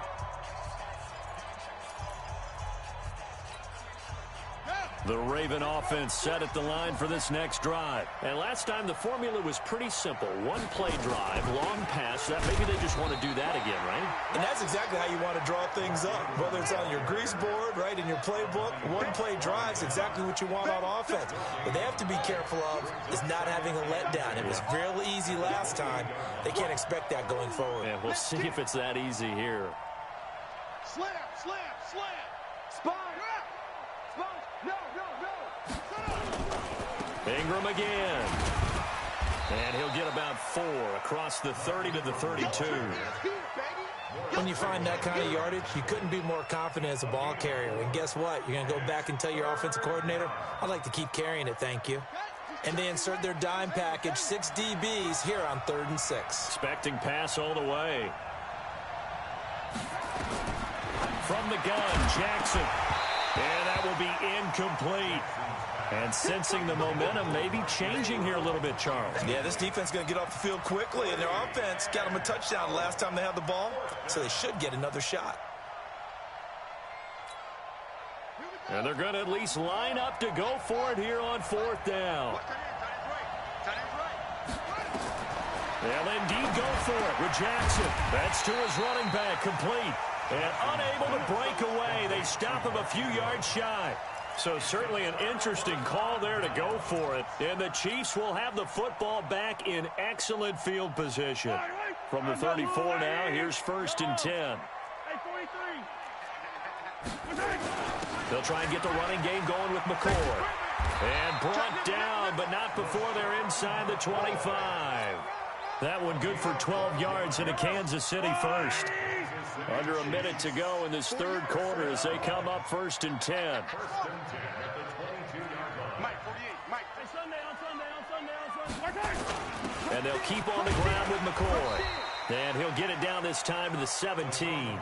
The Raven offense set at the line for this next drive. And last time the formula was pretty simple. One-play drive, long pass. Maybe they just want to do that again, right? And that's exactly how you want to draw things up. Whether it's on your grease board, right, in your playbook, one-play drive's exactly what you want on offense. What they have to be careful of is not having a letdown. It was real easy last time. They can't expect that going forward. Yeah, we'll see if it's that easy here. Slam. Spot. Ingram again. And he'll get about 4 across the 30 to the 32. When you find that kind of yardage, you couldn't be more confident as a ball carrier. And guess what? You're going to go back and tell your offensive coordinator, I'd like to keep carrying it, thank you. And they insert their dime package, 6 DBs here on 3rd and 6. Expecting pass all the way. From the gun, Jackson. And that will be incomplete. And sensing the momentum maybe changing here a little bit, Charles. Yeah, this defense is going to get off the field quickly, and their offense got them a touchdown last time they had the ball, so they should get another shot. And they're going to at least line up to go for it here on 4th down. They'll indeed go for it with Jackson. That's to his running back, complete. And unable to break away. They stop him a few yards shy. So certainly an interesting call there to go for it. And the Chiefs will have the football back in excellent field position. From the 34 now, here's 1st and 10. They'll try and get the running game going with McCoy. And brought down, but not before they're inside the 25. That one good for 12 yards in a Kansas City first. Under a minute to go in this third quarter as they come up 1st and 10. First and 10 at the 22-yard line. And they'll keep on the ground with McCoy. And he'll get it down this time to the 17.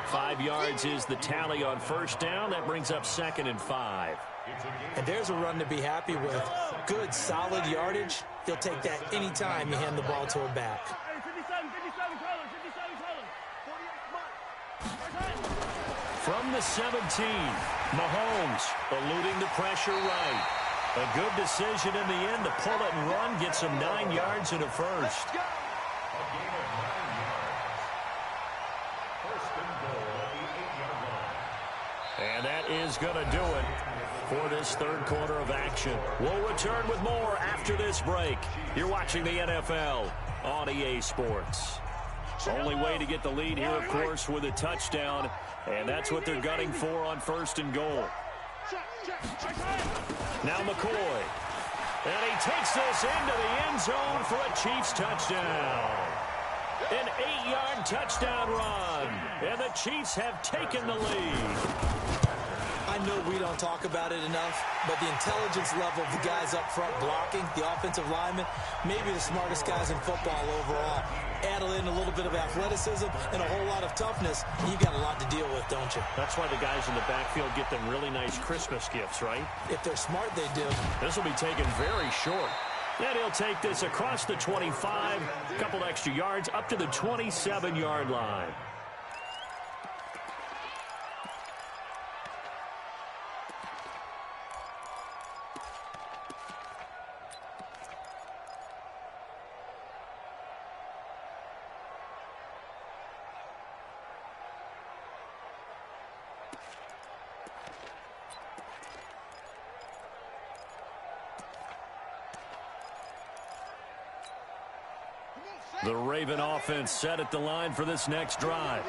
5 yards is the tally on first down. That brings up 2nd and 5. And there's a run to be happy with. Good, solid yardage. He'll take that anytime you hand the ball to a back. From the 17, Mahomes eluding the pressure right. A good decision in the end to pull it and run. Gets him 9 yards and a first. And that is going to do it for this third quarter of action. We'll return with more after this break. You're watching the NFL on EA Sports. Only way to get the lead here, of course, with a touchdown. And that's what they're gunning for on 1st and goal. Now McCoy. And he takes this into the end zone for a Chiefs touchdown. An 8-yard touchdown run. And the Chiefs have taken the lead. I know we don't talk about it enough, but the intelligence level of the guys up front blocking, the offensive linemen, maybe the smartest guys in football overall. Add in a little bit of athleticism and a whole lot of toughness, you got a lot to deal with, don't you? That's why the guys in the backfield get them really nice Christmas gifts, right? If they're smart, they do. This will be taken very short. And he'll take this across the 25, a couple extra yards, up to the 27-yard line. The Raven offense set at the line for this next drive.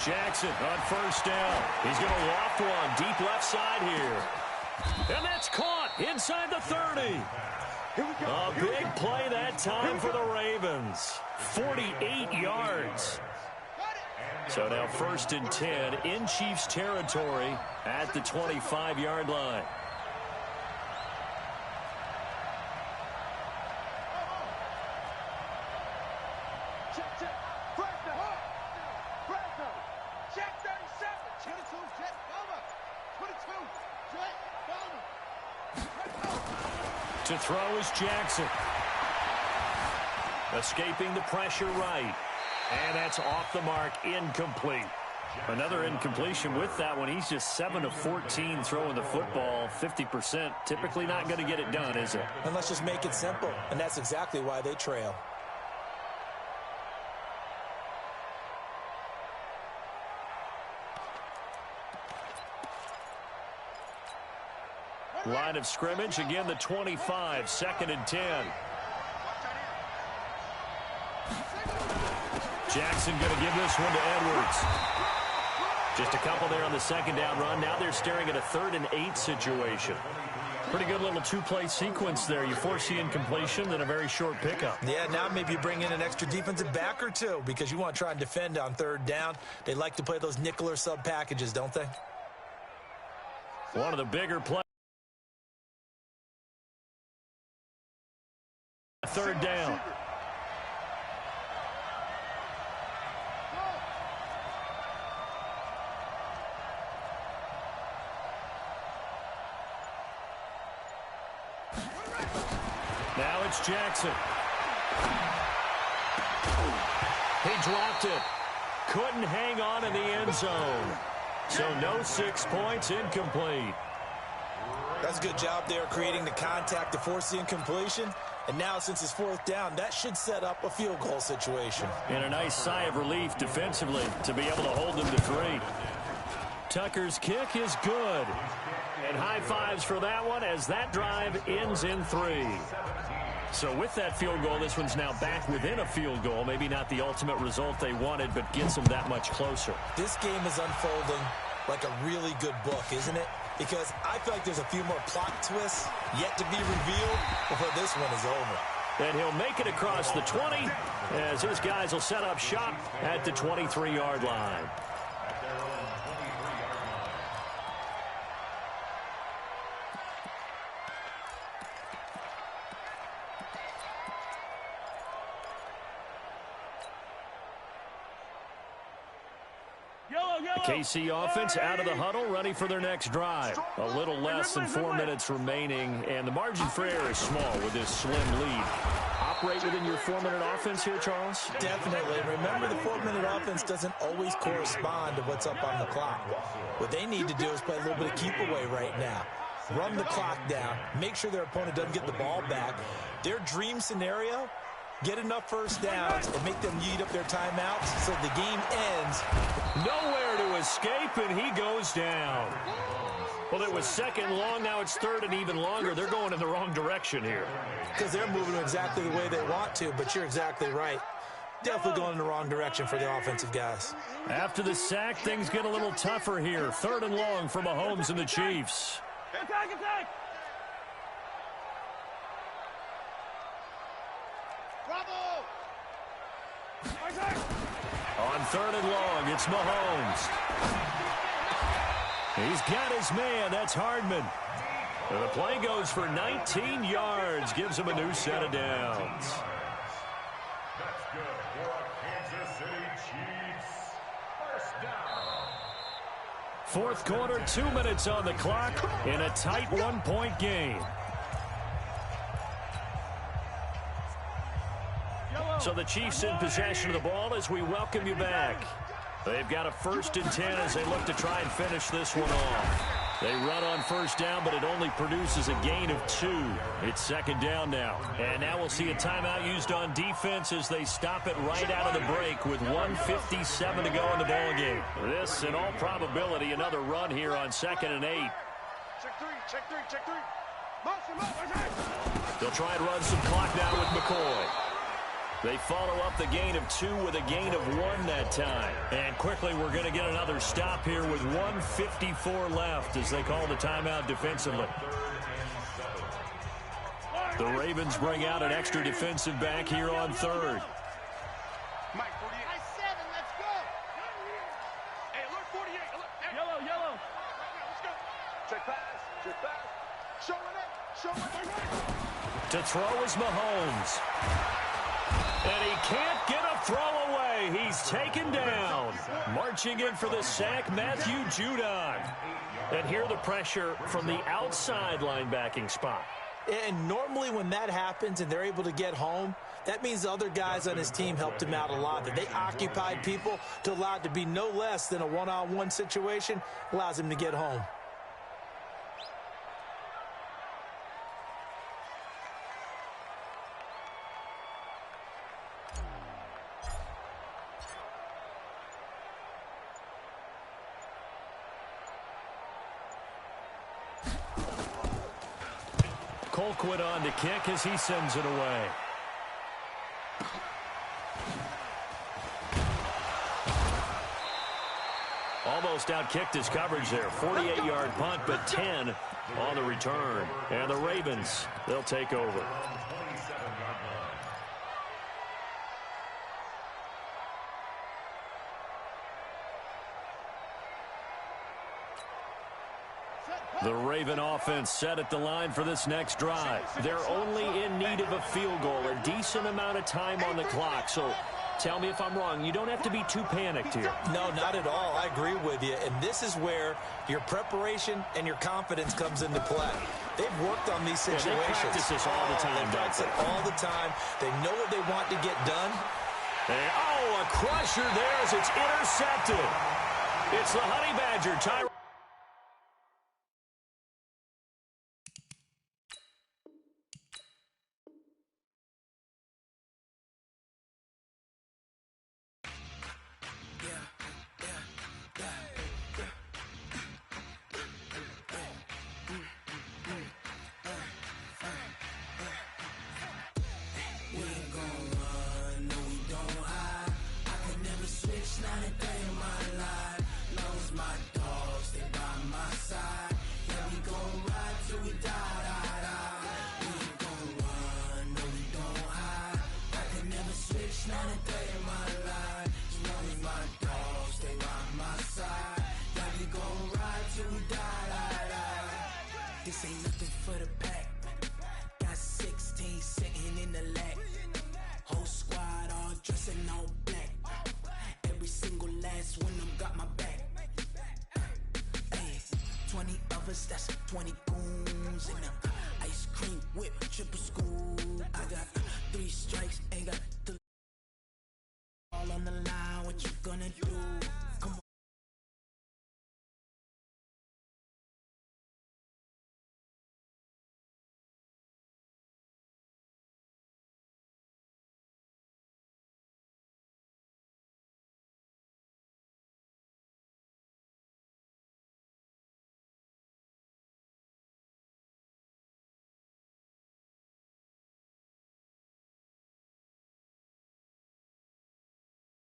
Jackson on first down. He's going to loft one deep left side here. And that's caught inside the 30. A big play that time for the Ravens. 48 yards. So now 1st and 10 in Chiefs territory at the 25-yard line. To throw is Jackson. Escaping the pressure right. And that's off the mark, incomplete. Another incompletion with that one. He's just 7 of 14 throwing the football, 50%. Typically not going to get it done, is it? And let's just make it simple, and that's exactly why they trail. Line of scrimmage, again the 25, 2nd and 10. Jackson going to give this one to Edwards. Just a couple there on the 2nd down run. Now they're staring at a 3rd and 8 situation. Pretty good little 2-play sequence there. You force the incompletion, then a very short pickup. Yeah, now maybe you bring in an extra defensive back or two because you want to try and defend on 3rd down. They like to play those nickel or sub packages, don't they? One of the bigger plays. 3rd down. Now it's Jackson. He dropped it. Couldn't hang on in the end zone. So no 6 points, incomplete. That's a good job there creating the contact to force the incompletion. And now since it's 4th down, that should set up a field goal situation. And a nice sigh of relief defensively to be able to hold them to 3. Tucker's kick is good. And high fives for that one as that drive ends in 3. So with that field goal, this one's now back within a field goal. Maybe not the ultimate result they wanted, but gets them that much closer. This game is unfolding like a really good book, isn't it? Because I feel like there's a few more plot twists yet to be revealed before this one is over. And he'll make it across the 20 as his guys will set up shop at the 23-yard line. KC offense out of the huddle, ready for their next drive. A little less than 4 minutes remaining, and the margin for error is small with this slim lead. Operate within your 4-minute offense here, Charles? Definitely. Remember, the 4-minute offense doesn't always correspond to what's up on the clock. What they need to do is play a little bit of keep away right now. Run the clock down. Make sure their opponent doesn't get the ball back. Their dream scenario, get enough first downs and make them eat up their timeouts so the game ends. Nowhere to escape, and he goes down. Well, it was second long. Now it's third and even longer. They're going in the wrong direction here. Because they're moving exactly the way they want to, but you're exactly right. Definitely going in the wrong direction for the offensive guys. After the sack, things get a little tougher here. Third and long for Mahomes and the Chiefs. Attack, attack! Bravo! On third and long, it's Mahomes. He's got his man. That's Hardman. And the play goes for 19 yards. Gives him a new set of downs. That's good for a Kansas City Chiefs. First down. Fourth quarter, 2 minutes on the clock in a tight 1-point game. So the Chiefs in possession of the ball as we welcome you back. They've got a 1st and 10 as they look to try and finish this one off. They run on first down, but it only produces a gain of 2. It's second down now. And now we'll see a timeout used on defense as they stop it right out of the break with 1:57 to go in the ballgame. This, in all probability, another run here on 2nd and 8. Check three, check three, check three. Motion. They'll try and run some clock now with McCoy. They follow up the gain of 2 with a gain of 1 that time. And quickly, we're going to get another stop here with 1:54 left as they call the timeout defensively. The Ravens bring out an extra defensive back here on third. Mike, 48. Mike, 7, let's go. Hey, alert 48. Alert. Hey. Yellow. Let's go. Check pass. Showing it. To throw is Mahomes. And he can't get a throw away. He's taken down. Marching in for the sack, Matthew Judon. And here the pressure from the outside linebacking spot. And normally when that happens and they're able to get home, that means the other guys on his team helped him out a lot. That they occupied people to allow it to be no less than a one-on-one situation, allows him to get home. Colquitt on to kick as he sends it away. Almost outkicked his coverage there. 48-yard punt, but 10 on the return. And the Ravens, they'll take over. The Raven offense set at the line for this next drive. They're only in need of a field goal, a decent amount of time on the clock. So tell me if I'm wrong. You don't have to be too panicked here. No, not at all. I agree with you. And this is where your preparation and your confidence comes into play. They've worked on these situations. Yeah, they practice this all the time. They practice it all the time. They know what they want to get done. And, a crusher there as it's intercepted. It's the Honey Badger, Tyron. This ain't nothing for the pack. Got 16 sitting in the lap. Whole squad all dressing all black. Every single last one of them got my back. Ice, that's 20 goons in the ice cream whip, triple scoop. I got 3 strikes, ain't got the all on the line. What you gonna do? Come on.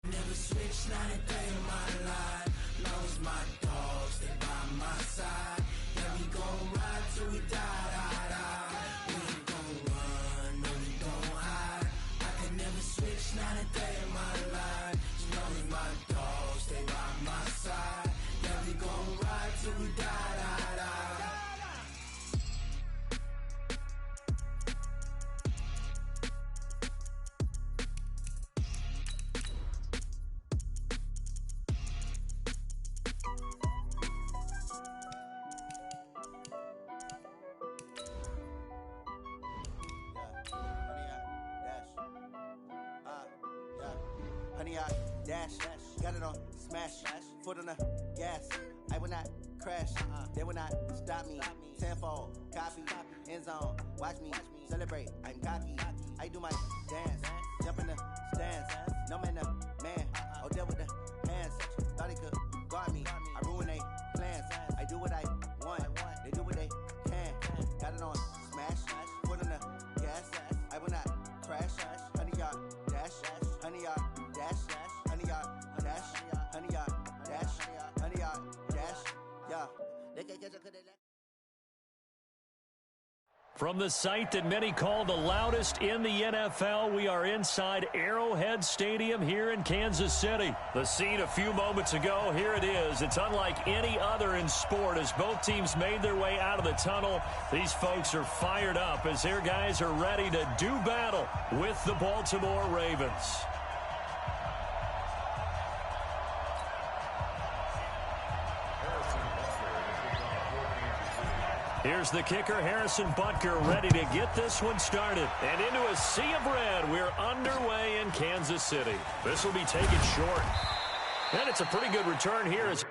Never switch, not a day in my life. Long as my dogs, they by my side. Yeah, we gon' ride till we die. We ain't gon' run, no, we gon' hide. I can never switch, not a day in my life. As long as my dogs, they by my side. Yeah, we gon' ride till we die. Honey, I dash, got it on smash, foot on the gas. I will not crash, they will not stop me. Tenfold, copy, end zone, watch me celebrate. I'm cocky, I do my dance, jump in the stands. No man, the man, oh, deal with the hands. Thought he could guard me, I ruin they plans. I do what I want, they do what they can. Got it on smash, foot on the gas. I will not crash, honey, y'all dash, honey, y'all dash, honey, y'all dash, honey, y'all dash, honey, y'all dash, yeah. They can't catch up 'cause they lack. From the site that many call the loudest in the NFL, we are inside Arrowhead Stadium here in Kansas City. The scene a few moments ago, here it is. It's unlike any other in sport as both teams made their way out of the tunnel. These folks are fired up as their guys are ready to do battle with the Baltimore Ravens. Here's the kicker, Harrison Butker, ready to get this one started. And into a sea of red, we're underway in Kansas City. This will be taken short. And it's a pretty good return here as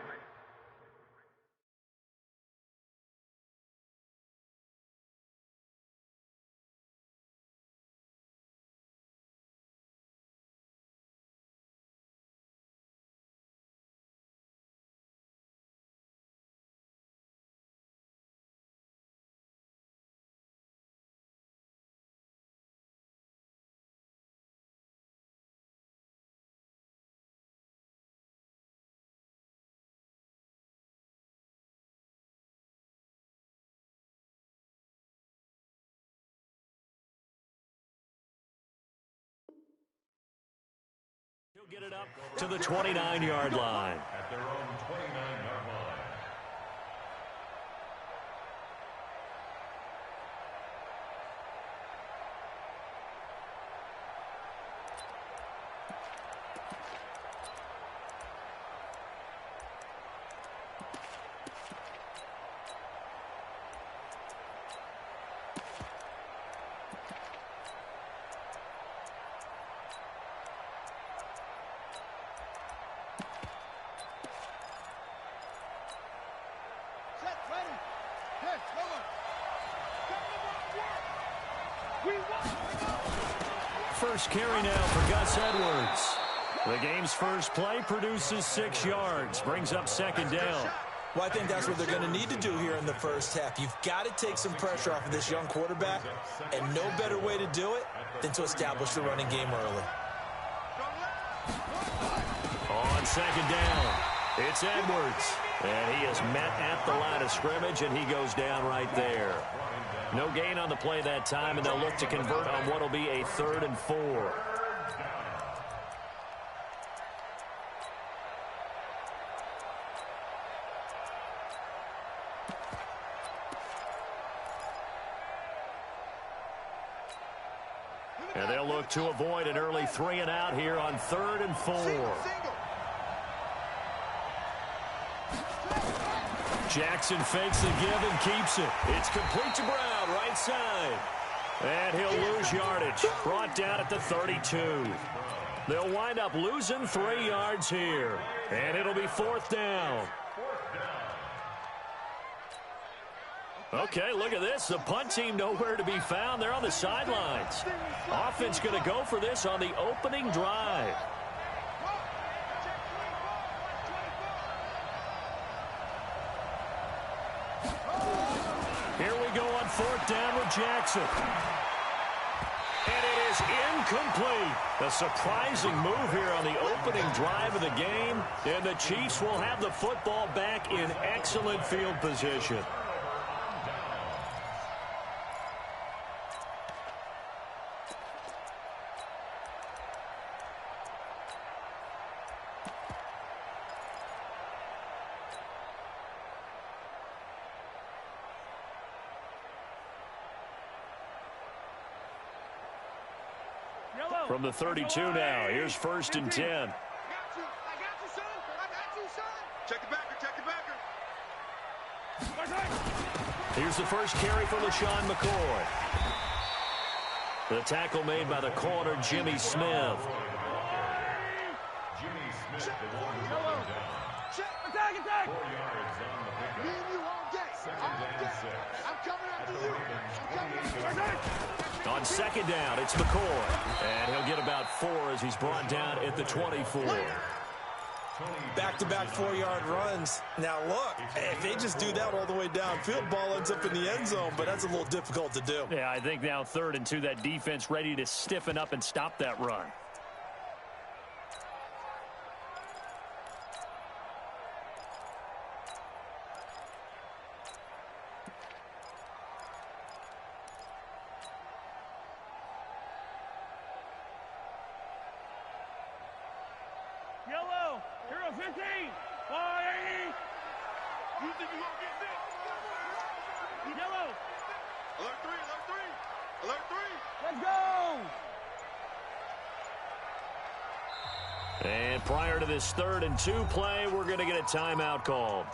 he'll get it up to the 29-yard line. At their own 29-yard line. First carry now for Gus Edwards. The game's first play produces 6 yards, brings up second down. Well, I think that's what they're going to need to do here in the first half. You've got to take some pressure off of this young quarterback, and no better way to do it than to establish the running game early. On second down, it's Edwards. And he is met at the line of scrimmage, and he goes down right there. No gain on the play that time, and they'll look to convert on what will be a 3rd and 4. And they'll look to avoid an early 3 and out here on 3rd and 4. Jackson fakes the give and keeps it. It's complete to Brown, right side. And he'll lose yardage. Brought down at the 32. They'll wind up losing 3 yards here. And it'll be 4th down. Okay, look at this. The punt team nowhere to be found. They're on the sidelines. Offense going to go for this on the opening drive. Here we go on 4th down with Jackson. And it is incomplete. A surprising move here on the opening drive of the game. And the Chiefs will have the football back in excellent field position. From the 32 now, here's 1st and 10. I got you, son. I got you, son. Check the backer, check the backer. Here's the first carry for LaShawn McCoy. The tackle made by the corner, Jimmy Smith. Jimmy Smith, the one who's down. Attack. 4 yards on the pickup. Me and you all day. 2nd and 6. I'm coming after you. I'm coming after you. On 2nd down, it's McCoy. And he'll get about 4 as he's brought down at the 24. Back-to-back 4-yard runs. Now, look, if they just do that all the way downfield, ball ends up in the end zone, but that's a little difficult to do. Yeah, I think now 3rd and 2, that defense ready to stiffen up and stop that run. Yellow, hero 15, 480. You think you're going to get this? Yellow. Alert 3, alert 3. Alert 3. Let's go. And prior to this 3rd and 2 play, we're going to get a timeout called.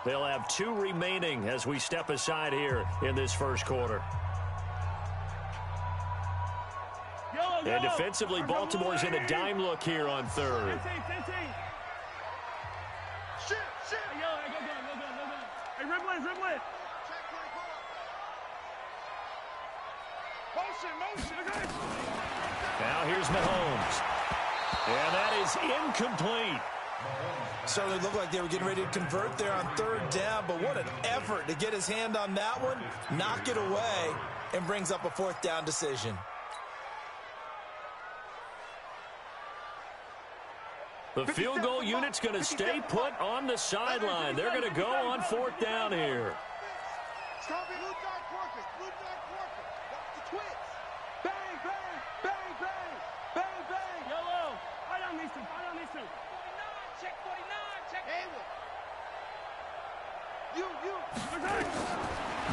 They'll have 2 remaining as we step aside here in this first quarter. And defensively, Baltimore's in a dime look here on 3rd. 15. Shit. Yellow, go gun. Hey, dribble it. Check 24. Motion. Now here's Mahomes. And that is incomplete. Certainly looked like they were getting ready to convert there on 3rd down, but what an effort to get his hand on that one, knock it away, and brings up a 4th down decision. The field goal unit's going to stay put on the sideline. They're going to go on 4th down here. Stop it. Blue dot Quarkus. Watch the twins. Bang. Yellow, fight on these two. 49, check 49, check. Haywood. You.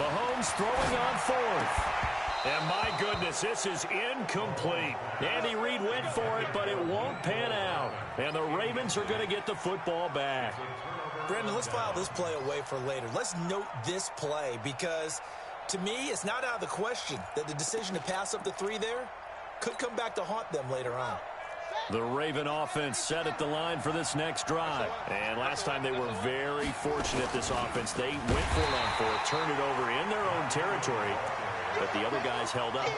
Mahomes throwing on 4th. And my goodness, this is incomplete. Andy Reid went for it, but it won't pan out. And the Ravens are going to get the football back. Brandon, let's file this play away for later. Let's note this play because, to me, it's not out of the question that the decision to pass up the 3 there could come back to haunt them later on. The Raven offense set at the line for this next drive. And last time they were very fortunate, this offense. They went for it on 4th, turned it over in their own territory. But the other guys held up.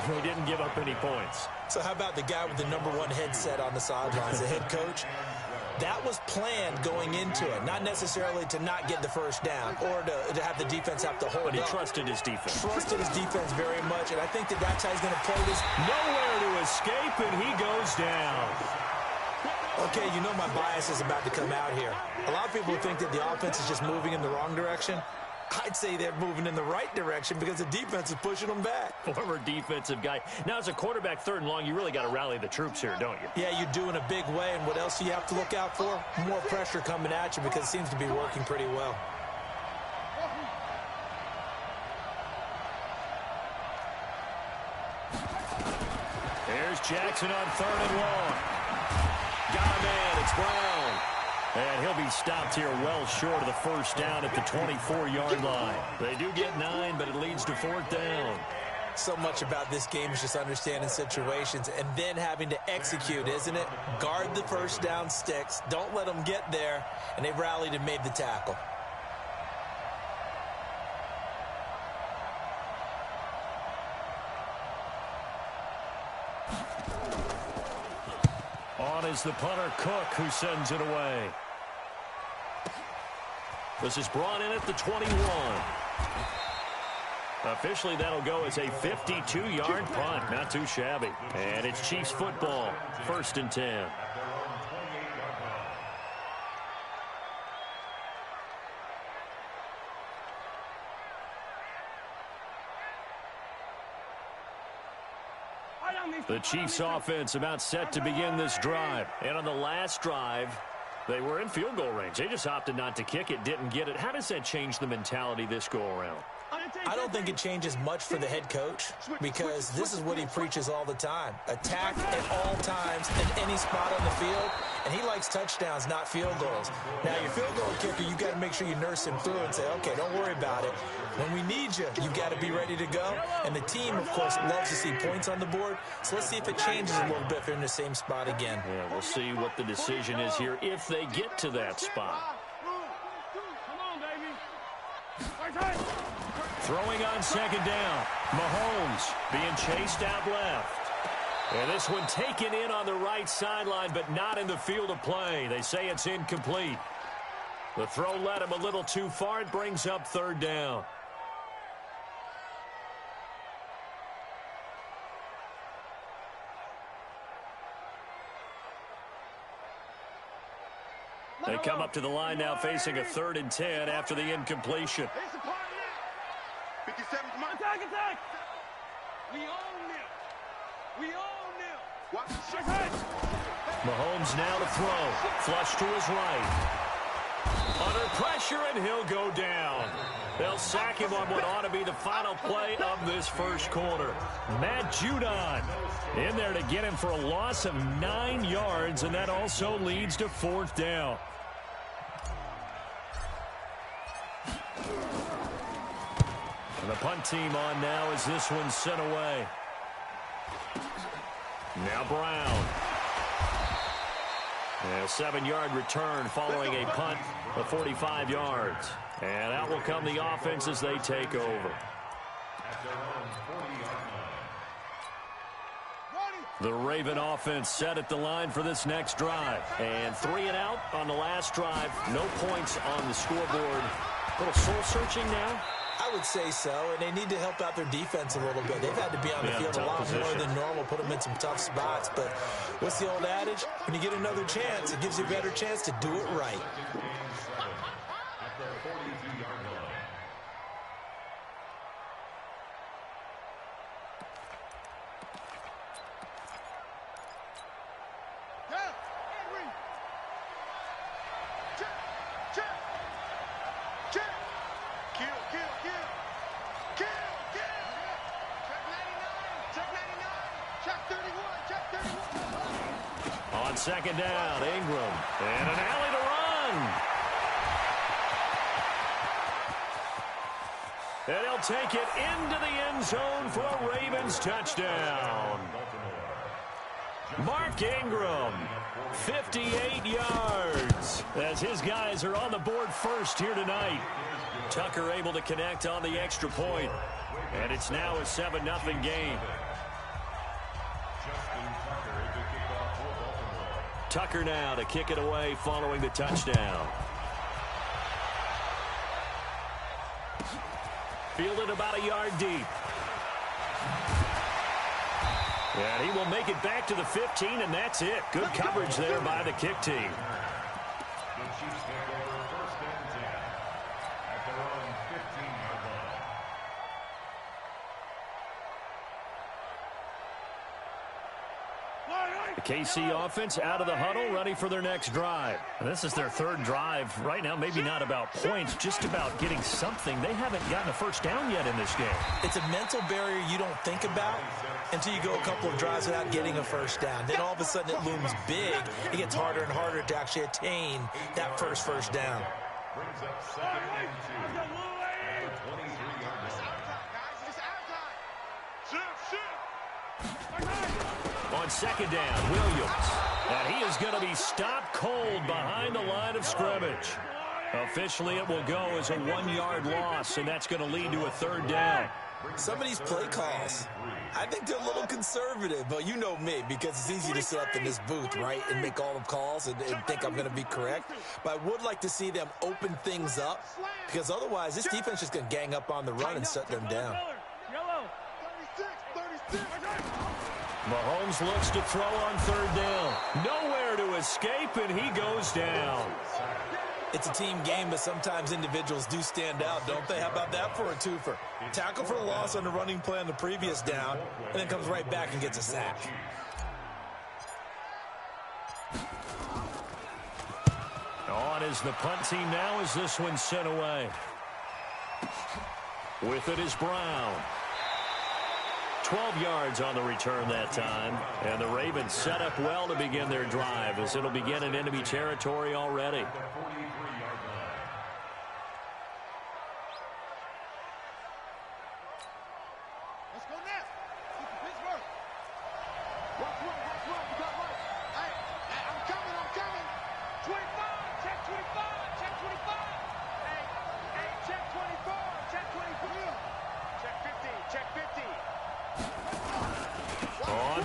They didn't give up any points. So how about the guy with the #1 headset on the sidelines, the head coach? That was planned going into it, not necessarily to not get the 1st down or to have the defense have to hold But he up. trusted his defense. Trusted his defense very much, and I think that's how he's going to play this. Nowhere to escape, and he goes down. Okay, you know my bias is about to come out here. A lot of people think that the offense is just moving in the wrong direction. I'd say they're moving in the right direction because the defense is pushing them back. Former defensive guy. Now, as a quarterback 3rd and long, you really got to rally the troops here, don't you? Yeah, you do in a big way, and what else do you have to look out for? More pressure coming at you because it seems to be working pretty well. There's Jackson on 3rd and long. Got a man. It's Brown. And he'll be stopped here well short of the first down at the 24-yard line. They do get 9, but it leads to 4th down. So much about this game is just understanding situations and then having to execute, isn't it? Guard the first down sticks. Don't let them get there. And they rallied and made the tackle. On is the punter, Cook, who sends it away. This is brought in at the 21. Officially, that'll go as a 52-yard punt. Not too shabby. And it's Chiefs football. 1st and 10. The Chiefs offense about set to begin this drive. And on the last drive, they were in field goal range. They just opted not to kick it, didn't get it. How does that change the mentality this go-around? I don't think it changes much for the head coach because this is what he preaches all the time. Attack at all times in any spot on the field, and he likes touchdowns, not field goals. Now, your field goal kicker, you got to make sure you nurse him through and say, okay, don't worry about it. When we need you, you got to be ready to go. And the team, of course, loves to see points on the board. So let's see if it changes a little bit if they're in the same spot again. Yeah, we'll see what the decision is here if they get to that spot. Come on, baby. Throwing on 2nd down. Mahomes being chased out left. And this one taken in on the right sideline, but not in the field of play. They say it's incomplete. The throw led him a little too far. It brings up 3rd down. They come up to the line now facing a 3rd and 10 after the incompletion. 57's mine. Attack! We own them. We own them. Watch the Mahomes now to throw. Flush to his right. Under pressure, and he'll go down. They'll sack him on what ought to be the final play of this first quarter. Matt Judon in there to get him for a loss of 9 yards, and that also leads to 4th down. And the punt team on now as this one's sent away. Now Brown. And a 7-yard return following a punt of 45 yards. And out will come the offense as they take over. The Raven offense set at the line for this next drive. And 3 and out on the last drive. No points on the scoreboard. A little soul-searching now? I would say so, and they need to help out their defense a little bit. They've had to be on the field a lot more than normal, put them in some tough spots. But what's the old adage? When you get another chance, it gives you a better chance to do it right. On 2nd down, Ingram. And an alley to run. And he'll take it into the end zone for a Ravens touchdown. Mark Ingram, 58 yards, as his guys are on the board first here tonight. Tucker able to connect on the extra point. And it's now a 7-0 game. Tucker now to kick it away following the touchdown. Fielded about a yard deep. And he will make it back to the 15, and that's it. Good coverage there by the kick team. The KC offense out of the huddle, ready for their next drive. And this is their third drive right now. Maybe not about points, just about getting something. They haven't gotten a first down yet in this game. It's a mental barrier you don't think about until you go a couple of drives without getting a first down. Then all of a sudden it looms big. It gets harder and harder to actually attain that first down. Brings up second and 2 at the 23-yard line. On second down, Williams. And he is going to be stopped cold behind the line of scrimmage. Officially, it will go as a 1-yard loss, and that's going to lead to a third down. Some of these play calls, I think they're a little conservative, but you know me, because it's easy to sit up in this booth, right, and make all the calls and think I'm going to be correct. But I would like to see them open things up, because otherwise this defense is going to gang up on the run and shut them down. Mahomes looks to throw on third down. Nowhere to escape, and he goes down. It's a team game, but sometimes individuals do stand out, don't they? How about that for a twofer? Tackle for a loss on the running play on the previous down, and then comes right back and gets a sack. On is the punt team now as this one's sent away. With it is Brown. 12 yards on the return that time. And the Ravens set up well to begin their drive as it'll begin in enemy territory already.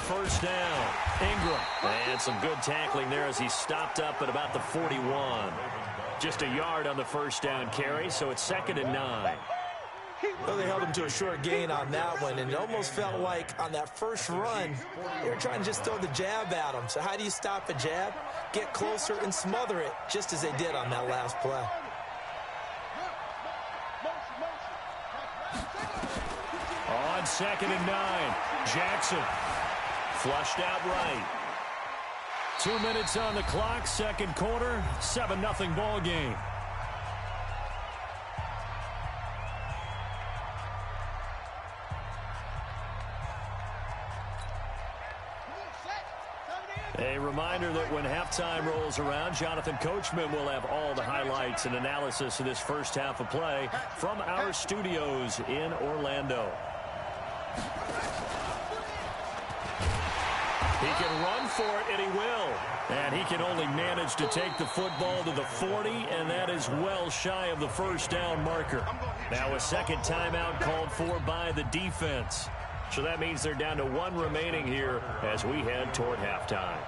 First down, Ingram. And some good tackling there as he stopped up at about the 41. Just a yard on the first down carry, so it's 2nd and 9. Well, they held him to a short gain on that one, and it almost felt like on that first run, they were trying to just throw the jab at him. So how do you stop a jab? Get closer and smother it, just as they did on that last play. On 2nd and 9, Jackson. Flushed out right. 2 minutes on the clock, second quarter, 7-0 ball game. A reminder that when halftime rolls around, Jonathan Coachman will have all the highlights and analysis of this first half of play from our studios in Orlando. He can run for it, and he will. And he can only manage to take the football to the 40, and that is well shy of the first down marker. Now a second timeout called for by the defense. So that means they're down to 1 remaining here as we head toward halftime.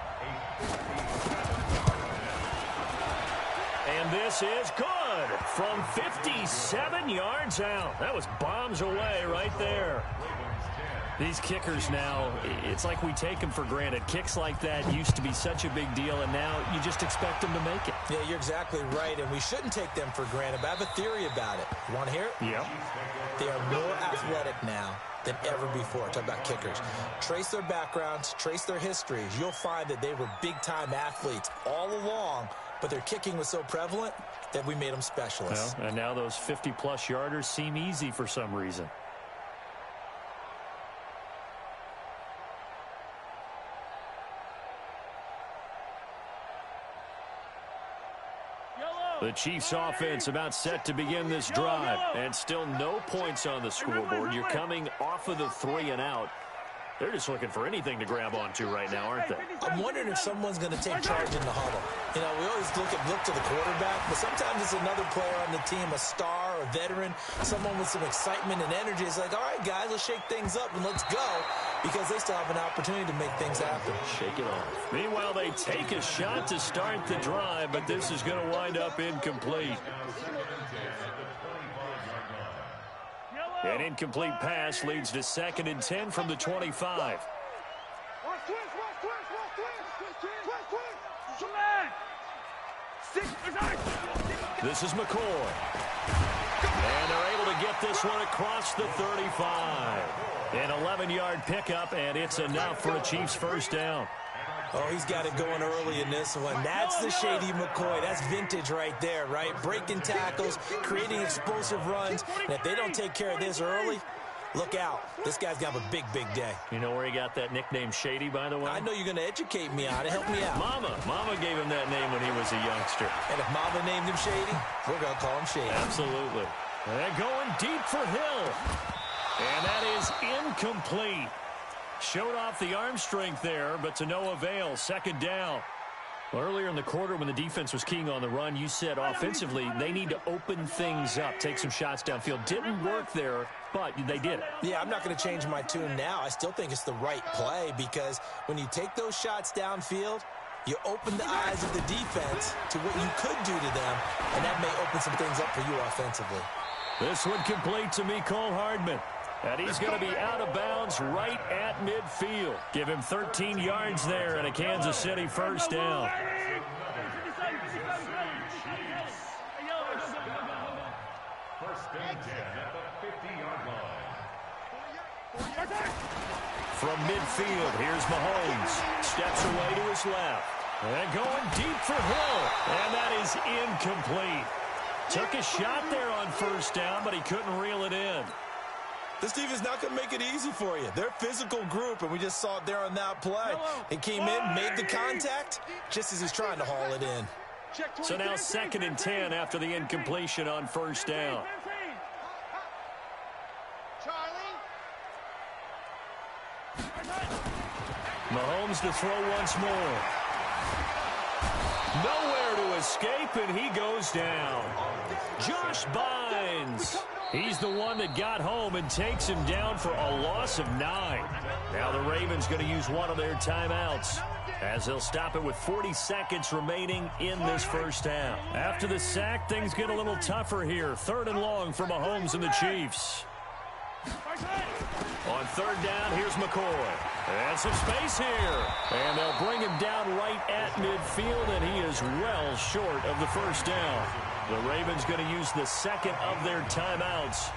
And this is good from 57 yards out. That was bombs away right there. These kickers now, it's like we take them for granted. Kicks like that used to be such a big deal, and now you just expect them to make it. Yeah, you're exactly right, and we shouldn't take them for granted, but I have a theory about it. You want to hear it? Yep. They are more athletic now than ever before. Talk about kickers. Trace their backgrounds, trace their histories. You'll find that they were big-time athletes all along, but their kicking was so prevalent that we made them specialists. Well, and now those 50-plus yarders seem easy for some reason. The Chiefs offense about set to begin this drive, and still no points on the scoreboard. You're coming off of the 3 and out. They're just looking for anything to grab onto right now, aren't they? I'm wondering if someone's going to take charge in the huddle. You know, we always look to the quarterback, but sometimes it's another player on the team, a star, a veteran, someone with some excitement and energy. It's like, all right, guys, let's shake things up and let's go, because they still have an opportunity to make things happen. Shake it off. Meanwhile, they take a shot to start the drive, but this is going to wind up incomplete. An incomplete pass leads to 2nd and 10 from the 25. This is McCoy. And they're able to get this one across the 35. An 11-yard pickup, and it's enough for a Chiefs first down. Oh, he's got it going early in this one. That's the Shady McCoy. That's vintage right there, right? Breaking tackles, creating explosive runs. And if they don't take care of this early, look out. This guy's going to have a big, big day. You know where he got that nickname Shady, by the way? I know you're going to educate me on it. Help me out. Mama gave him that name when he was a youngster. And if Mama named him Shady, we're going to call him Shady. Absolutely. They're going deep for Hill. And that is incomplete. Showed off the arm strength there, but to no avail. Second down. Well, earlier in the quarter when the defense was keying on the run, you said offensively they need to open things up, take some shots downfield. Didn't work there, but they did it. Yeah, I'm not going to change my tune now. I still think it's the right play because when you take those shots downfield, you open the eyes of the defense to what you could do to them, and that may open some things up for you offensively. This one complete to Mecole Hardman. And he's going to be out of bounds right at midfield. Give him 13 yards there and a Kansas City first down. First and 10 at the 50-yard line. From midfield, here's Mahomes. Steps away to his left. And going deep for Hill. And that is incomplete. Took a shot there on first down, but he couldn't reel it in. This defense is not going to make it easy for you. They're a physical group, and we just saw it there on that play. He came in, made the contact, just as he's trying to haul it in. So now 2nd and 10 after the incompletion on first down. Mahomes to throw once more. Nowhere to escape, and he goes down. Josh Bynes. He's the one that got home and takes him down for a loss of 9. Now the Ravens going to use one of their timeouts as they'll stop it with 40 seconds remaining in this first half. After the sack, things get a little tougher here. 3rd and long for Mahomes and the Chiefs. On 3rd down, here's McCoy. And some space here. And they'll bring him down right at midfield, and he is well short of the first down. The Ravens going to use the 2nd of their timeouts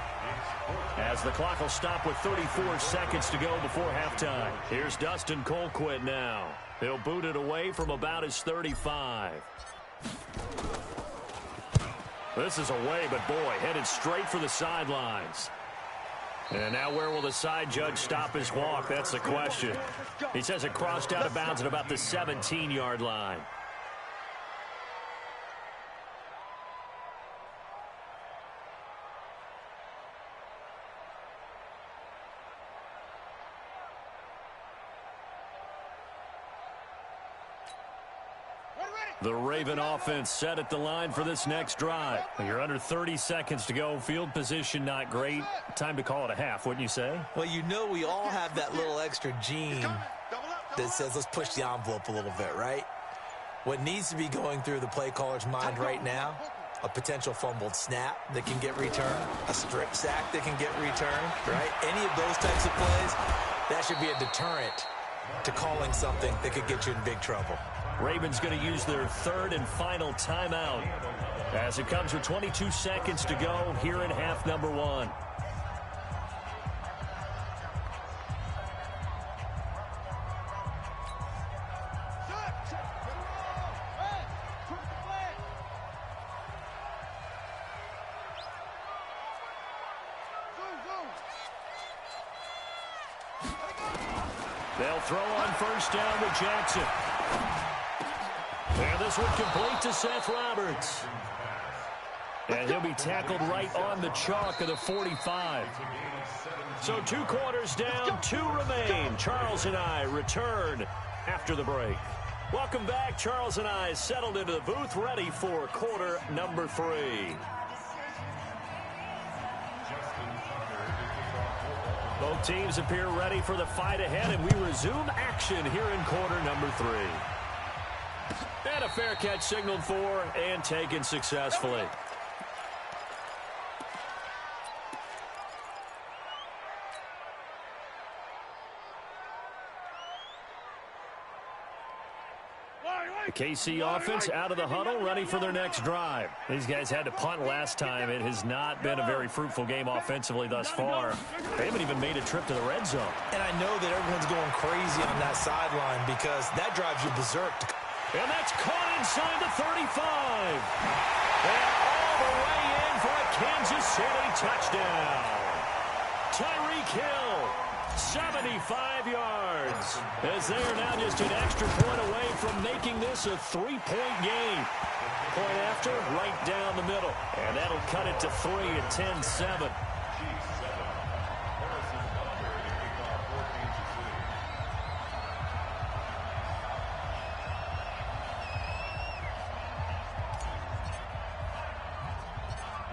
as the clock will stop with 34 seconds to go before halftime. Here's Dustin Colquitt now. He'll boot it away from about his 35. This is away, but boy, headed straight for the sidelines. And now where will the side judge stop his walk? That's the question. He says it crossed out of bounds at about the 17-yard line. The Raven offense set at the line for this next drive. You're under 30 seconds to go. Field position not great. Time to call it a half, wouldn't you say? Well, you know we all have that little extra gene that says let's push the envelope a little bit, right? What needs to be going through the play caller's mind right now, a potential fumbled snap that can get returned, a strip sack that can get returned, right? Any of those types of plays, that should be a deterrent to calling something that could get you in big trouble. Ravens going to use their 3rd and final timeout as it comes with 22 seconds to go here in half number 1. They'll throw on first down to Jackson. And this one complete to Seth Roberts. And he'll be tackled right on the chalk of the 45. So 2 quarters down, 2 remain. Charles and I return after the break. Welcome back. Charles and I settled into the booth, ready for quarter number 3. Both teams appear ready for the fight ahead, and we resume action here in quarter number 3. And a fair catch signaled for and taken successfully. The KC offense out of the huddle, ready for their next drive. These guys had to punt last time. It has not been a very fruitful game offensively thus far. They haven't even made a trip to the red zone. And I know that everyone's going crazy on that sideline because that drives you berserk. And that's caught inside the 35. And all the way in for a Kansas City touchdown. Tyreek Hill, 75 yards, as they are now just an extra point away from making this a 3-point game. Point after, right down the middle. And that'll cut it to 3 at 10-7.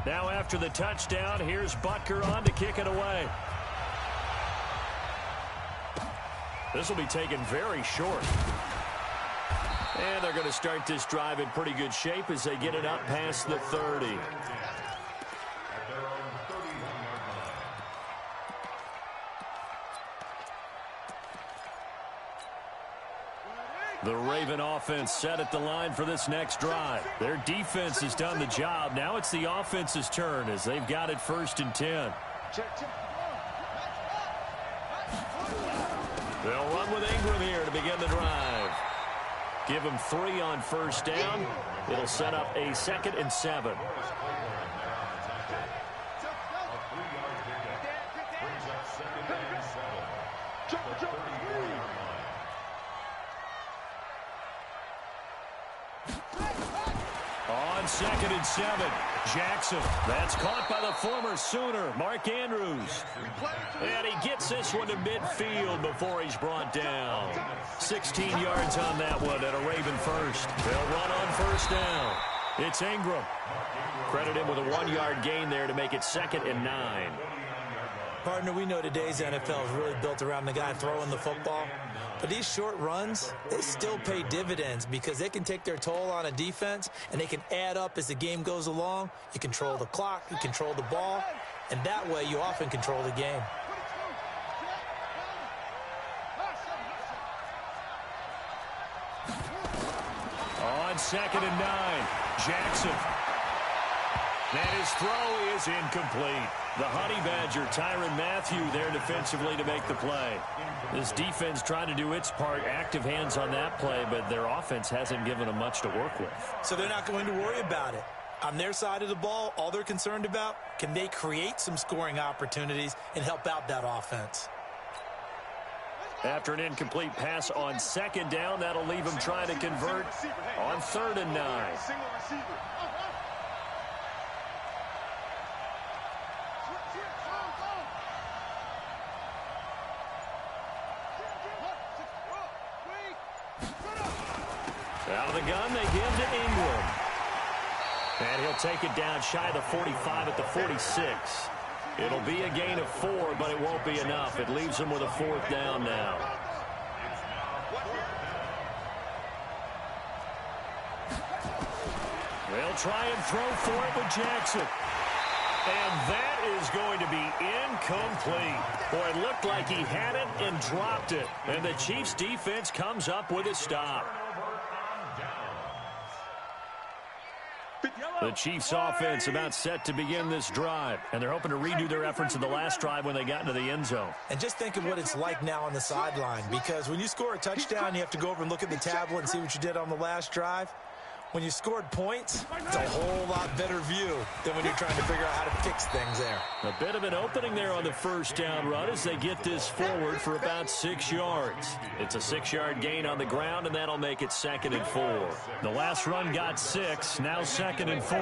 Now after the touchdown, here's Butker on to kick it away. This will be taken very short. And they're going to start this drive in pretty good shape as they get it up past the 30. The Raven offense set at the line for this next drive. Their defense has done the job. Now it's the offense's turn as they've got it 1st and 10. They'll run with Ingram here to begin the drive. Give him 3 on 1st down. It'll set up a 2nd and 7. On 2nd and 7, Jackson. That's caught by the former Sooner, Mark Andrews. And he gets this one to midfield before he's brought down. 16 yards on that one at a Raven first. They'll run on 1st down. It's Ingram. Credit him with a 1-yard gain there to make it 2nd and 9. Partner, we know today's NFL is really built around the guy throwing the football. But these short runs, they still pay dividends because they can take their toll on a defense and they can add up as the game goes along. You control the clock, you control the ball, and that way you often control the game. On 2nd and 9, Jackson. And his throw is incomplete. The Honey Badger, Tyrann Mathieu, there defensively to make the play. This defense trying to do its part, active hands on that play, but their offense hasn't given them much to work with. So they're not going to worry about it. On their side of the ball, all they're concerned about, can they create some scoring opportunities and help out that offense? After an incomplete pass on 2nd down, that'll leave them trying to convert on 3rd and 9. Out of the gun, they give to Ingram. And he'll take it down shy of the 45 at the 46. It'll be a gain of 4, but it won't be enough. It leaves them with a 4th down now. They'll try and throw for it with Jackson. And that is going to be incomplete. Boy, it looked like he had it and dropped it. And the Chiefs defense comes up with a stop. The Chiefs offense about set to begin this drive, and they're hoping to redo their efforts in the last drive when they got into the end zone. And just think of what it's like now on the sideline, because when you score a touchdown, you have to go over and look at the tablet and see what you did on the last drive. When you scored points, it's a whole lot better view than when you're trying to figure out how to fix things there. A bit of an opening there on the 1st down run as they get this forward for about 6 yards. It's a 6-yard gain on the ground, and that'll make it 2nd and 4. The last run got 6, now 2nd and 4.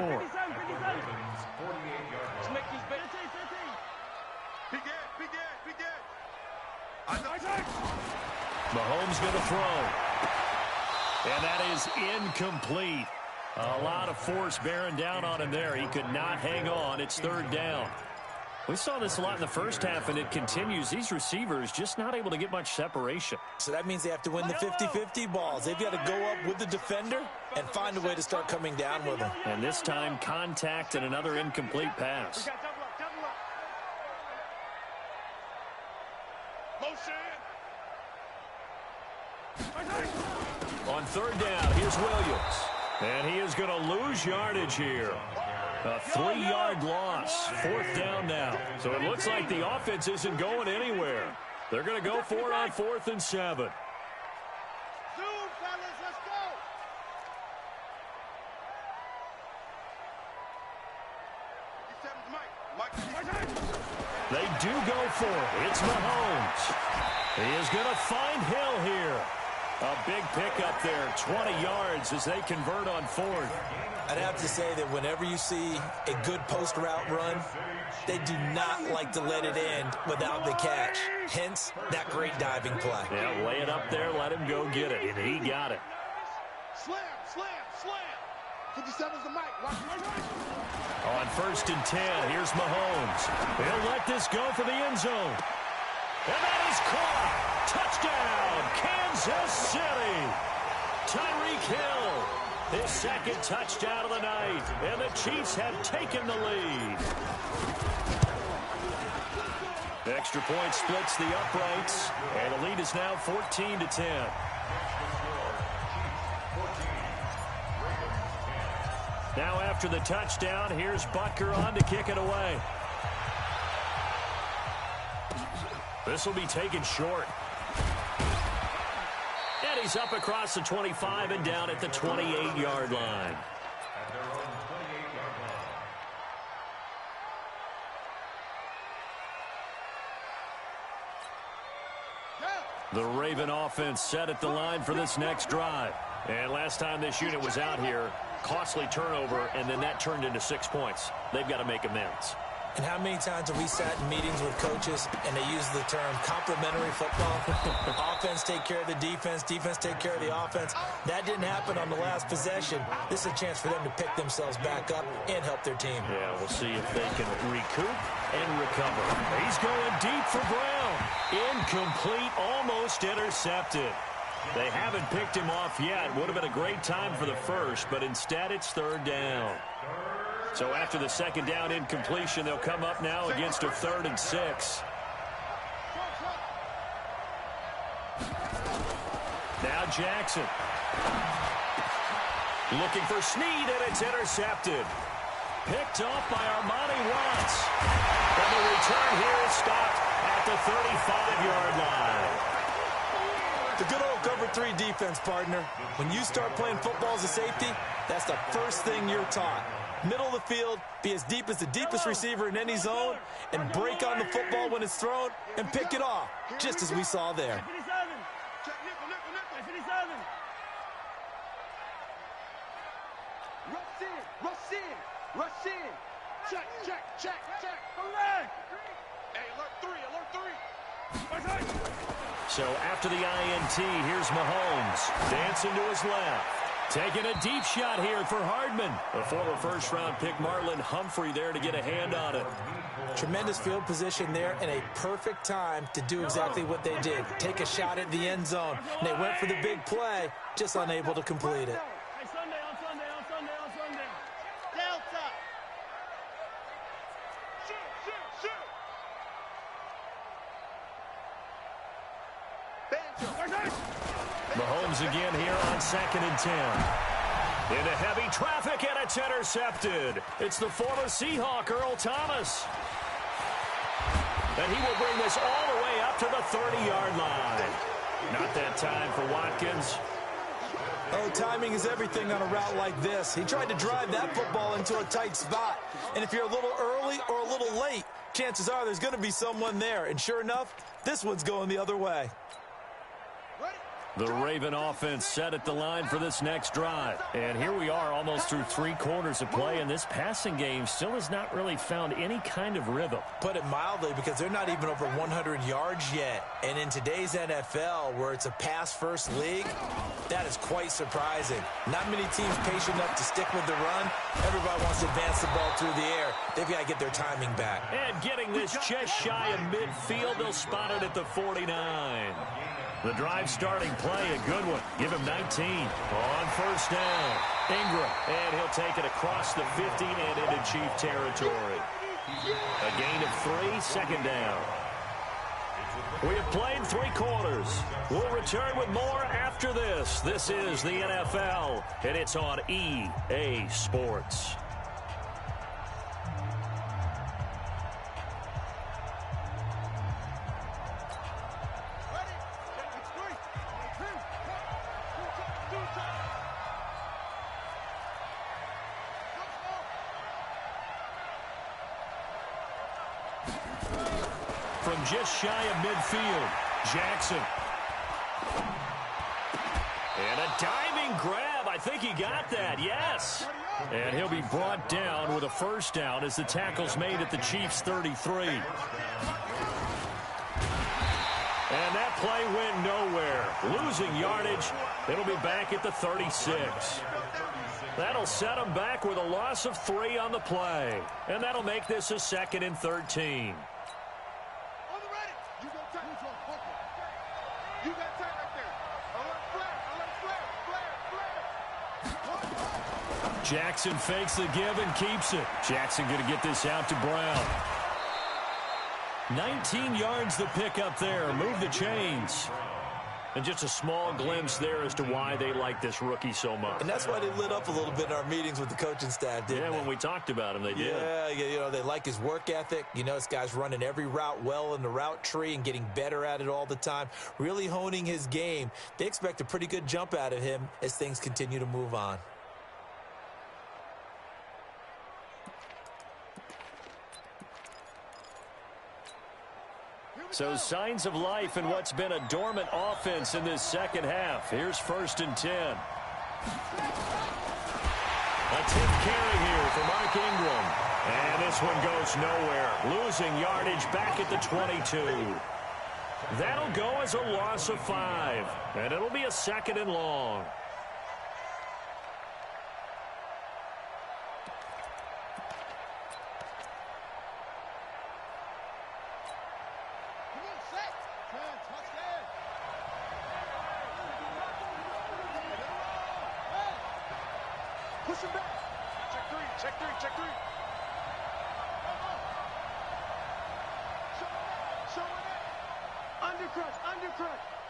Mahomes going to throw. And that is incomplete. A lot of force bearing down on him there. He could not hang on. It's 3rd down. We saw this a lot in the first half, and it continues. These receivers just not able to get much separation. So that means they have to win the 50-50 balls. They've got to go up with the defender and find a way to start coming down with them. And this time, contact and another incomplete pass. On third down, here's Williams. And he is going to lose yardage here. A 3-yard loss. Fourth down now. So it looks like the offense isn't going anywhere. They're going to go for it on 4th and 7. Zoom, fellas, let's go. They do go for it. It's Mahomes. He is going to find Hill here. A big pickup there, 20 yards as they convert on 4th. I'd have to say that whenever you see a good post route run, they do not like to let it end without the catch. Hence, that great diving play. Yeah, lay it up there, let him go get it, and he got it. Slam, slam, slam. 57's the mic. On 1st and 10, here's Mahomes. He'll let this go for the end zone. And that is caught. Touchdown, Kansas City. Tyreek Hill, his 2nd touchdown of the night. And the Chiefs have taken the lead. Extra point splits the uprights. And the lead is now 14-10. Now after the touchdown, here's Butker on to kick it away. This will be taken short. And he's up across the 25 and down at the 28-yard line. The Raven offense set at the line for this next drive. And last time this unit was out here, costly turnover, and then that turned into 6 points. They've got to make amends. And how many times have we sat in meetings with coaches and they use the term complementary football? Offense take care of the defense, defense take care of the offense. That didn't happen on the last possession. This is a chance for them to pick themselves back up and help their team. Yeah, we'll see if they can recoup and recover. He's going deep for Brown. Incomplete, almost intercepted. They haven't picked him off yet. Would have been a great time for the first, but instead it's 3rd down. So after the 2nd down incompletion, they'll come up now against a 3rd and 6. Now Jackson. Looking for Snead, and it's intercepted. Picked off by Armani Watts. And the return here is stopped at the 35-yard line. The good old cover 3 defense, partner. When you start playing football as a safety, that's the first thing you're taught. Middle of the field, be as deep as the deepest receiver in any zone, and break on the football when it's thrown and pick it off, just as we saw there. Rush in. Check. Hey, alert 3. So after the INT, here's Mahomes. Dancing to his left. Taking a deep shot here for Hardman. A former first-round pick, Marlon Humphrey, there to get a hand on it. Tremendous field position there and a perfect time to do exactly what they did. Take a shot at the end zone. And they went for the big play, just unable to complete it. Hey, Sunday, on Sunday. Delta. Shoot. Mahomes again here on 2nd and 10. Into heavy traffic, and it's intercepted. It's the former Seahawk, Earl Thomas. And he will bring this all the way up to the 30-yard line. Not that time for Watkins. Oh, timing is everything on a route like this. He tried to drive that football into a tight spot. And if you're a little early or a little late, chances are there's going to be someone there. And sure enough, this one's going the other way. The Raven offense set at the line for this next drive. And here we are almost through 3 quarters of play, and this passing game still has not really found any kind of rhythm. Put it mildly, because they're not even over 100 yards yet. And in today's NFL, where it's a pass-first league, that is quite surprising. Not many teams patient enough to stick with the run. Everybody wants to advance the ball through the air. They've got to get their timing back. And getting this just shy of midfield, they'll spot it at the 49. The drive starting play, a good one. Give him 19 on 1st down. Ingram, and he'll take it across the 50 and into Chief territory. A gain of 3, 2nd down. We have played 3 quarters. Bears. We'll return with more after this. This is the NFL, and it's on EA Sports. From just shy of midfield, Jackson. And a diving grab. I think he got that, yes. And he'll be brought down with a first down as the tackle's made at the Chiefs' 33. And that play went nowhere. Losing yardage. It'll be back at the 36. That'll set them back with a loss of 3 on the play. And that'll make this a 2nd and 13. Jackson fakes the give and keeps it. Jackson going to get this out to Brown. 19 yards the pick up there. Move the chains. And just a small glimpse there as to why they like this rookie so much. And that's why they lit up a little bit in our meetings with the coaching staff, didn't they? Yeah, when we talked about him, they did. Yeah, you know, they like his work ethic. You know, this guy's running every route well in the route tree and getting better at it all the time, really honing his game. They expect a pretty good jump out of him as things continue to move on. So signs of life in what's been a dormant offense in this second half. Here's 1st and 10. A tip carry here for Mark Ingram. And this one goes nowhere. Losing yardage back at the 22. That'll go as a loss of 5. And it'll be a 2nd and long. Push him back. Check three. Showing it.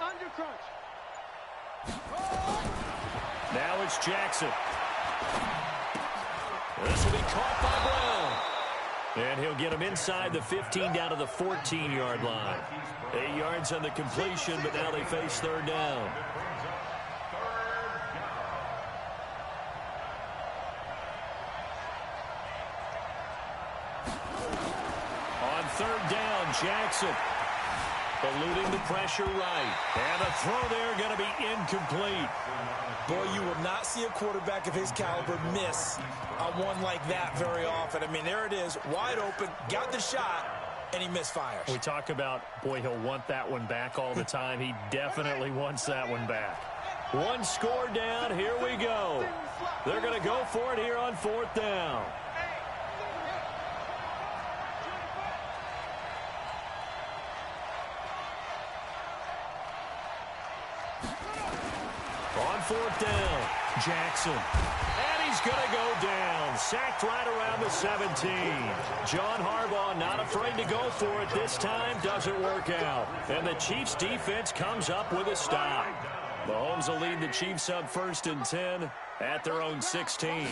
Undercrunch. Now it's Jackson. This will be caught by Brown. And he'll get him inside the 15 down to the 14-yard line. 8 yards on the completion, but now they face 3rd down. On 3rd down, Jackson eluding the pressure right. And the throw there going to be incomplete. Boy, you will not see a quarterback of his caliber miss on one like that very often. I mean, there it is, wide open, got the shot, and he misfires. We talk about, boy, he'll want that one back all the time. He definitely wants that one back. 1 score down, here we go. They're going to go for it here on 4th down. On 4th down, Jackson. And he's going to go down. Sacked right around the 17. John Harbaugh not afraid to go for it this time. Doesn't work out. And the Chiefs defense comes up with a stop. Mahomes will lead the Chiefs up 1st and 10 at their own 16.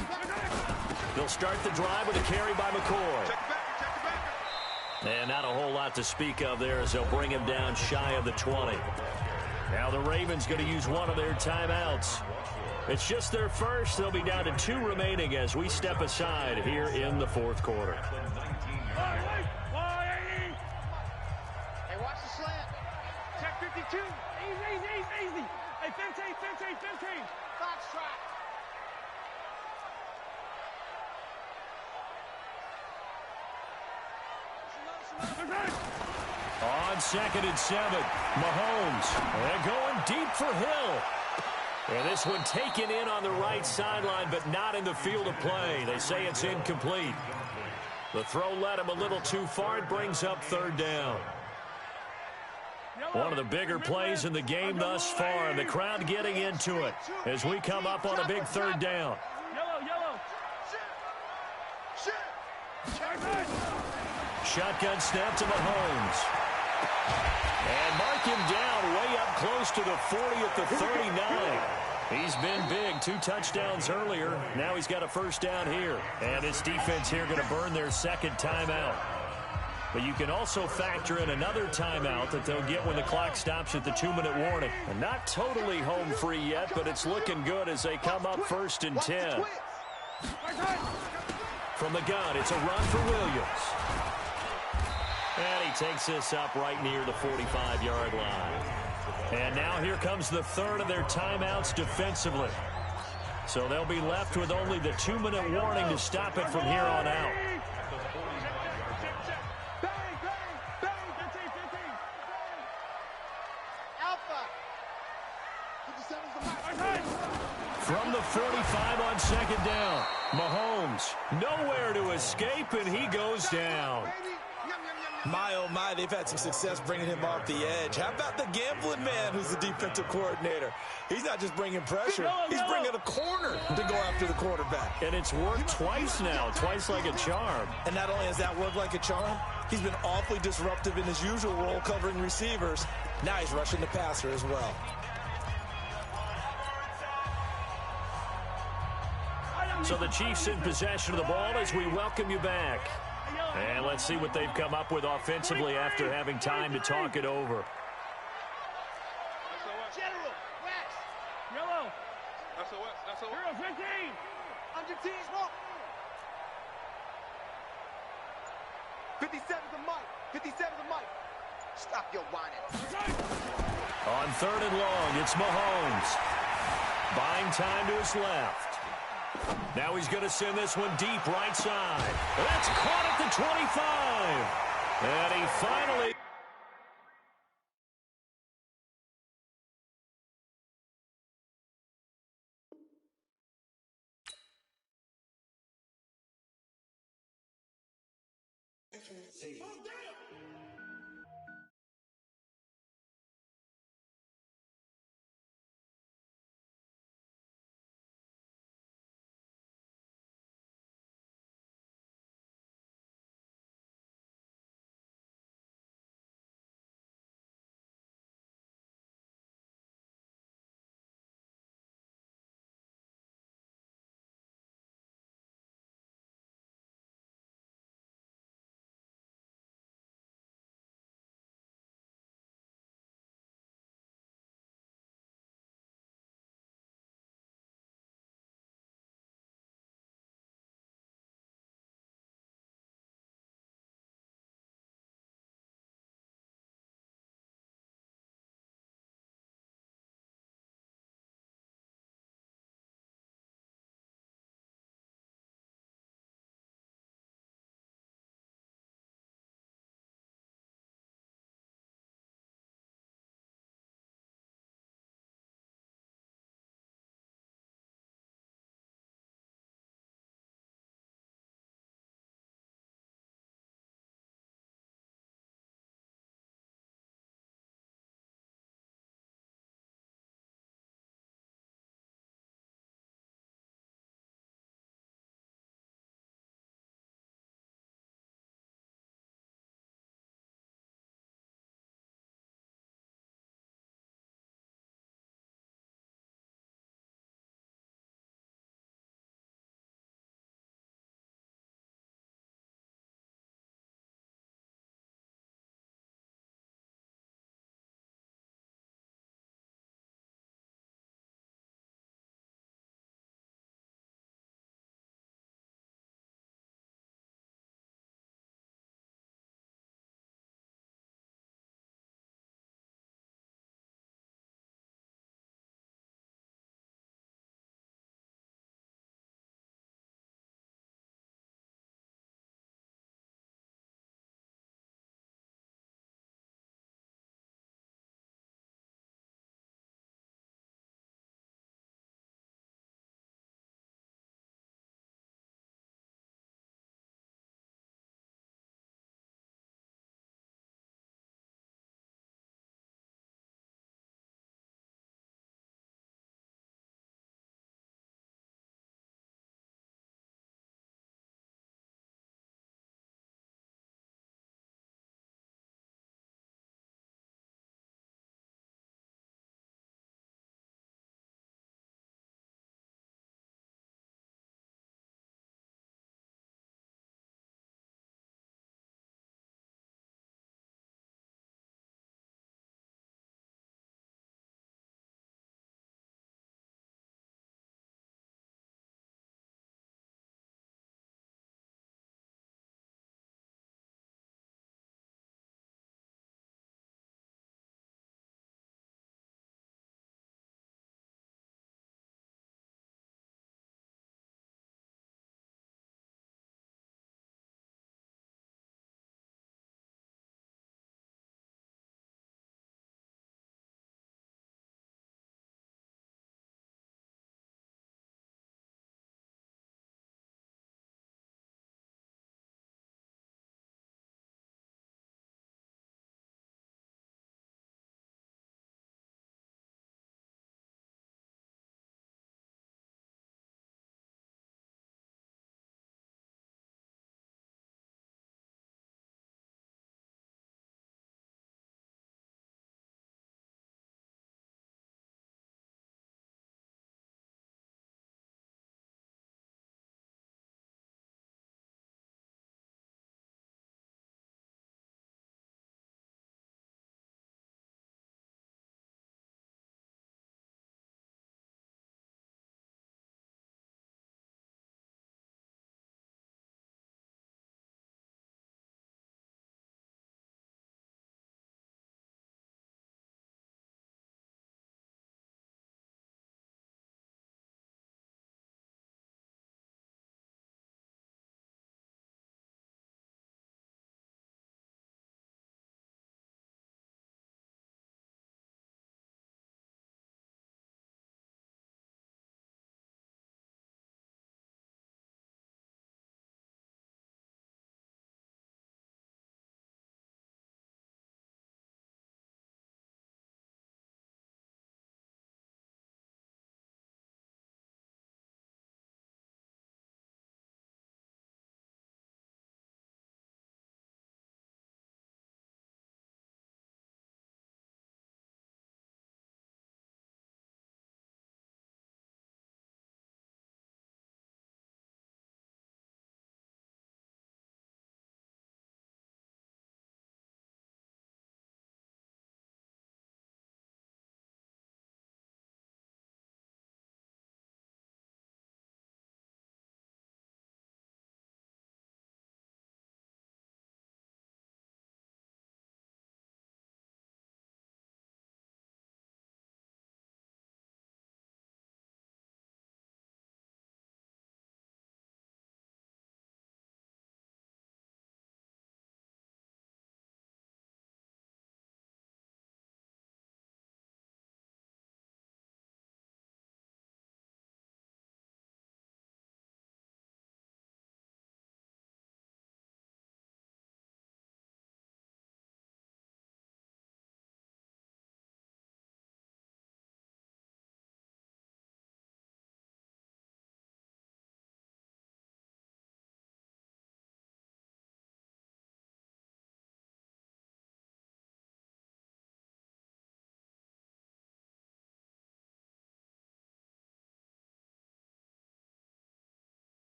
They'll start the drive with a carry by McCoy. And not a whole lot to speak of there as they'll bring him down shy of the 20. Now the Ravens going to use one of their timeouts. It's just their first. They'll be down to 2 remaining as we step aside here in the 4th quarter. Hey, watch the slant. Check 52. Easy. Hey, 15. Fox trot. On 2nd and 7, Mahomes. And going deep for Hill. And this one taken in on the right sideline, but not in the field of play. They say it's incomplete. The throw led him a little too far. It brings up 3rd down. One of the bigger plays in the game thus far. The crowd getting into it as we come up on a big 3rd down. Yellow. Shotgun snap to Mahomes. And mark him down way up close to the 40 at the 39. He's been big. 2 touchdowns earlier. Now he's got a first down here. And this defense here going to burn their second timeout. But you can also factor in another timeout that they'll get when the clock stops at the 2-minute warning. And not totally home free yet, but it's looking good as they come up 1st and 10. From the gun, it's a run for Williams. And he takes this up right near the 45-yard line. And now here comes the third of their timeouts defensively. So they'll be left with only the 2-minute warning to stop it from here on out. From the 45 on second down, Mahomes nowhere to escape, and he goes down. My, oh, my, they've had some success bringing him off the edge. How about the gambling man who's the defensive coordinator? He's not just bringing pressure. He's bringing a corner to go after the quarterback. And it's worked twice now, twice like a charm. And not only has that worked like a charm, he's been awfully disruptive in his usual role covering receivers. Now he's rushing the passer as well. So the Chiefs in possession of the ball as we welcome you back. And let's see what they've come up with offensively after having time to talk it over. General, West. Yellow. That's a West. That's a Hero 15. Under T, smoke. 57's a Mike. 57's a Mike. Stop your whining. On 3rd and long, it's Mahomes. Buying time to his left. Now he's going to send this one deep right side. That's caught at the 25. And he finally...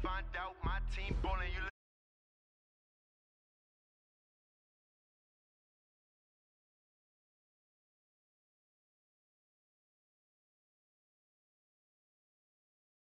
find out my team ballin', you